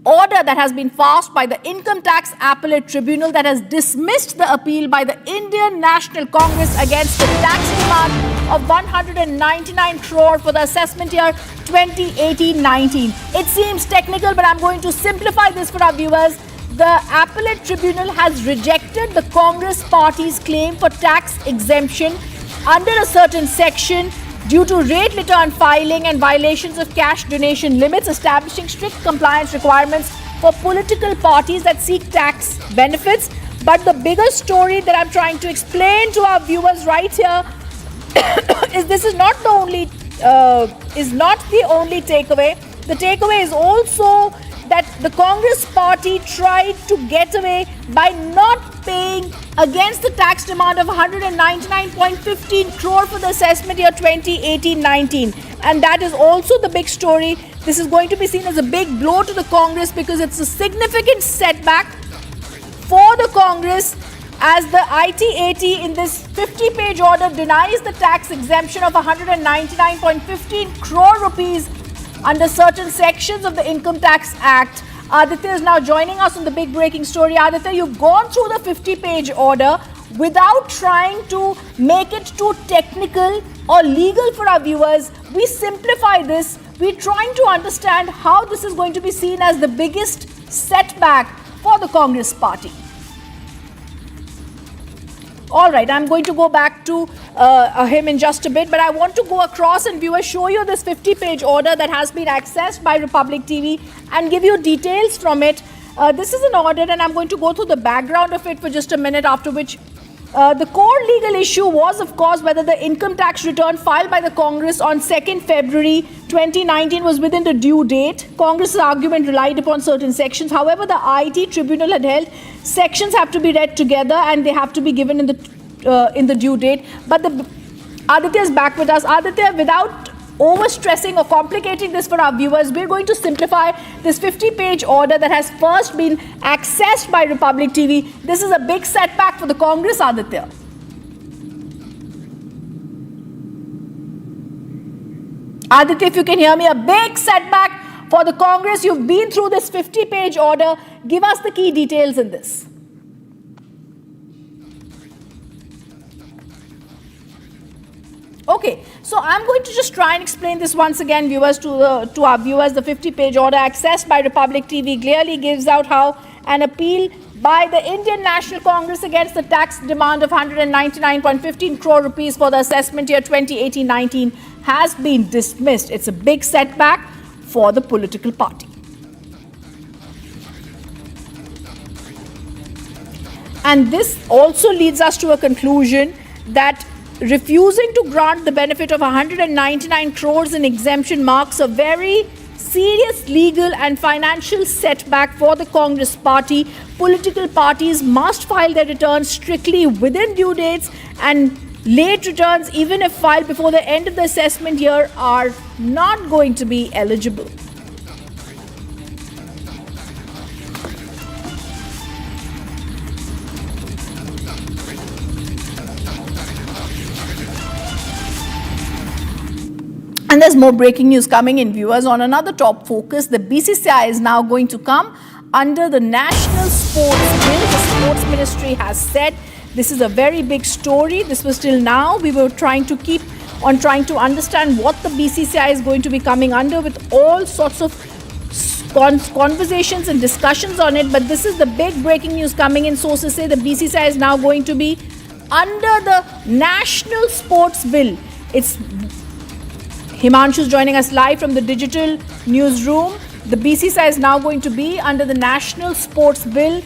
order that has been passed by the Income Tax Appellate Tribunal that has dismissed the appeal by the Indian National Congress against the tax demand of 199 crore for the assessment year 2018-19. It seems technical, but I'm going to simplify this for our viewers. The Appellate Tribunal has rejected the Congress party's claim for tax exemption under a certain section due to rate return filing and violations of cash donation limits, establishing strict compliance requirements for political parties that seek tax benefits. But the bigger story that I'm trying to explain to our viewers right here is this is not the only takeaway. The takeaway is also that the Congress party tried to get away by not paying against the tax demand of 199.15 crore for the assessment year 2018-19. And that is also the big story. This is going to be seen as a big blow to the Congress because it's a significant setback for the Congress as the ITAT in this 50-page order denies the tax exemption of 199.15 crore rupees under certain sections of the Income Tax Act. Aditya is now joining us on the big breaking story. Aditya, you've gone through the 50-page order without trying to make it too technical or legal for our viewers. We simplify this. We're trying to understand how this is going to be seen as the biggest setback for the Congress party. All right, I'm going to go back to him in just a bit, but I want to go across and viewers show you this 50-page order that has been accessed by Republic TV and give you details from it. This is an order and I'm going to go through the background of it for just a minute, after which the core legal issue was, of course, whether the income tax return filed by the Congress on 2nd February 2019 was within the due date. Congress's argument relied upon certain sections. However, the IT tribunal had held sections have to be read together and they have to be given in the due date. But Aditya is back with us. Aditya, without overstressing or complicating this for our viewers, we're going to simplify this 50-page order that has first been accessed by Republic TV. This is a big setback for the Congress, Aditya. Aditya, if you can hear me, a big setback for the Congress. You've been through this 50-page order. Give us the key details in this. Okay, so I'm going to just try and explain this once again, viewers, to our viewers. The 50-page order accessed by Republic TV clearly gives out how an appeal by the Indian National Congress against the tax demand of 199.15 crore rupees for the assessment year 2018-19 has been dismissed. It's a big setback for the political party. And this also leads us to a conclusion that refusing to grant the benefit of 199 crores in exemption marks a very serious legal and financial setback for the Congress party. Political parties must file their returns strictly within due dates, and late returns, even if filed before the end of the assessment year, are not going to be eligible. And there's more breaking news coming in, viewers. On another top focus, the BCCI is now going to come under the National Sports Bill. The Sports Ministry has said this is a very big story. This was till now. We were trying to understand what the BCCI is going to be coming under, with all sorts of conversations and discussions on it. But this is the big breaking news coming in. Sources say the BCCI is now going to be under the National Sports Bill. It's Himanshu is joining us live from the digital newsroom. The BCCI is now going to be under the National Sports Bill.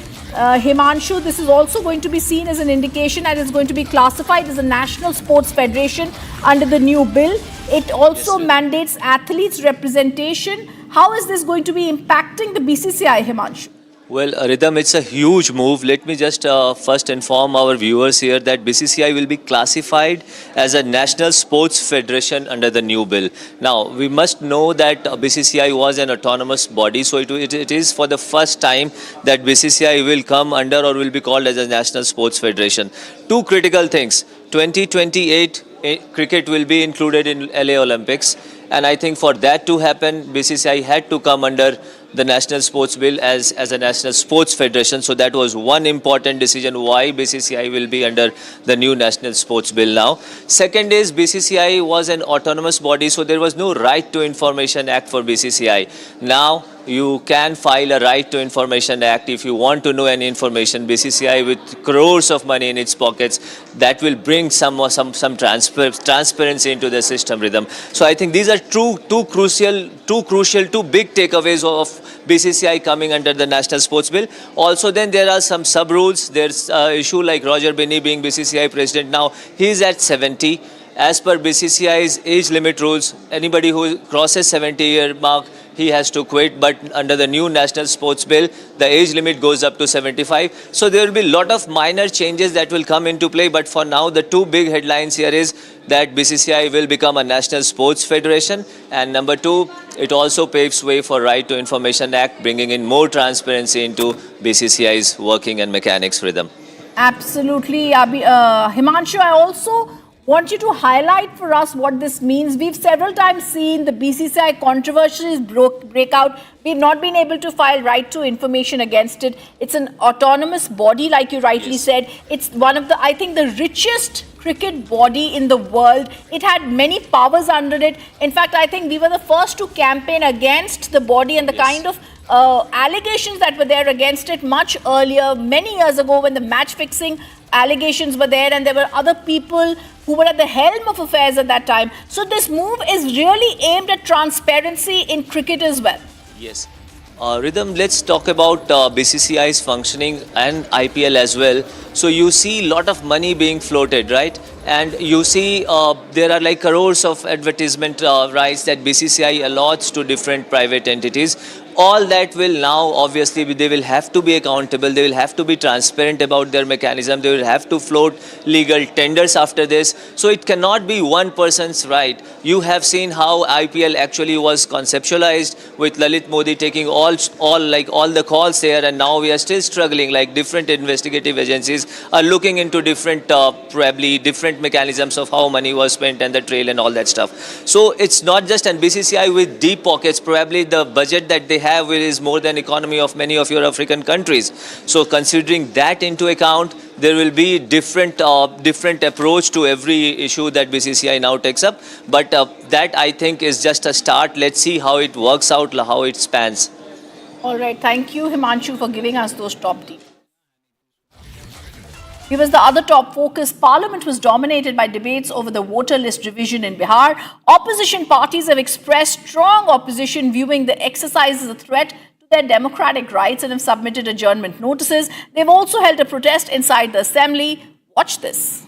Himanshu, this is also going to be seen as an indication that it's going to be classified as a National Sports Federation under the new bill. It also mandates athletes' representation. How is this going to be impacting the BCCI, Himanshu? Well, Rhythm, it's a huge move. Let me just first inform our viewers here that BCCI will be classified as a National Sports Federation under the new bill. Now, we must know that BCCI was an autonomous body, so it is for the first time that BCCI will come under or will be called as a National Sports Federation. Two critical things. 2028 cricket will be included in LA Olympics, and I think for that to happen, BCCI had to come under the National Sports Bill as a National Sports Federation. So that was one important decision why BCCI will be under the new National Sports Bill now. Second is BCCI was an autonomous body, so there was no Right to Information Act for BCCI. Now you can file a Right to Information Act if you want to know any information. BCCI, with crores of money in its pockets, that will bring some transparency into the system, Rhythm. So I think these are two crucial, two big takeaways of BCCI coming under the National Sports Bill. Also, then there are some sub rules. There's an issue like Roger Binney being BCCI president now. He's at 70. As per BCCI's age limit rules, anybody who crosses 70-year mark, he has to quit. But under the new National Sports Bill, the age limit goes up to 75. So there will be a lot of minor changes that will come into play. But for now, the two big headlines here is that BCCI will become a National Sports Federation. And number two, it also paves way for Right to Information Act, bringing in more transparency into BCCI's working and mechanics, Rhythm. Absolutely, Himanshu, I also want you to highlight for us what this means. We've several times seen the BCCI controversies break out. We've not been able to file right to information against it. It's an autonomous body, like you rightly said. It's one of the, I think, the richest cricket body in the world. It had many powers under it. In fact, I think we were the first to campaign against the body and the kind of allegations that were there against it much earlier, many years ago, when the match fixing allegations were there and there were other people who were at the helm of affairs at that time. So this move is really aimed at transparency in cricket as well. Yes. Rhythm, let's talk about BCCI's functioning and IPL as well. So you see a lot of money being floated, right? And you see there are like crores of advertisement rights that BCCI allots to different private entities. All that will now, obviously, they will have to be accountable. They will have to be transparent about their mechanism. They will have to float legal tenders after this. So it cannot be one person's right. You have seen how IPL actually was conceptualized with Lalit Modi taking all the calls there, and now we are still struggling. Like different investigative agencies are looking into different, probably different mechanisms of how money was spent and the trail and all that stuff. So it's not just an BCCI with deep pockets. Probably the budget that they have is more than economy of many of your African countries. So considering that into account, there will be different approach to every issue that BCCI now takes up. But that, I think, is just a start. Let's see how it works out, how it spans. All right. Thank you, Himanshu, for giving us those top details. Here was the other top focus. Parliament was dominated by debates over the voter list revision in Bihar. Opposition parties have expressed strong opposition, viewing the exercise as a threat to their democratic rights, and have submitted adjournment notices. They've also held a protest inside the assembly. Watch this.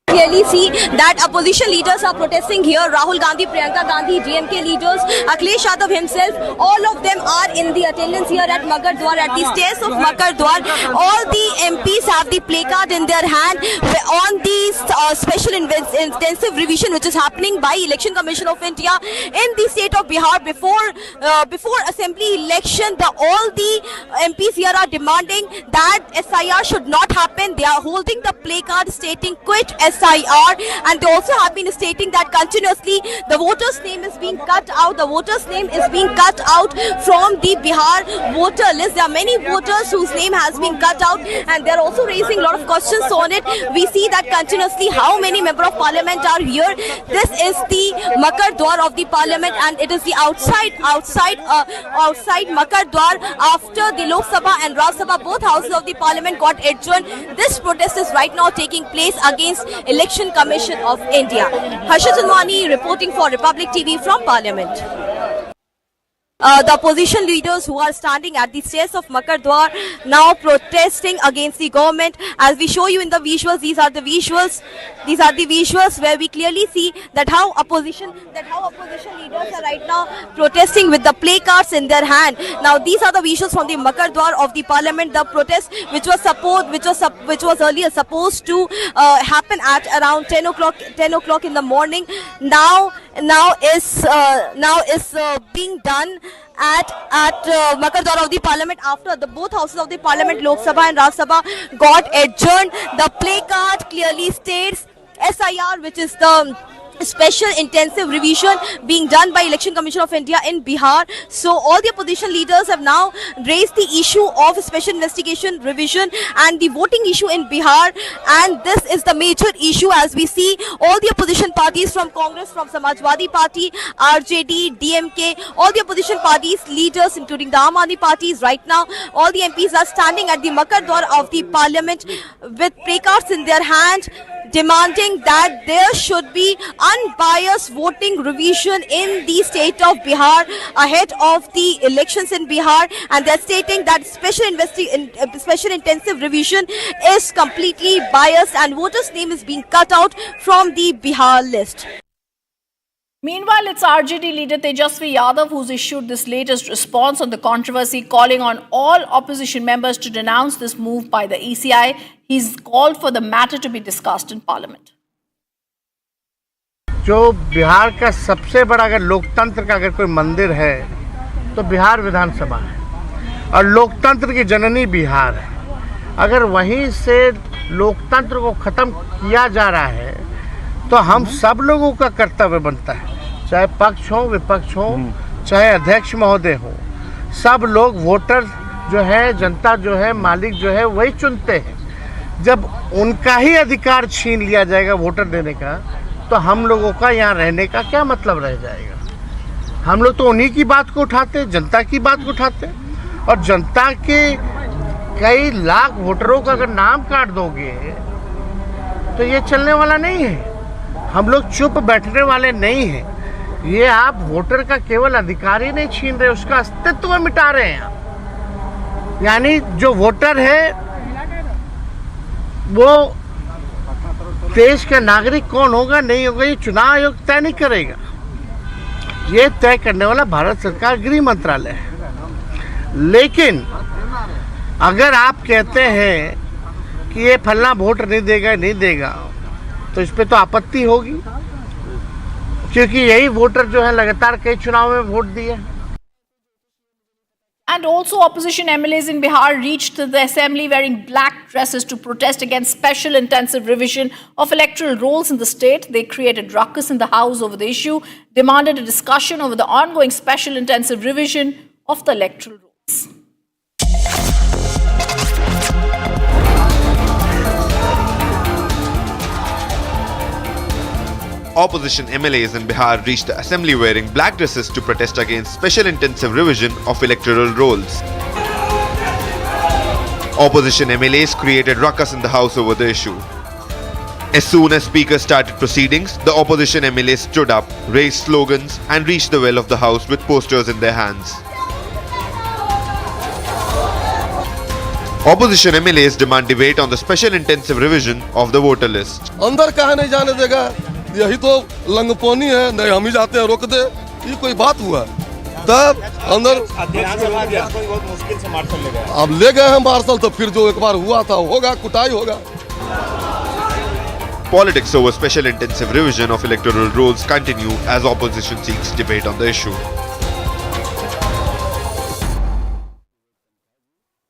Clearly see that opposition leaders are protesting here. Rahul Gandhi, Priyanka Gandhi, DMK leaders, Akhilesh Yadav himself, all of them are in the attendance here at Makar Dwar, at the stairs of Makar Dwar. All the MPs have the placard in their hand on the special intensive revision which is happening by Election Commission of India in the state of Bihar before assembly election. All the MPs here are demanding that SIR should not happen. They are holding the placard stating quit SIR, and they also have been stating that continuously the voters' name is being cut out. The voters' name is being cut out from the Bihar voter list. There are many voters whose name has been cut out, and they are also raising a lot of questions on it. We see that continuously how many members of parliament are here. This is the Makar Dwar of the parliament, and it is the outside Makar Dwar after the Lok Sabha and Rajya Sabha, both houses of the parliament, got adjourned. This protest is right now taking place against Election Commission of India. Harshit Jalwani reporting for Republic TV from Parliament. The opposition leaders who are standing at the stairs of Makar Dwar now protesting against the government. As we show you in the visuals, these are the visuals where we clearly see that how opposition leaders are right now protesting with the placards in their hand. Now these are the visuals from the Makar Dwar of the parliament. The protest which was earlier supposed to happen at around 10 o'clock in the morning now is being done at Makar Dwar of the parliament after the both houses of the parliament, Lok Sabha and Rajya Sabha, got adjourned. The placard clearly states SIR, which is the special intensive revision being done by Election Commission of India in Bihar. So all the opposition leaders have now raised the issue of special investigation revision and the voting issue in Bihar, and this is the major issue. As we see, all the opposition parties from Congress, from Samajwadi Party, RJD, DMK, all the opposition parties leaders including the Aam Aadmi parties, right now all the MPs are standing at the Makar Dwar of the parliament with placards in their hand, demanding that there should be unbiased voting revision in the state of Bihar ahead of the elections in Bihar, and they're stating that special intensive revision is completely biased and voters' name is being cut out from the Bihar list. Meanwhile, it's RJD leader Tejasvi Yadav who's issued this latest response on the controversy, calling on all opposition members to denounce this move by the ECI. He's called for the matter to be discussed in Parliament. जो बिहार का सबसे बड़ा अगर लोकतंत्र का अगर कोई मंदिर है तो बिहार विधानसभा है। और लोकतंत्र की जननी बिहार है। अगर वहीं से लोकतंत्र को ख़त्म किया जा रहा है तो हम सब लोगों का कर्तव्य बनता है, चाहे पक्ष हो विपक्ष हो, चाहे अध्यक्ष महोदय हो, सब लोग वोटर जो है, जनता जो है, मालिक जो है वही चुनते हैं। जब उनका ही अधिकार छीन लिया जाएगा वोटर देने का, तो हम लोगों का यहाँ रहने का क्या मतलब रह जाएगा। हम लोग तो उन्हीं की बात को उठाते, जनता की बात को उठाते, और जनता के कई लाख वोटरों का अगर नाम काट दोगे तो ये चलने वाला नहीं है। हम लोग चुप बैठने वाले नहीं हैं। ये आप वोटर का केवल अधिकार ही नहीं छीन रहे, उसका अस्तित्व मिटा रहे हैं आप। यानी जो वोटर है वो देश का नागरिक कौन होगा नहीं होगा ये चुनाव आयोग तय नहीं करेगा। ये तय करने वाला भारत सरकार गृह मंत्रालय है। लेकिन अगर आप कहते हैं कि ये फलना वोट नहीं देगा तो इस पे तो आपत्ति होगी, क्योंकि यही वोटर जो है लगातार कई चुनाव में वोट दिए। And also opposition MLAs in Bihar reached the assembly wearing black dresses to protest against special intensive revision of electoral rolls in the state. They created ruckus in the house over the issue, demanded a discussion over the ongoing special intensive revision of the electoral rolls. Opposition MLAs in Bihar reached the assembly wearing black dresses to protest against special intensive revision of electoral rolls. Opposition MLAs created ruckus in the house over the issue. As soon as speakers started proceedings, the opposition MLAs stood up, raised slogans and reached the well of the house with posters in their hands. Opposition MLAs demand debate on the special intensive revision of the voter list. अंदर कहाँ नहीं जाने देगा, यही तो लंगपोनी है, नहीं हम ही जाते हैं रोक दे, ये कोई बात हुआ। तब अंदर बहुत मुश्किल से मार्शल ले गए, अब ले गए हैं मार्शल, तो फिर जो एक बार हुआ था होगा, कुटाई होगा। Politics over special intensive revision of electoral rolls continue as opposition seeks debate on the issue.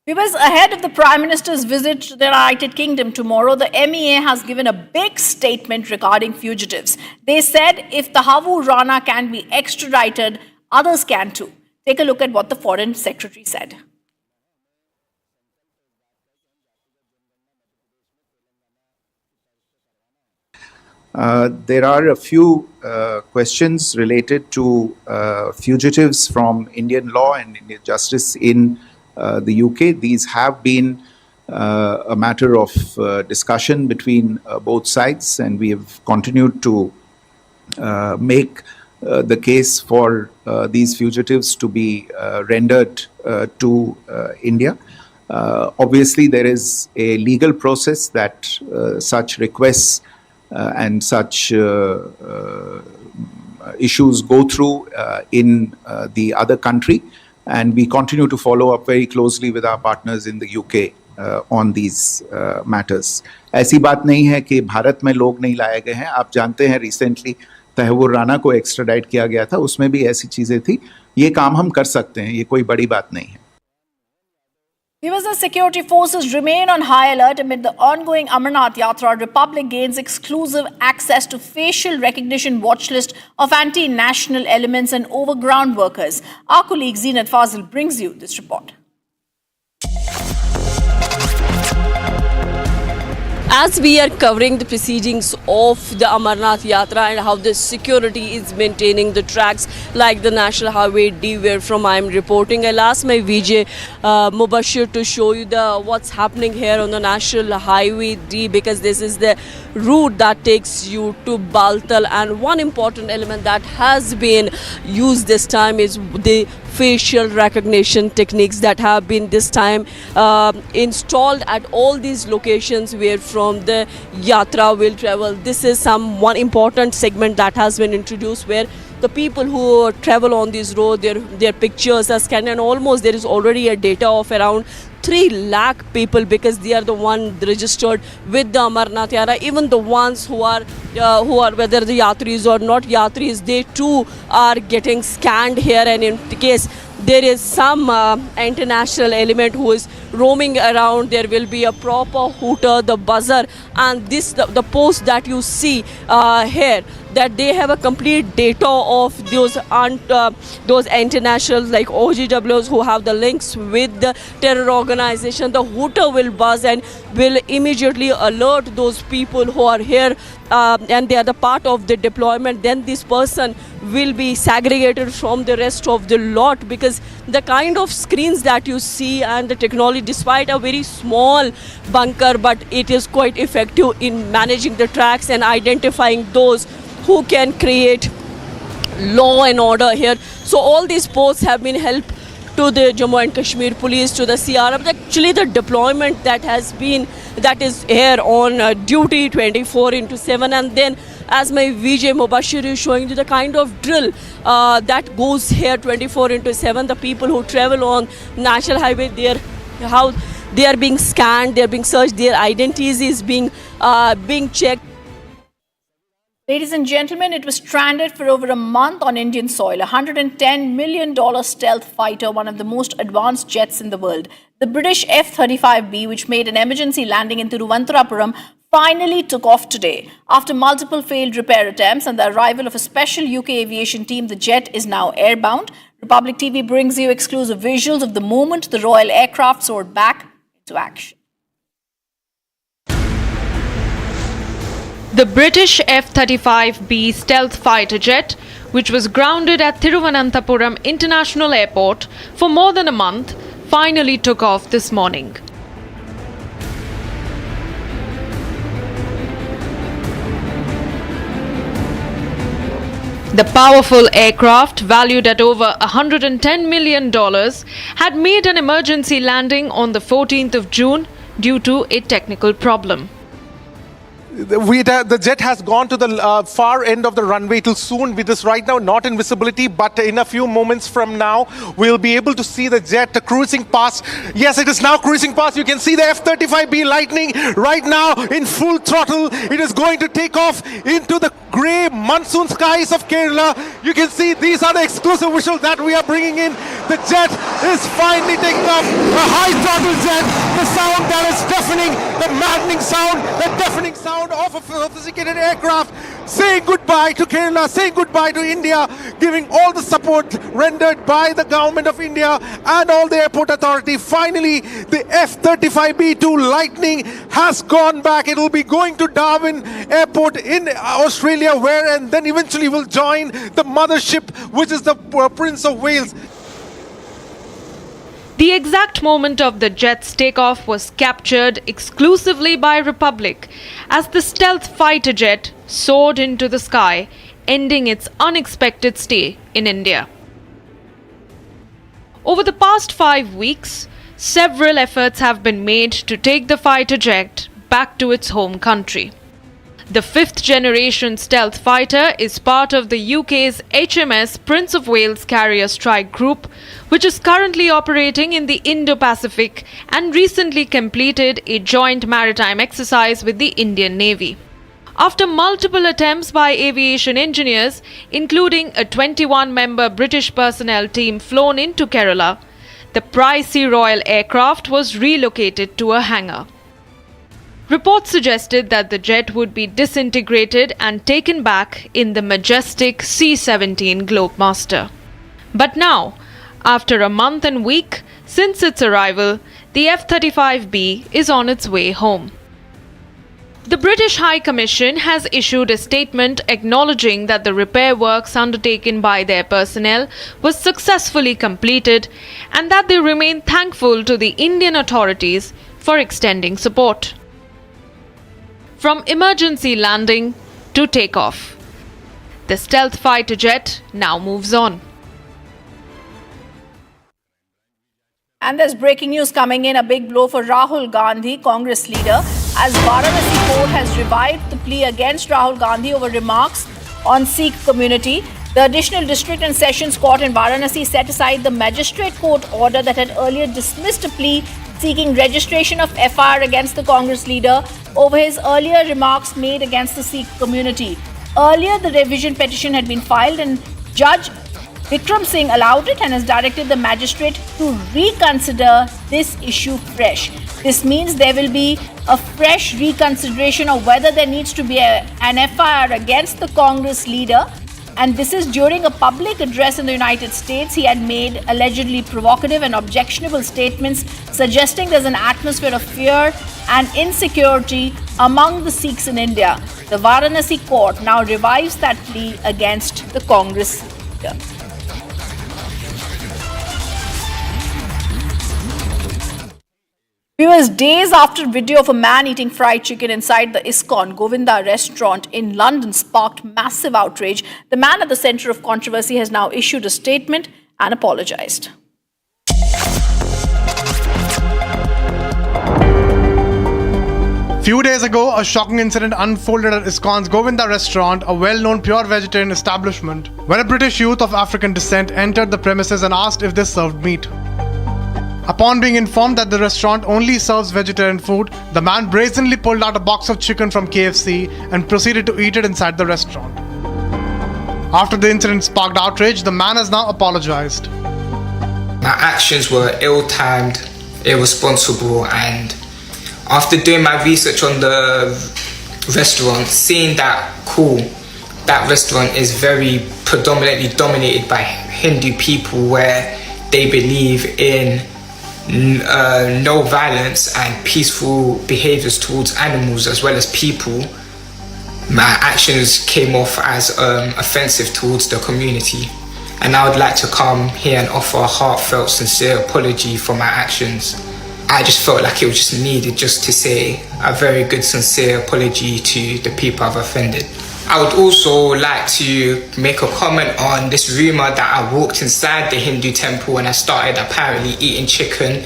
Viewers, ahead of the Prime Minister's visit to the United Kingdom tomorrow, the MEA has given a big statement regarding fugitives. They said if the Havu Rana can be extradited, others can too. Take a look at what the Foreign Secretary said. There are a few questions related to fugitives from Indian law and Indian justice in the UK. These have been a matter of discussion between both sides, and we have continued to make the case for these fugitives to be rendered to India. Obviously, there is a legal process that such requests and such issues go through in the other country, and we continue to follow up very closely with our partners in the UK on these matters. ऐसी बात नहीं है कि भारत में लोग नहीं लाए गए हैं. आप जानते हैं रिसेंटली तहव्वुर राना को एक्स्ट्राडाइट किया गया था, उसमें भी ऐसी चीजें थी. ये काम हम कर सकते हैं, ये कोई बड़ी बात नहीं है. Viewers, the security forces remain on high alert amid the ongoing Amarnath Yatra. Republic gains exclusive access to facial recognition watch list of anti-national elements and overground workers. Our colleague Zeenat Fazil brings you this report. As we are covering the proceedings of the Amarnath Yatra and how the security is maintaining the tracks like the National Highway D, where from I am reporting, I'll ask my VJ Mubashir to show you what's happening here on the National Highway D, because this is the route that takes you to Baltal, and one important element that has been used this time is the facial recognition techniques that have been this time installed at all these locations where from the Yatra will travel. This is one important segment that has been introduced, where the people who travel on this road, their pictures are scanned, and almost there is already a data of around 3 lakh people, because they are the one registered with the Amarnath Yatra. Even the ones who are whether the Yatris or not Yatris, they too are getting scanned here, and in case there is some international element who is roaming around. There will be a proper hooter, the buzzer, and this the post that you see here, that they have a complete data of those internationals like OGWs who have the links with the terror organization. The hooter will buzz and will immediately alert those people who are here and they are the part of the deployment. Then this person will be segregated from the rest of the lot, because the kind of screens that you see and the technology, despite a very small bunker, but it is quite effective in managing the tracks and identifying those who can create law and order here. So all these posts have been helped to the Jammu and Kashmir police, to the CRM. Actually the deployment that is here on duty 24/7, and then as my VJ Mubashir is showing you the kind of drill that goes here 24/7. The people who travel on National Highway, how they are being scanned, they are being searched, their identities is being checked. Ladies and gentlemen, it was stranded for over a month on Indian soil. A $110 million stealth fighter, one of the most advanced jets in the world. The British F-35B, which made an emergency landing in Thiruvananthapuram, finally took off today. After multiple failed repair attempts and the arrival of a special UK aviation team, the jet is now airbound. Republic TV brings you exclusive visuals of the moment the Royal aircraft soared back into action. The British F-35B stealth fighter jet, which was grounded at Thiruvananthapuram International Airport for more than a month, finally took off this morning. The powerful aircraft, valued at over $110 million, had made an emergency landing on the 14th of June due to a technical problem. The jet has gone to the far end of the runway. It will soon be this right now, not in visibility, but in a few moments from now, we'll be able to see the jet cruising past. Yes, it is now cruising past. You can see the F-35B Lightning right now in full throttle. It is going to take off into the grey monsoon skies of Kerala. You can see these are the exclusive visuals that we are bringing in. The jet is finally taking off. A high throttle jet. The sound that is deafening, the maddening sound, the deafening sound of a sophisticated aircraft saying goodbye to Kerala, saying goodbye to India, giving all the support rendered by the government of India and all the airport authority. Finally, the F-35B2 Lightning has gone back. It will be going to Darwin Airport in Australia, where and then eventually will join the mothership, which is the Prince of Wales. The exact moment of the jet's takeoff was captured exclusively by Republic as the stealth fighter jet soared into the sky, ending its unexpected stay in India. Over the past 5 weeks, several efforts have been made to take the fighter jet back to its home country. The fifth-generation stealth fighter is part of the UK's HMS Prince of Wales Carrier Strike Group, which is currently operating in the Indo-Pacific and recently completed a joint maritime exercise with the Indian Navy. After multiple attempts by aviation engineers, including a 21-member British personnel team flown into Kerala, the pricey Royal aircraft was relocated to a hangar. Reports suggested that the jet would be disintegrated and taken back in the majestic C-17 Globemaster. But now, after a month and week since its arrival, the F-35B is on its way home. The British High Commission has issued a statement acknowledging that the repair works undertaken by their personnel was successfully completed and that they remain thankful to the Indian authorities for extending support. From emergency landing to takeoff, the stealth fighter jet now moves on. And there's breaking news coming in, a big blow for Rahul Gandhi, Congress leader, as Varanasi court has revived the plea against Rahul Gandhi over remarks on Sikh community. The additional district and sessions court in Varanasi set aside the magistrate court order that had earlier dismissed a plea seeking registration of FIR against the Congress leader over his earlier remarks made against the Sikh community. Earlier, the revision petition had been filed and Judge Vikram Singh allowed it and has directed the magistrate to reconsider this issue fresh. This means there will be a fresh reconsideration of whether there needs to be an FIR against the Congress leader. And this is during a public address in the United States. He had made allegedly provocative and objectionable statements suggesting there's an atmosphere of fear and insecurity among the Sikhs in India. The Varanasi court now revives that plea against the Congress leader. Viewers, days after video of a man eating fried chicken inside the ISKCON Govinda restaurant in London sparked massive outrage, the man at the centre of controversy has now issued a statement and apologised. Few days ago, a shocking incident unfolded at ISKCON's Govinda restaurant, a well-known pure vegetarian establishment, when a British youth of African descent entered the premises and asked if they served meat. Upon being informed that the restaurant only serves vegetarian food, the man brazenly pulled out a box of chicken from KFC and proceeded to eat it inside the restaurant. After the incident sparked outrage, the man has now apologized. My actions were ill-timed, irresponsible, and after doing my research on the restaurant, seeing that that restaurant is very predominantly dominated by Hindu people where they believe in no violence and peaceful behaviors towards animals as well as people, my actions came off as offensive towards the community, and I would like to come here and offer a heartfelt, sincere apology for my actions. I just felt like it was just needed just to say a very good, sincere apology to the people I've offended. I would also like to make a comment on this rumour that I walked inside the Hindu temple and I started apparently eating chicken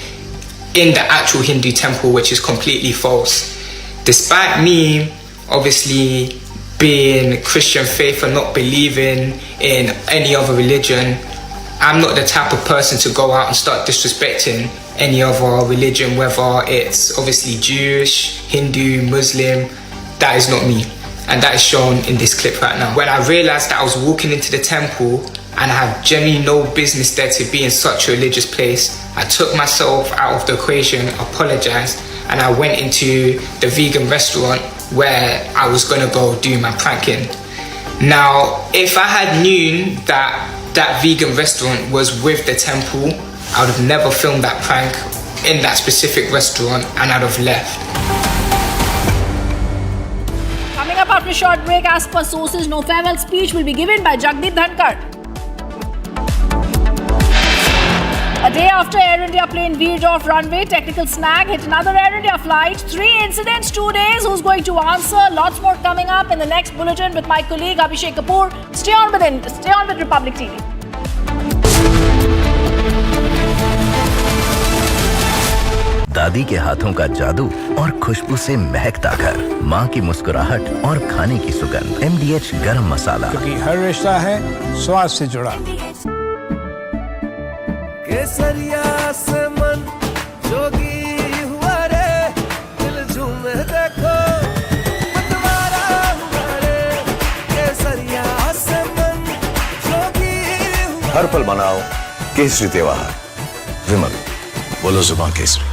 in the actual Hindu temple, which is completely false. Despite me obviously being Christian faith and not believing in any other religion, I'm not the type of person to go out and start disrespecting any other religion, whether it's obviously Jewish, Hindu, Muslim. That is not me. And that is shown in this clip right now. When I realised that I was walking into the temple and I have genuinely no business there to be in such a religious place, I took myself out of the equation, apologised, and I went into the vegan restaurant where I was gonna go do my pranking. Now, if I had known that that vegan restaurant was with the temple, I would have never filmed that prank in that specific restaurant and I'd have left. Coming up after a short break, as per sources, no farewell speech will be given by Jagdeep Dhankar. A day after Air India plane veered off runway, technical snag hit another Air India flight. 3 incidents, 2 days. Who's going to answer? Lots more coming up in the next bulletin with my colleague Abhishek Kapoor. Stay on with Republic TV. दादी के हाथों का जादू और खुशबू से महकता घर, माँ की मुस्कुराहट और खाने की सुगंध। MDH गरम मसाला, क्योंकि हर रिश्ता है स्वाद से जुड़ा। केसरिया से मन जोगी हुआ रे, दिल झूमे देखो मतवारा हुआ रे। केसरिया से मन जोगी हुआ। हर पल मनाओ केसरी त्योहार। विमल, बोलो जुबान केसरी।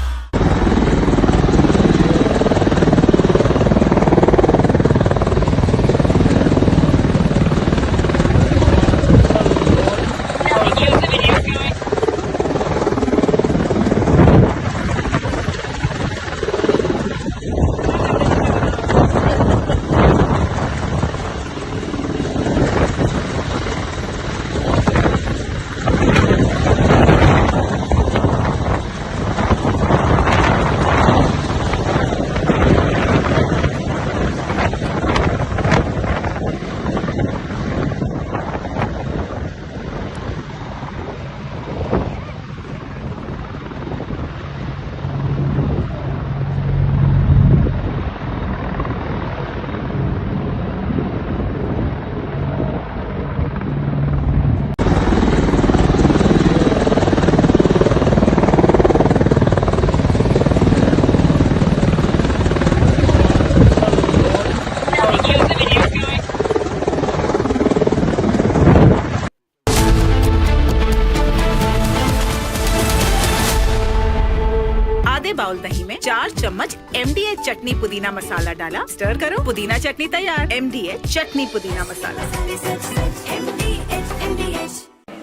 बाउल दही में 4 चम्मच MDH चटनी पुदीना मसाला डाला, स्टर करो, पुदीना चटनी तैयार। MDH चटनी पुदीना मसाला।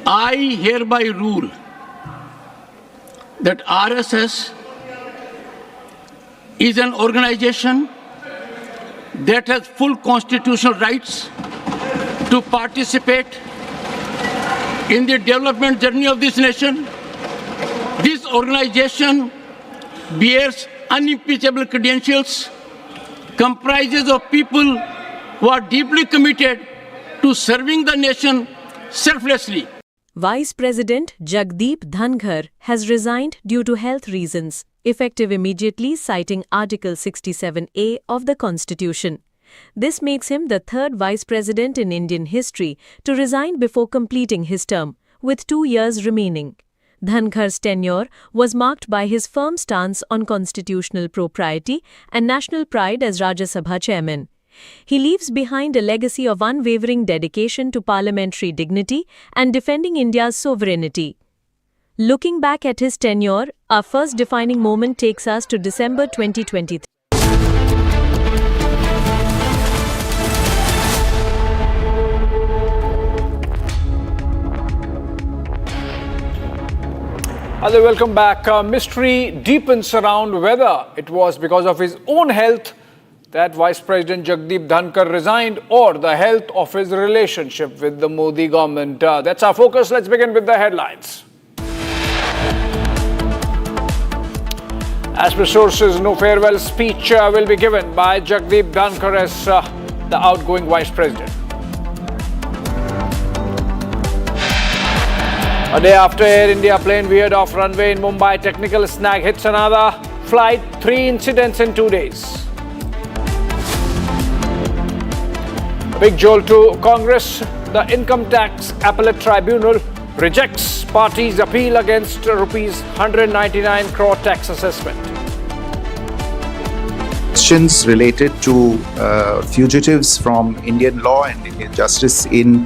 I hereby rule that RSS is an organization that has full constitutional rights to participate in the development journey of this nation. This organization bears unimpeachable credentials, comprises of people who are deeply committed to serving the nation selflessly. Vice President Jagdeep Dhankar has resigned due to health reasons, effective immediately, citing Article 67A of the Constitution. This makes him the third Vice President in Indian history to resign before completing his term, with 2 years remaining. Dhankar's tenure was marked by his firm stance on constitutional propriety and national pride as Rajya Sabha chairman. He leaves behind a legacy of unwavering dedication to parliamentary dignity and defending India's sovereignty. Looking back at his tenure, our first defining moment takes us to December 2023. Hello, welcome back. Mystery deepens around whether it was because of his own health that Vice President Jagdeep Dhankar resigned or the health of his relationship with the Modi government. That's our focus. Let's begin with the headlines. As per sources, no farewell speech will be given by Jagdeep Dhankar as the outgoing Vice President. A day after Air India plane veered off runway in Mumbai, technical snag hits another flight, 3 incidents in 2 days. Big jolt to Congress. The Income Tax Appellate Tribunal rejects party's appeal against rupees 199 crore tax assessment. Questions related to fugitives from Indian law and Indian justice in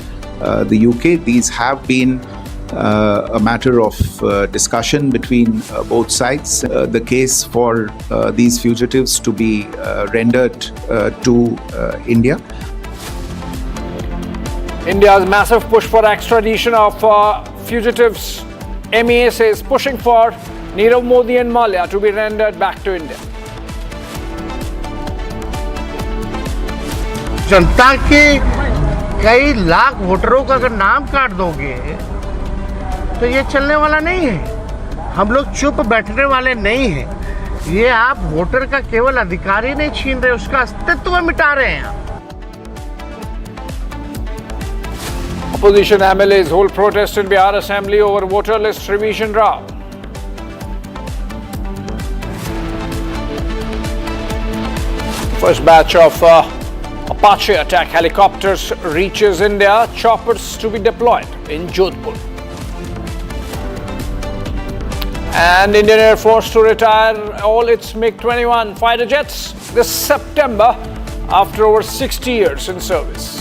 the UK. These have been a matter of discussion between both sides. The case for these fugitives to be rendered to India. India's massive push for extradition of fugitives. MEA says pushing for Nirav Modi and Mallya to be rendered back to India. जनता के कई लाख वोटरों का अगर नाम काट दोगे तो ये चलने वाला नहीं है। हम लोग चुप बैठने वाले नहीं हैं। ये आप वोटर का केवल अधिकार ही नहीं छीन रहे, उसका अस्तित्व मिटा रहे हैं। Opposition MLAs hold protest in Bihar Assembly over voter list revision row. First batch of Apache attack helicopters reaches India, choppers to be deployed in Jodhpur. And Indian Air Force to retire all its MiG-21 fighter jets this September after over 60 years in service.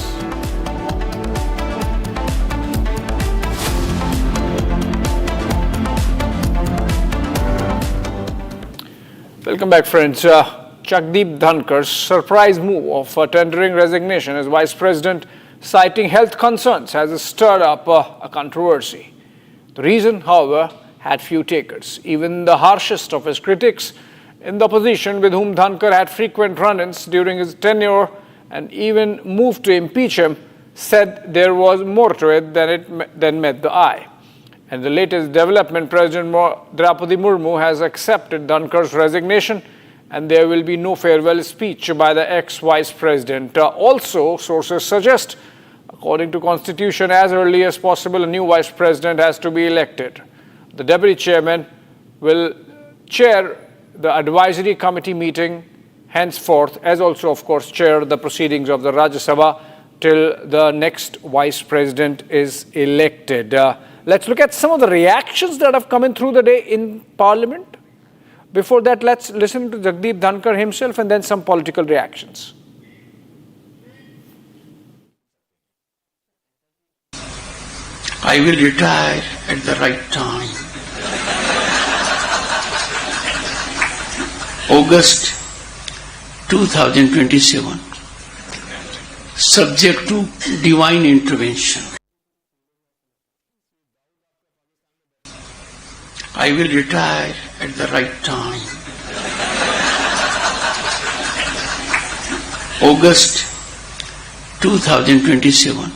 Welcome back, friends. Jagdeep Dhankar's surprise move of tendering resignation as Vice President, citing health concerns, has stirred up a controversy. The reason, however, had few takers. Even the harshest of his critics in the opposition, with whom Dhankar had frequent run-ins during his tenure and even moved to impeach him, said there was more to it than met the eye. And the latest development, President Draupadi Murmu has accepted Dhankar's resignation, and there will be no farewell speech by the ex-Vice President. Also, sources suggest, according to Constitution, as early as possible, a new Vice President has to be elected. The Deputy Chairman will chair the advisory committee meeting henceforth, as also, of course, chair the proceedings of the Rajya Sabha till the next Vice President is elected. Let's look at some of the reactions that have come in through the day in Parliament. Before that, let's listen to Jagdeep Dhankar himself and then some political reactions. I will retire at the right time. August 2027, subject to divine intervention. I will retire at the right time. August 2027,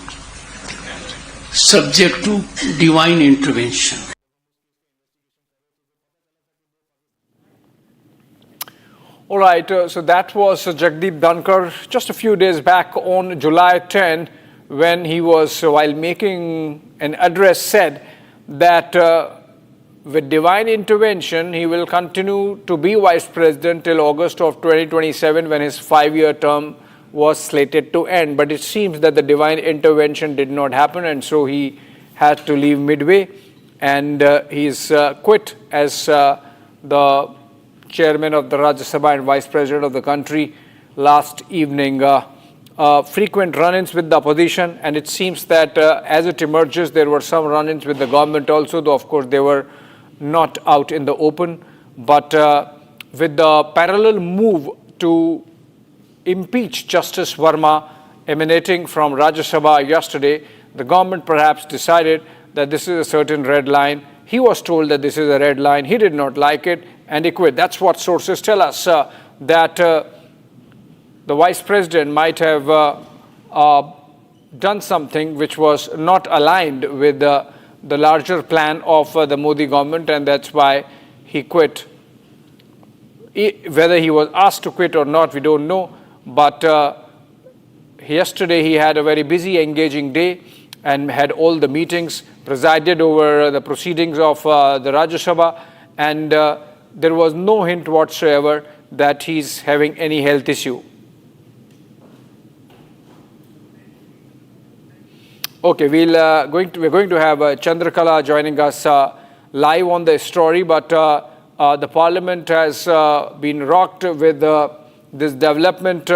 subject to divine intervention. All right, so that was Jagdeep Dhankar just a few days back on July 10, when he was, while making an address, said that with divine intervention, he will continue to be vice president till August of 2027, when his 5-year term was slated to end. But it seems that the divine intervention did not happen, and so he had to leave midway, and he's quit as the chairman of the Rajya Sabha and vice president of the country last evening. Frequent run-ins with the opposition, and it seems that as it emerges, there were some run-ins with the government also, though of course they were not out in the open. But with the parallel move to impeach Justice Verma emanating from Rajya Sabha yesterday, the government perhaps decided that this is a certain red line. He was told that this is a red line. He did not like it, and he quit. That's what sources tell us, that the vice president might have done something which was not aligned with the larger plan of the Modi government, and that's why he quit. Whether he was asked to quit or not, we don't know. But yesterday he had a very busy, engaging day and had all the meetings, presided over the proceedings of the Rajya Sabha, and there was no hint whatsoever that he's having any health issue. Okay, we're going to have Chandrakala joining us live on the story, but the Parliament has been rocked with this development,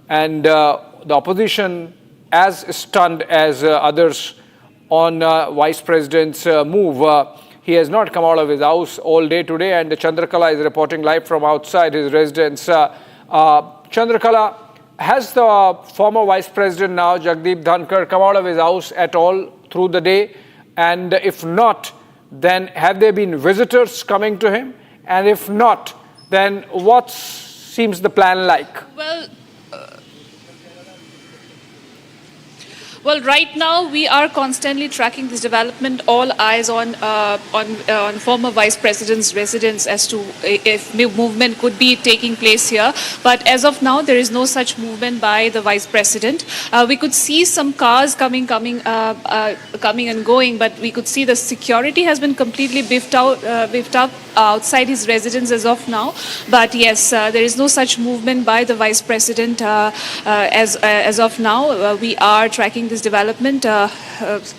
and the opposition as stunned as others on Vice President's move. He has not come out of his house all day today, and Chandrakala is reporting live from outside his residence. Chandrakala, has the former Vice President now, Jagdeep Dhankar, come out of his house at all through the day? And if not, then have there been visitors coming to him? And if not, then what seems the plan like? Well, right now we are constantly tracking this development. All eyes on former Vice President's residence as to if movement could be taking place here. But as of now, there is no such movement by the Vice President. We could see some cars coming and going, but we could see the security has been completely beefed up outside his residence as of now. But yes, there is no such movement by the Vice President as of now. We are tracking this development.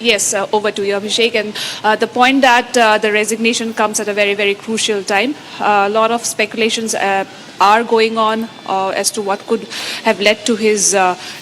Yes, over to you, Abhishek. And the point that the resignation comes at a very, very crucial time. A lot of speculations are going on as to what could have led to his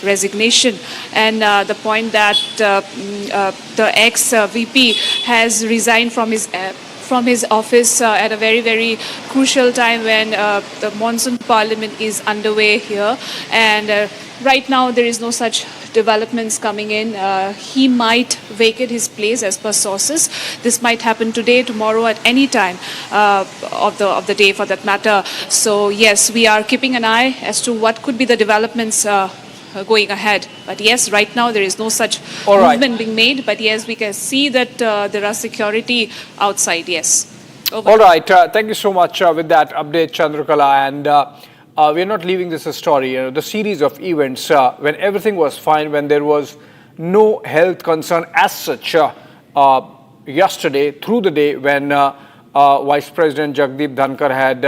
resignation. And the point that the ex-VP has resigned from his office at a very, very crucial time when the monsoon parliament is underway here. And right now there is no such developments coming in. He might vacate his place as per sources. This might happen today, tomorrow, at any time of the day for that matter. So yes, we are keeping an eye as to what could be the developments going ahead. But yes, right now there is no such movement being made. But yes, we can see that there are security outside. Yes. Over. All right. Thank you so much with that update, Chandrakala. And we're not leaving this a story. The series of events when everything was fine, when there was no health concern as such, yesterday through the day when Vice President Jagdeep Dhankar had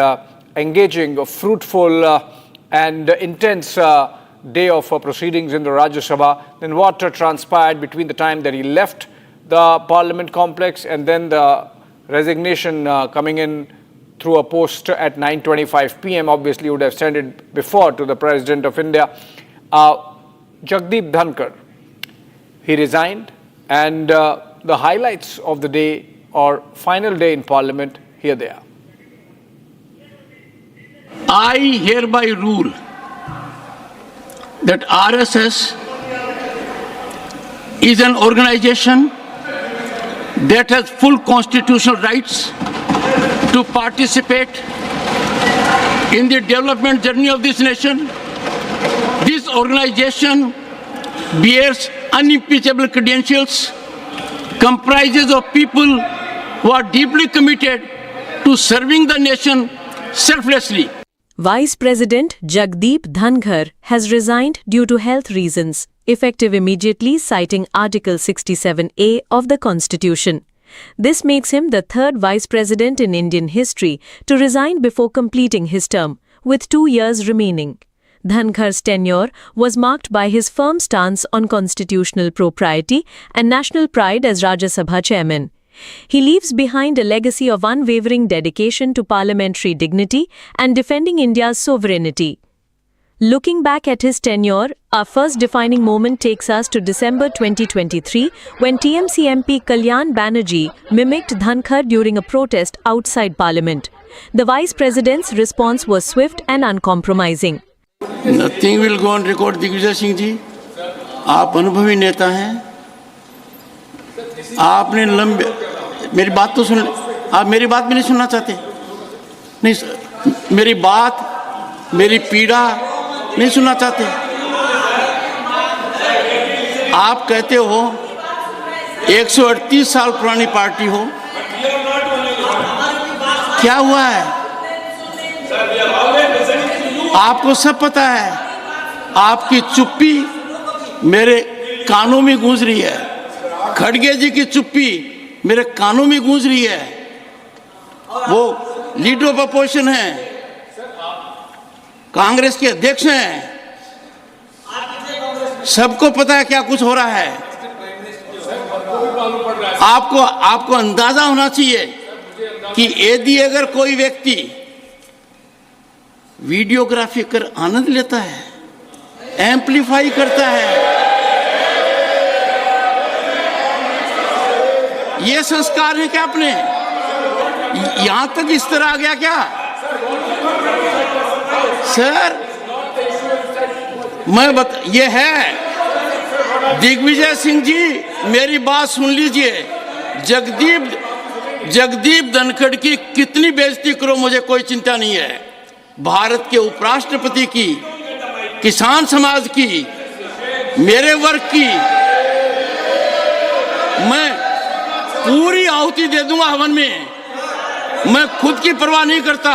engaging a fruitful and intense day of proceedings in the Rajya Sabha, then what transpired between the time that he left the Parliament complex and then the resignation coming in through a post at 9:25 p.m. Obviously, would have sent it before to the President of India. Jagdeep Dhankar, he resigned, and the highlights of the day or final day in Parliament, here they are. I hereby rule that RSS is an organization that has full constitutional rights to participate in the development journey of this nation. This organization bears unimpeachable credentials, comprises of people who are deeply committed to serving the nation selflessly. Vice President Jagdeep Dhankar has resigned due to health reasons, effective immediately, citing Article 67A of the Constitution. This makes him the third Vice President in Indian history to resign before completing his term, with 2 years remaining. Dhankar's tenure was marked by his firm stance on constitutional propriety and national pride as Rajya Sabha chairman. He leaves behind a legacy of unwavering dedication to parliamentary dignity and defending India's sovereignty. Looking back at his tenure, our first defining moment takes us to December 2023, when TMC MP Kalyan Banerjee mimicked Dhankar during a protest outside Parliament. The Vice President's response was swift and uncompromising. Nothing will go on record, Digvijay Singh ji. आप अनुभवी नेता हैं. आपने लंबे मेरी बात तो सुन, आप मेरी बात भी नहीं सुनना चाहते. नहीं, मेरी बात, मेरी पीड़ा नहीं सुनना चाहते. आप कहते हो 138 साल पुरानी पार्टी हो. क्या हुआ है? आपको सब पता है. आपकी चुप्पी मेरे कानों में गूंज रही है. खड़गे जी की चुप्पी मेरे कानों में गूंज रही है. वो लीडर ऑफ अपोजिशन है, कांग्रेस के अध्यक्ष हैं. सबको पता है क्या कुछ हो रहा है. आपको अंदाजा होना चाहिए कि यदि अगर कोई व्यक्ति वीडियोग्राफी कर आनंद लेता है, एम्पलीफाई करता है, ये संस्कार है क्या अपने? यहां तक इस तरह आ गया क्या? सर, ये है दिग्विजय सिंह जी, मेरी बात सुन लीजिए. जगदीप धनखड़ की कितनी बेइज्जती करो, मुझे कोई चिंता नहीं है. भारत के उपराष्ट्रपति की, किसान समाज की, मेरे वर्ग की मैं पूरी आहुति दे दूंगा हवन में. मैं खुद की परवाह नहीं करता.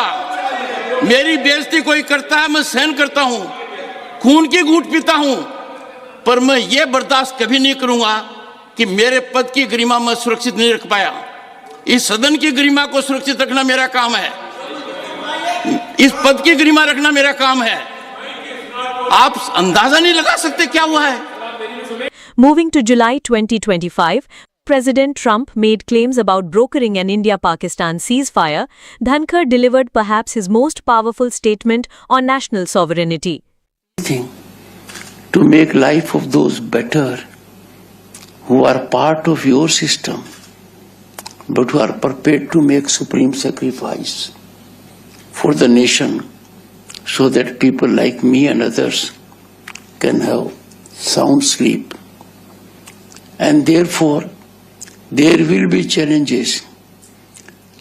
मेरी बेइज्जती कोई करता है, मैं सहन करता हूं, खून की घूंट पीता हूं, पर मैं ये बर्दाश्त कभी नहीं करूंगा कि मेरे पद की गरिमा मैं सुरक्षित नहीं रख पाया. इस सदन की गरिमा को सुरक्षित रखना मेरा काम है. इस पद की गरिमा रखना मेरा काम है. आप अंदाजा नहीं लगा सकते क्या हुआ है. Moving to July 2025, President Trump made claims about brokering an India-Pakistan ceasefire. Dhankar delivered perhaps his most powerful statement on national sovereignty. To make life of those better who are part of your system, but who are prepared to make supreme sacrifice for the nation, so that people like me and others can have sound sleep. And therefore, there will be challenges.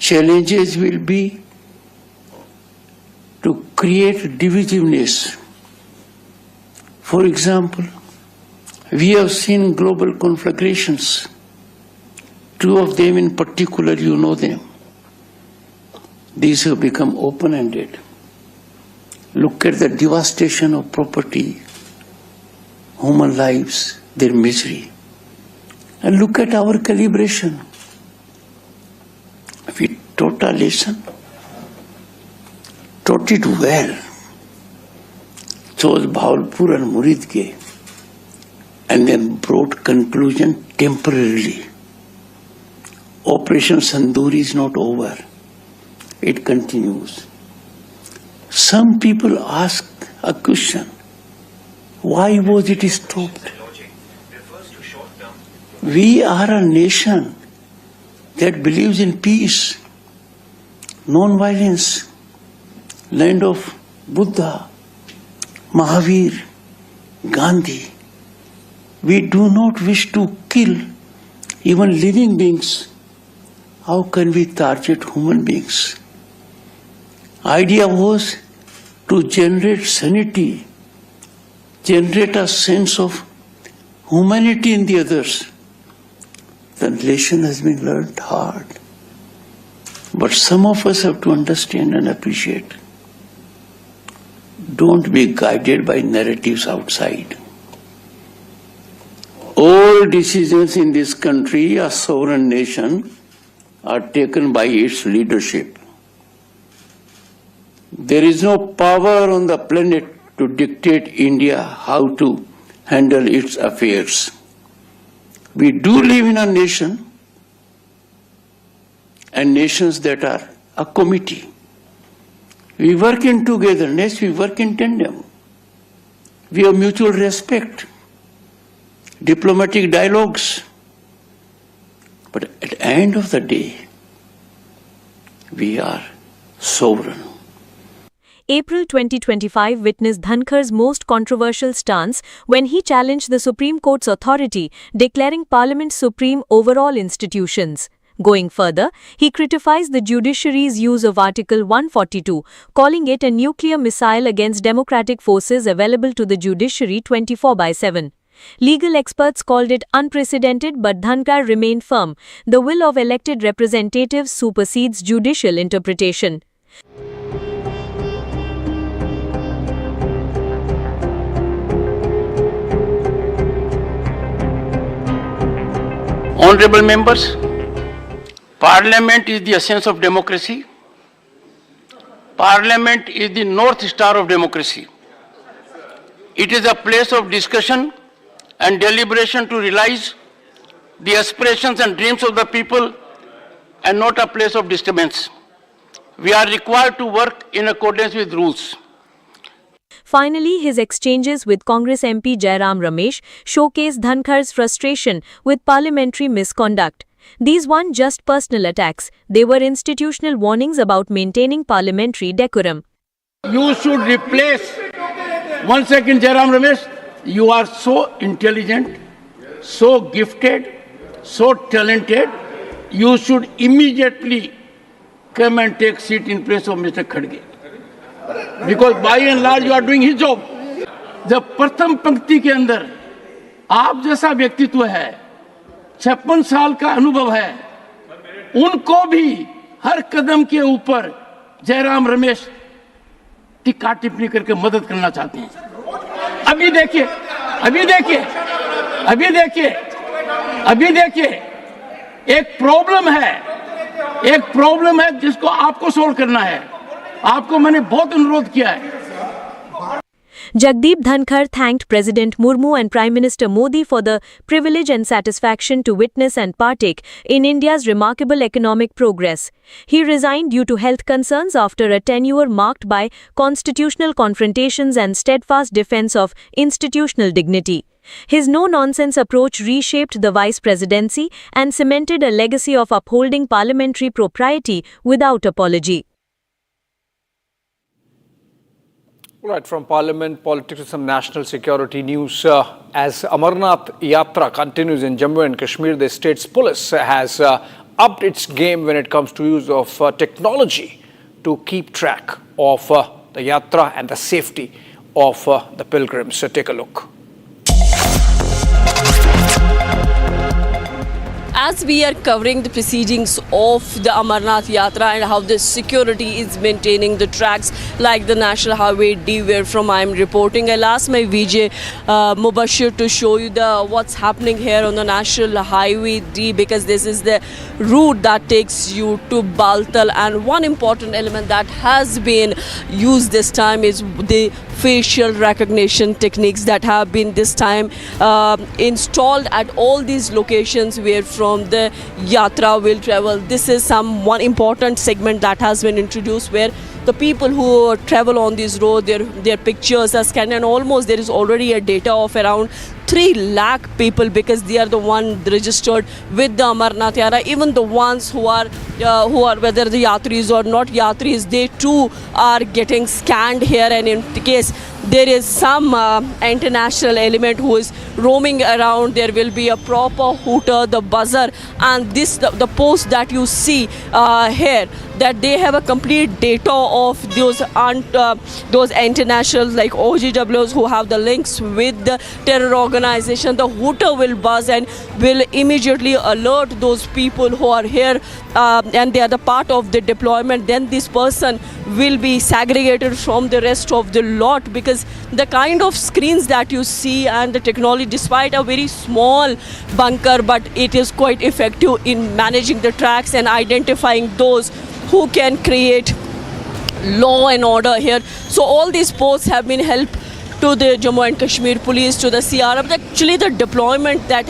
Challenges will be to create divisiveness. For example, we have seen global conflagrations. 2 of them in particular, you know them. These have become open-ended. Look at the devastation of property, human lives, their misery. And look at our calibration. We taught lesson, taught it well. Chose Bhavalpur and Muridge, and then brought conclusion temporarily. Operation Sindoor is not over. It continues. Some people ask a question, why was it stopped? We are a nation that believes in peace, non-violence, land of Buddha, Mahavir, Gandhi. We do not wish to kill even living beings. How can we target human beings? Idea was to generate sanity, generate a sense of humanity in the others. The lesson has been learned hard. But some of us have to understand and appreciate. Don't be guided by narratives outside. All decisions in this country, a sovereign nation, are taken by its leadership. There is no power on the planet to dictate India how to handle its affairs. We do live in a nation, and nations that are a committee. We work in togetherness, we work in tandem. We have mutual respect, diplomatic dialogues. But at the end of the day, we are sovereign. April 2025 witnessed Dhankar's most controversial stance when he challenged the Supreme Court's authority, declaring Parliament supreme over all institutions. Going further, he criticized the judiciary's use of Article 142, calling it a nuclear missile against democratic forces available to the judiciary 24/7. Legal experts called it unprecedented, but Dhankar remained firm. The will of elected representatives supersedes judicial interpretation. Honorable members, Parliament is the essence of democracy. Parliament is the North Star of democracy. It is a place of discussion and deliberation to realize the aspirations and dreams of the people and not a place of disturbance. We are required to work in accordance with rules. Finally, his exchanges with Congress MP Jairam Ramesh showcased Dhankar's frustration with parliamentary misconduct. These weren't just personal attacks, they were institutional warnings about maintaining parliamentary decorum. You should replace, one second Jairam Ramesh, you are so intelligent, so gifted, so talented, you should immediately come and take seat in place of Mr. Khadge. Because by and large you are doing his job. जब प्रथम पंक्ति के अंदर आप जैसा व्यक्तित्व है, 56 साल का अनुभव है, उनको भी हर कदम के ऊपर जयराम रमेश टिक्का टिप्पणी करके मदद करना चाहते हैं। अभी देखिए, एक प्रॉब्लम है जिसको आपको सोल्व करना है। आपको मैंने बहुत अनुरोध किया है। Jagdeep Dhankar thanked President Murmu and Prime Minister Modi for the privilege and satisfaction to witness and partake in India's remarkable economic progress. He resigned due to health concerns after a tenure marked by constitutional confrontations and steadfast defense of institutional dignity. His no-nonsense approach reshaped the vice presidency and cemented a legacy of upholding parliamentary propriety without apology. Right, from Parliament politics to some national security news. As Amarnath Yatra continues in Jammu and Kashmir, the state's police has upped its game when it comes to use of technology to keep track of the Yatra and the safety of the pilgrims. So take a look. As we are covering the proceedings of the Amarnath Yatra and how the security is maintaining the tracks like the National Highway D, where from I am reporting, I'll ask my VJ Mubashir to show you what's happening here on the National Highway D, because this is the route that takes you to Baltal, and one important element that has been used this time is the facial recognition techniques that have been this time installed at all these locations where from the Yatra will travel. This is one important segment that has been introduced where the people who travel on this road, their pictures are scanned, and almost there is already a data of around 3 lakh people, because they are the one registered with the Amarnath Yatra. Even the ones who are whether the yatris or not yatris, they too are getting scanned here. And in case there is some international element who is roaming around, there will be a proper hooter, the buzzer, and the post that you see here, that they have a complete data of those internationals like OGWs who have the links with the terror organization. The hooter will buzz and will immediately alert those people who are here and they are the part of the deployment. Then this person will be segregated from the rest of the lot, because the kind of screens that you see and the technology, despite a very small bunker, but it is quite effective in managing the tracks and identifying those who can create law and order here. So all these posts have been helped to the Jammu and Kashmir police, to the CRF. Actually, the deployment that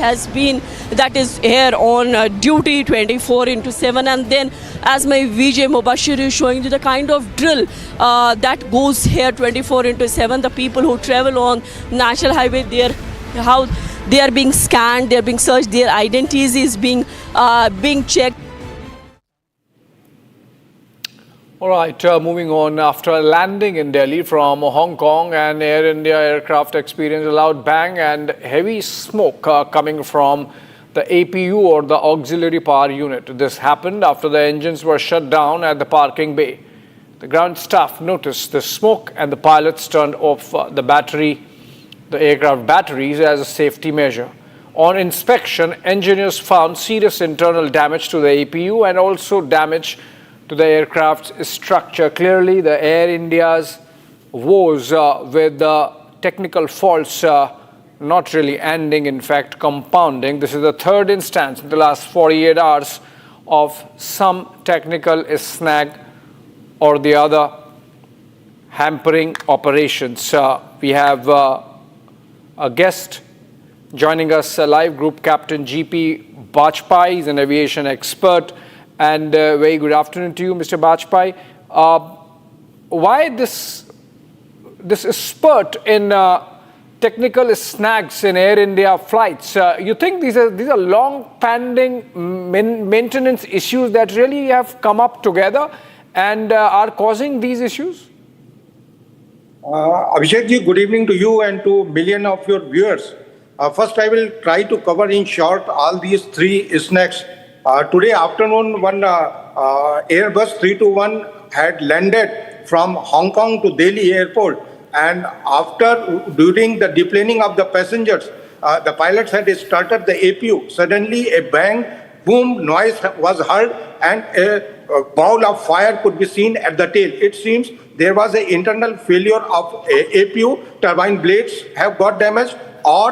is here on duty 24/7, and then as my VJ Mubashir is showing you the kind of drill that goes here 24/7. The people who travel on National Highway, how they are being scanned, they are being searched, their identities is being checked. All right, moving on. After landing in Delhi from Hong Kong, an Air India aircraft experienced a loud bang and heavy smoke coming from the APU, or the auxiliary power unit. This happened after the engines were shut down at the parking bay. The ground staff noticed the smoke and the pilots turned off the aircraft batteries as a safety measure. On inspection, engineers found serious internal damage to the APU and also damage to the aircraft's structure. Clearly, the Air India's woes with the technical faults not really ending, in fact compounding. This is the third instance in the last 48 hours of some technical snag or the other hampering operations. We have a guest joining us live, Group Captain GP Bajpai. He's an aviation expert. And very good afternoon to you, Mr. Bajpai. Why this spurt in technical snags in Air India flights? You think these are long-pending maintenance issues that really have come up together and are causing these issues? Abhishek ji, good evening to you and to millions of your viewers. First, I will try to cover in short all these 3 snags. Today afternoon, one Airbus 321 had landed from Hong Kong to Delhi airport, and during the deplaning of the passengers, the pilots had started the APU. Suddenly a bang, boom noise was heard, and a ball of fire could be seen at the tail. It seems there was an internal failure of APU, turbine blades have got damaged, or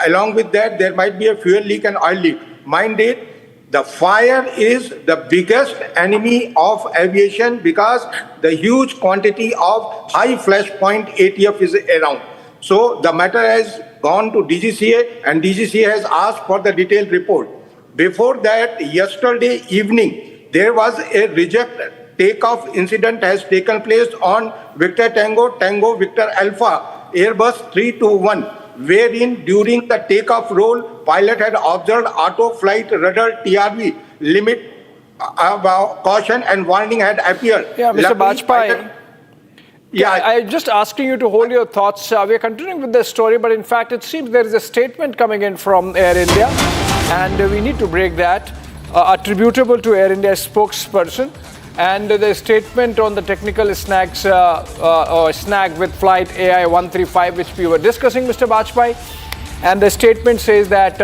along with that there might be a fuel leak and oil leak. Mind it, the fire is the biggest enemy of aviation because the huge quantity of high flash point ATF is around. So the matter has gone to DGCA, and DGCA has asked for the detailed report. Before that, yesterday evening, there was a reject takeoff incident has taken place on Victor Tango Victor Alpha Airbus 321, wherein during the takeoff roll, pilot had observed auto flight radar TRV limit caution and warning had appeared. Yeah, Mr. Bajpai. I'm just asking you to hold your thoughts. We are continuing with the story, but in fact, it seems there is a statement coming in from Air India, and we need to break that, attributable to Air India's spokesperson. And the statement on the technical snags or snag with flight AI-135, which we were discussing, Mr. Bajpai. And the statement says that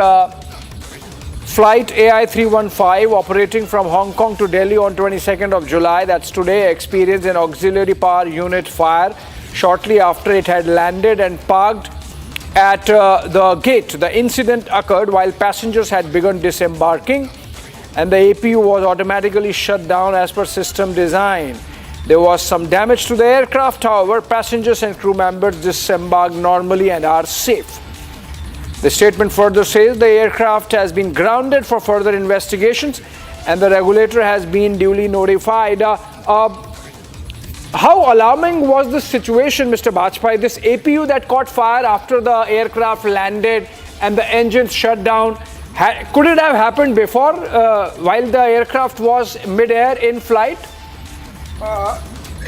flight AI-315 operating from Hong Kong to Delhi on 22nd of July, that's today, experienced an auxiliary power unit fire shortly after it had landed and parked at the gate. The incident occurred while passengers had begun disembarking, and the APU was automatically shut down as per system design. There was some damage to the aircraft, however, passengers and crew members disembarked normally and are safe. The statement further says the aircraft has been grounded for further investigations and the regulator has been duly notified. How alarming was this situation, Mr. Bajpai? This APU that caught fire after the aircraft landed and the engines shut down. Could it have happened before, while the aircraft was mid-air in flight?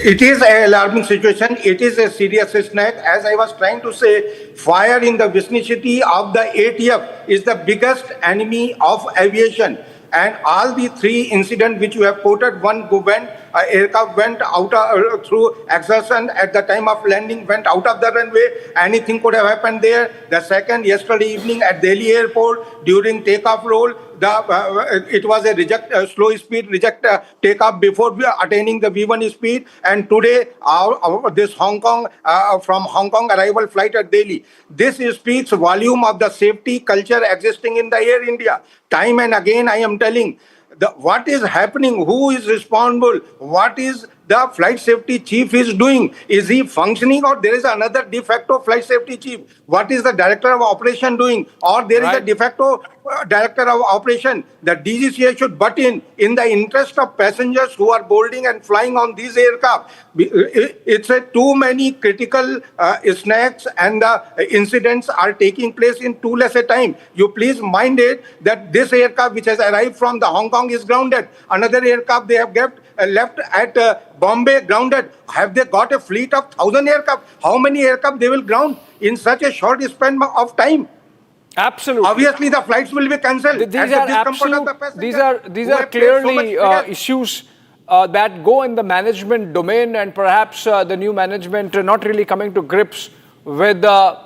It is an alarming situation. It is a serious snag. As I was trying to say, fire in the vicinity of the ATF is the biggest enemy of aviation. And all the three incidents which you have quoted, one aircraft went out through exertion at the time of landing, went out of the runway. Anything could have happened there. The second, yesterday evening at Delhi airport during takeoff roll, it was a slow speed takeoff before attaining the V1 speed. And today, this from Hong Kong arrival flight at Delhi. This speaks volume of the safety culture existing in the Air India. Time and again, I am telling what is happening, who is responsible, what is the flight safety chief is doing. Is he functioning, or there is another de facto flight safety chief? What is the director of operation doing? Or there is a de facto director of operation. The DGCA should butt in the interest of passengers who are boarding and flying on these aircraft. It's too many critical snags and the incidents are taking place in too less a time. You please mind it that this aircraft which has arrived from the Hong Kong is grounded. Another aircraft they have left at Bombay grounded. Have they got a fleet of 1,000 aircraft? How many aircraft they will ground in such a short span of time? Absolutely. Obviously, the flights will be cancelled. These are clearly issues that go in the management domain, and perhaps the new management not really coming to grips with the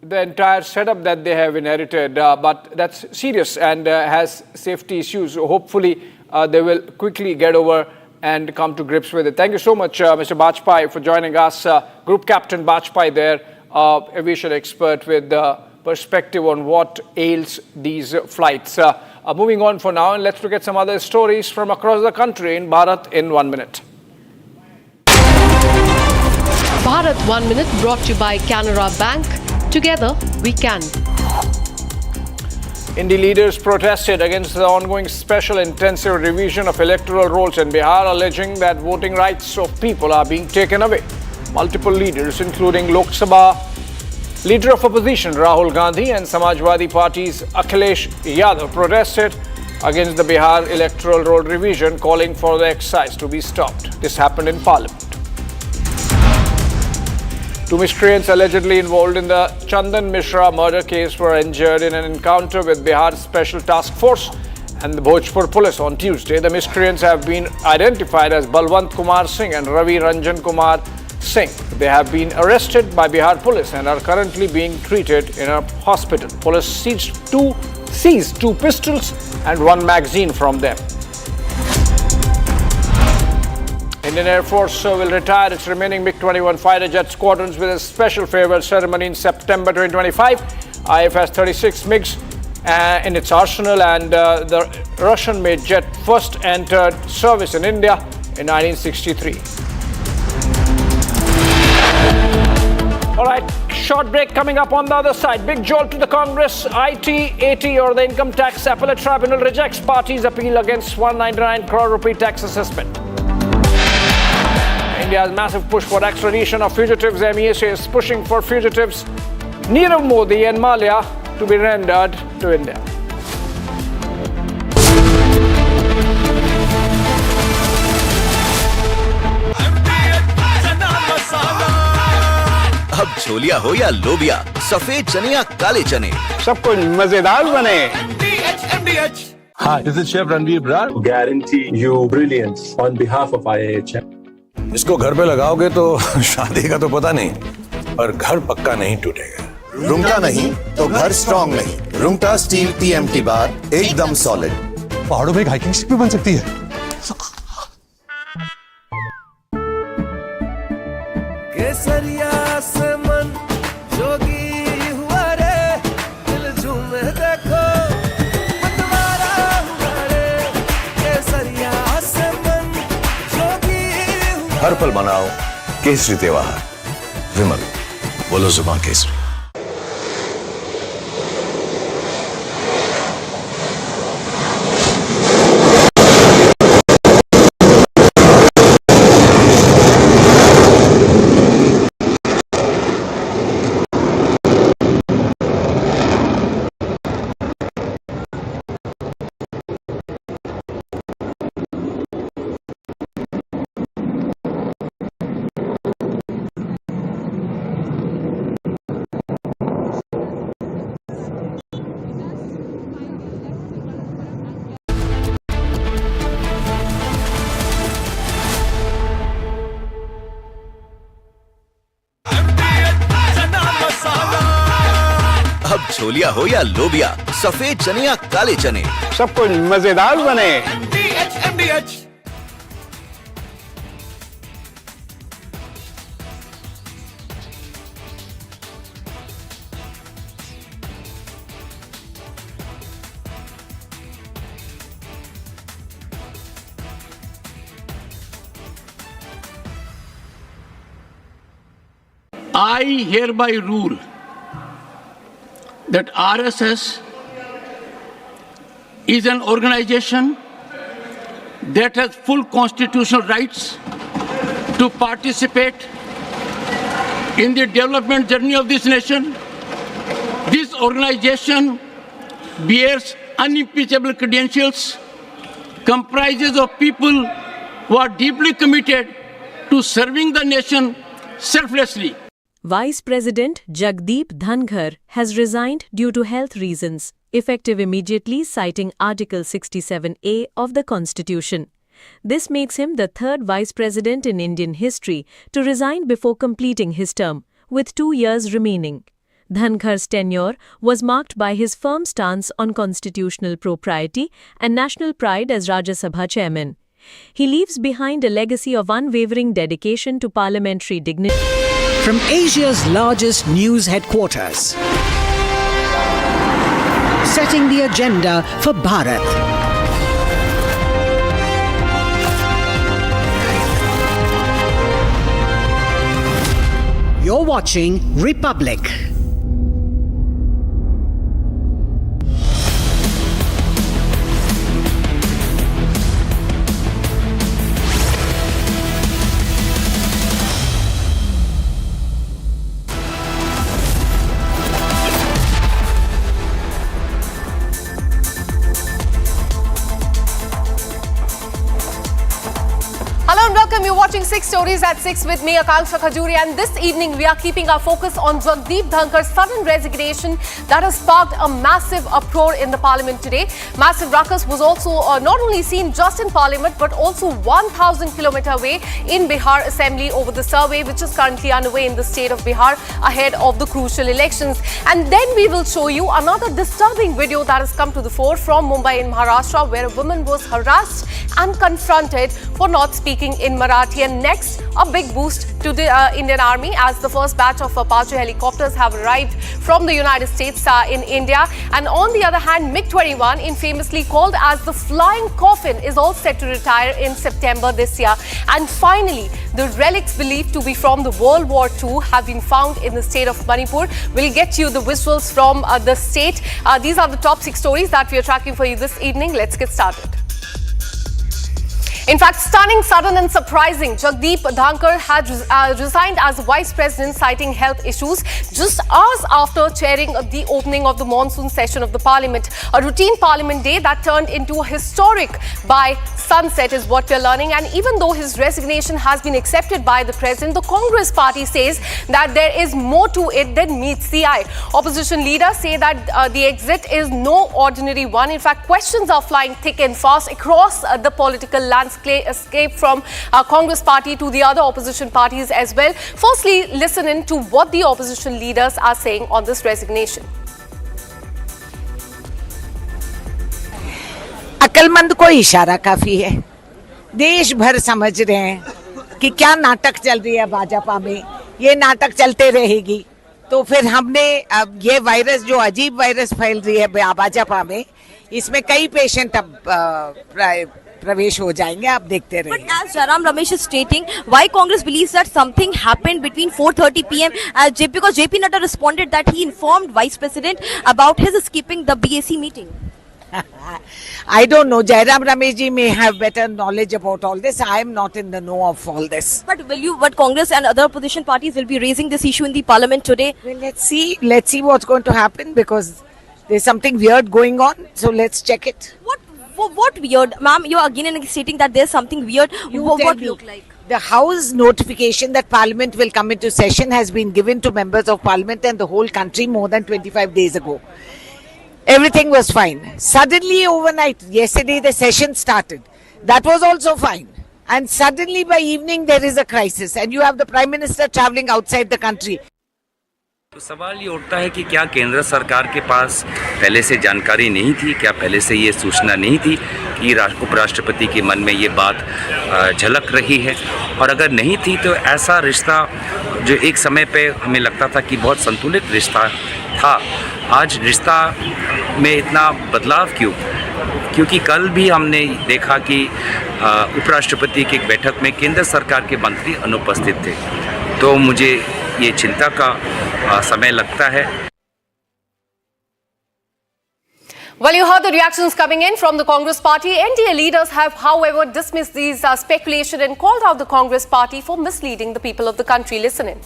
entire setup that they have inherited. But that's serious and has safety issues. So hopefully, they will quickly get over and come to grips with it. Thank you so much, Mr. Bajpai, for joining us. Group Captain Bajpai there, aviation expert with perspective on what ails these flights. Moving on for now, and let's look at some other stories from across the country in Bharat in 1 minute. Bharat 1 Minute brought to you by Canara Bank. Together, we can. Indie leaders protested against the ongoing special intensive revision of electoral rolls in Bihar, alleging that voting rights of people are being taken away. Multiple leaders, including Lok Sabha Leader of Opposition Rahul Gandhi and Samajwadi Party's Akhilesh Yadav, protested against the Bihar electoral roll revision, calling for the exercise to be stopped. This happened in Parliament. Two miscreants allegedly involved in the Chandan Mishra murder case were injured in an encounter with Bihar Special Task Force and the Bhojpur police on Tuesday. The miscreants have been identified as Balwant Kumar Singh and Ravi Ranjan Kumar Singh. They have been arrested by Bihar police and are currently being treated in a hospital. Police seized two pistols and one magazine from them. Indian Air Force will retire its remaining MiG-21 fighter jet squadrons with a special farewell ceremony in September 2025. IF has 36 MiGs in its arsenal, and the Russian-made jet first entered service in India in 1963. All right, short break coming up on the other side. Big jolt to the Congress. IT, or the Income Tax Appellate Tribunal rejects party's appeal against 199 crore rupee tax assessment. India's massive push for extradition of fugitives. MEA is pushing for fugitives Nirav Modi and Malia to be rendered to India. अब छोलिया हो या लोबिया, सफेद चने या काले चने, सबको मजेदार बने। Hi, this is Chef Ranveer Brar. Guarantee you brilliance on behalf of IIHM. इसको घर पे लगाओगे तो शादी का तो पता नहीं, पर घर पक्का नहीं टूटेगा। रुंगटा नहीं तो घर स्ट्रॉन्ग नहीं। रुंगटा स्टील TMT बार एकदम सॉलिड। पहाड़ों में एक हाइकिंग स्टिक भी बन सकती है। केसरिया से मन जोगी हुआ रे, दिल झूमे देखो मतवारा हुआ रे। केसरिया से मन जोगी हुआ। हर पल मनाओ केसरी त्योहार। विमल, बोलो जुबान केसरी। अब छोलिया हो या लोबिया, सफेद चने या काले चने, सब कुछ मजेदार बने। I hereby rule that RSS is an organization that has full constitutional rights to participate in the development journey of this nation. This organization bears unimpeachable credentials, comprises of people who are deeply committed to serving the nation selflessly. Vice President Jagdeep Dhankar has resigned due to health reasons, effective immediately, citing Article 67A of the Constitution. This makes him the third Vice President in Indian history to resign before completing his term, with 2 years remaining. Dhankar's tenure was marked by his firm stance on constitutional propriety and national pride as Rajya Sabha chairman. He leaves behind a legacy of unwavering dedication to parliamentary dignity. From Asia's largest news headquarters, setting the agenda for Bharat. You're watching Republic. Hello and welcome. You're watching 6 Stories at 6 with me, Akanksha Khajuri, and this evening we are keeping our focus on Jagdeep Dhankar's sudden resignation that has sparked a massive uproar in the Parliament today. Massive ruckus was also not only seen just in Parliament but also 1,000 km away in Bihar Assembly over the survey which is currently underway in the state of Bihar ahead of the crucial elections. And then we will show you another disturbing video that has come to the fore from Mumbai in Maharashtra, where a woman was harassed and confronted for not speaking in Marathi. And next, a big boost to the Indian Army as the first batch of Apache helicopters have arrived from the United States in India. And on the other hand, MiG-21, infamously called as the flying coffin, is all set to retire in September this year. And finally, the relics believed to be from the World War II have been found in the state of Manipur. We'll get you the visuals from the state. These are the top 6 stories that we are tracking for you this evening. Let's get started. In fact, stunning, sudden and surprising, Jagdeep Dhankar had resigned as Vice President, citing health issues just hours after chairing the opening of the monsoon session of the Parliament. A routine Parliament day that turned into a historic by sunset is what we're learning. And even though his resignation has been accepted by the President, the Congress party says that there is more to it than meets the eye. Opposition leaders say that the exit is no ordinary one. In fact, questions are flying thick and fast across the political landscape, from Congress party to the other opposition parties as well. Firstly, listen in to what the opposition leaders are saying on this resignation. अक्लमंद को इशारा काफी है। देश भर समझ रहे हैं कि क्या नाटक चल रही है भाजपा में, ये नाटक चलते रहेगी। तो फिर हमने अब ये वायरस, जो अजीब वायरस फैल रही है भाजपा में, इसमें कई पेशेंट अब प्रवेश हो जाएंगे, आप देखते रहिए। But as Jairam Ramesh is stating, why Congress believes that something happened between 4:30 p.m. Because JP Nadda responded that he informed Vice President about his skipping the BAC meeting. I don't know. Jairam Ramesh ji may have better knowledge about all this. I am not in the know of all this. But Congress and other opposition parties will be raising this issue in the Parliament today. Well, let's see what's going to happen, because there's something weird going on. So let's check it. What weird? Ma'am, you're again and again stating that there's something weird. What look like? The House notification that Parliament will come into session has been given to members of Parliament and the whole country more than 25 days ago. Everything was fine. Suddenly overnight, yesterday the session started. That was also fine. And suddenly by evening there is a crisis and you have the Prime Minister travelling outside the country. तो सवाल ये उठता है कि क्या केंद्र सरकार के पास पहले से जानकारी नहीं थी, क्या पहले से ये सूचना नहीं थी कि उपराष्ट्रपति के मन में ये बात झलक रही है, और अगर नहीं थी तो ऐसा रिश्ता जो एक समय पे हमें लगता था कि बहुत संतुलित रिश्ता था, आज रिश्ता में इतना बदलाव क्यों? क्योंकि कल भी हमने देखा कि उपराष्ट्रपति की एक बैठक में केंद्र सरकार के मंत्री अनुपस्थित थे, तो मुझे ये चिंता का समय लगता है। Well, you heard the reactions coming in from the Congress party. NDA leaders have, however, dismissed these speculation and called out the Congress party for misleading the people of the country. Listen in.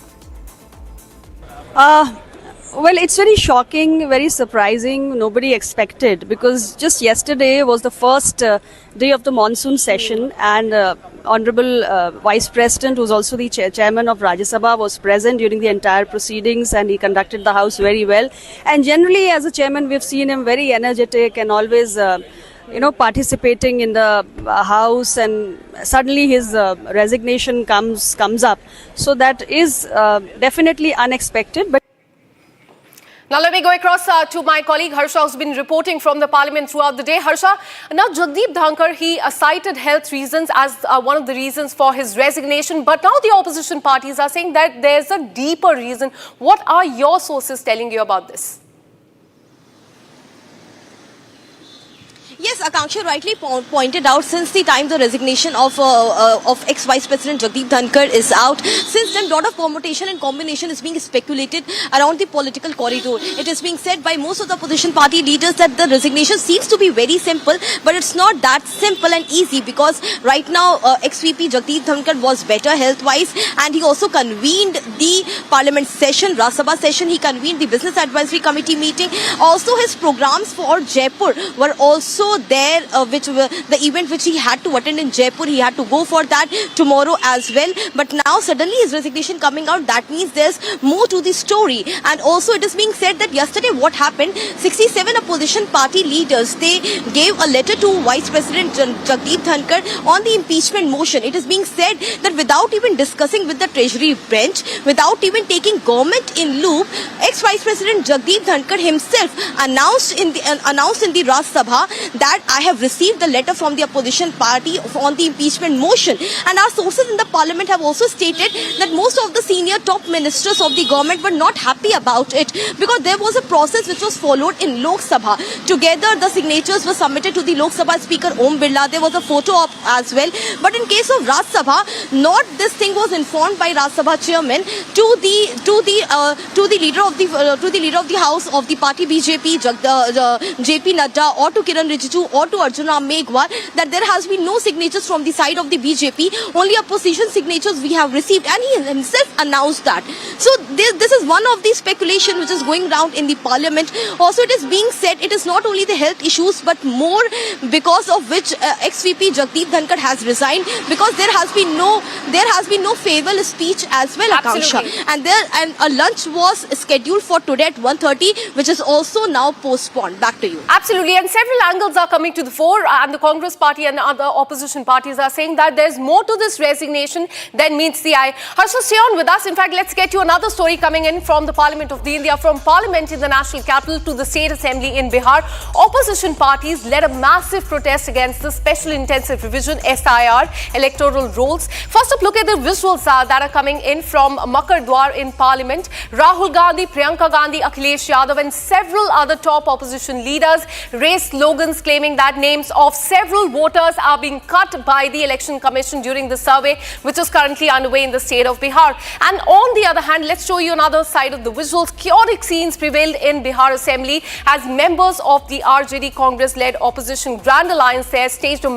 Well, it's very shocking, very surprising. Nobody expected, because just yesterday was the first day of the monsoon session, and Honorable Vice President, who's also the chairman of Rajya Sabha, was present during the entire proceedings, and he conducted the House very well. And generally, as a chairman, we've seen him very energetic and always participating in the House, and suddenly his resignation comes up. So that is definitely unexpected. But now let me go across to my colleague Harsha, who's been reporting from the Parliament throughout the day. Harsha, now Jagdeep Dhankar, he cited health reasons as one of the reasons for his resignation, but now the opposition parties are saying that there's a deeper reason. What are your sources telling you about this? Yes, Akanksha rightly pointed out, since the time the resignation of ex-Vice President Jagdeep Dhankar is out, since then a lot of permutation and combination is being speculated around the political corridor. It is being said by most of the opposition party leaders that the resignation seems to be very simple, but it's not that simple and easy, because right now ex-VP Jagdeep Dhankar was better health-wise, and he also convened the Parliament session, Rajya Sabha session. He convened the Business Advisory Committee meeting. Also, his programs for Jaipur were also there, the event which he had to attend in Jaipur, he had to go for that tomorrow as well. But now suddenly his resignation coming out, that means there's more to the story. And also it is being said that yesterday what happened, 67 opposition party leaders, they gave a letter to Vice President Jagdeep Dhankar on the impeachment motion. It is being said that without even discussing with the Treasury bench, without even taking government in loop, ex-Vice President Jagdeep Dhankar himself announced in the Rajya Sabha that I have received the letter from the opposition party on the impeachment motion. And our sources in the Parliament have also stated that most of the senior top ministers of the government were not happy about it, because there was a process which was followed in Lok Sabha. Together the signatures were submitted to the Lok Sabha Speaker Om Birla. There was a photo op as well. But in case of Rajya Sabha, not this thing was informed by Rajya Sabha chairman to the leader of the House of the party BJP, JP Nadda, or to Kiran Rijiju, or to Arjuna Meghwal, that there has been no signatures from the side of the BJP, only opposition signatures we have received, and he himself announced that. So this is one of the speculation which is going around in the Parliament. Also it is being said it is not only the health issues, but more because of which ex-VP Jagdeep Dhankar has resigned, because there has been no farewell speech as well, Akanksha. And a lunch was scheduled for today at 1:30, which is also now postponed. Back to you. Absolutely, and several angles are coming to the fore, and the Congress party and other opposition parties are saying that there's more to this resignation than meets the eye. Harsha, stay on with us. In fact, let's get you another story coming in from the Parliament of India, from Parliament in the national capital to the State Assembly in Bihar. Opposition parties led a massive protest against the Special Intensive Revision SIR electoral rolls. First up, look at the visuals that are coming in from Makar Dwar in Parliament. Rahul Gandhi, Priyanka Gandhi, Akhilesh Yadav and several other top opposition leaders raised slogans claiming that names of several voters are being cut by the Election Commission during the survey, which is currently underway in the state of Bihar. And on the other hand, let's show you another side of the visuals. Chaotic scenes prevailed in Bihar Assembly as members of the RJD Congress-led opposition Grand Alliance there staged a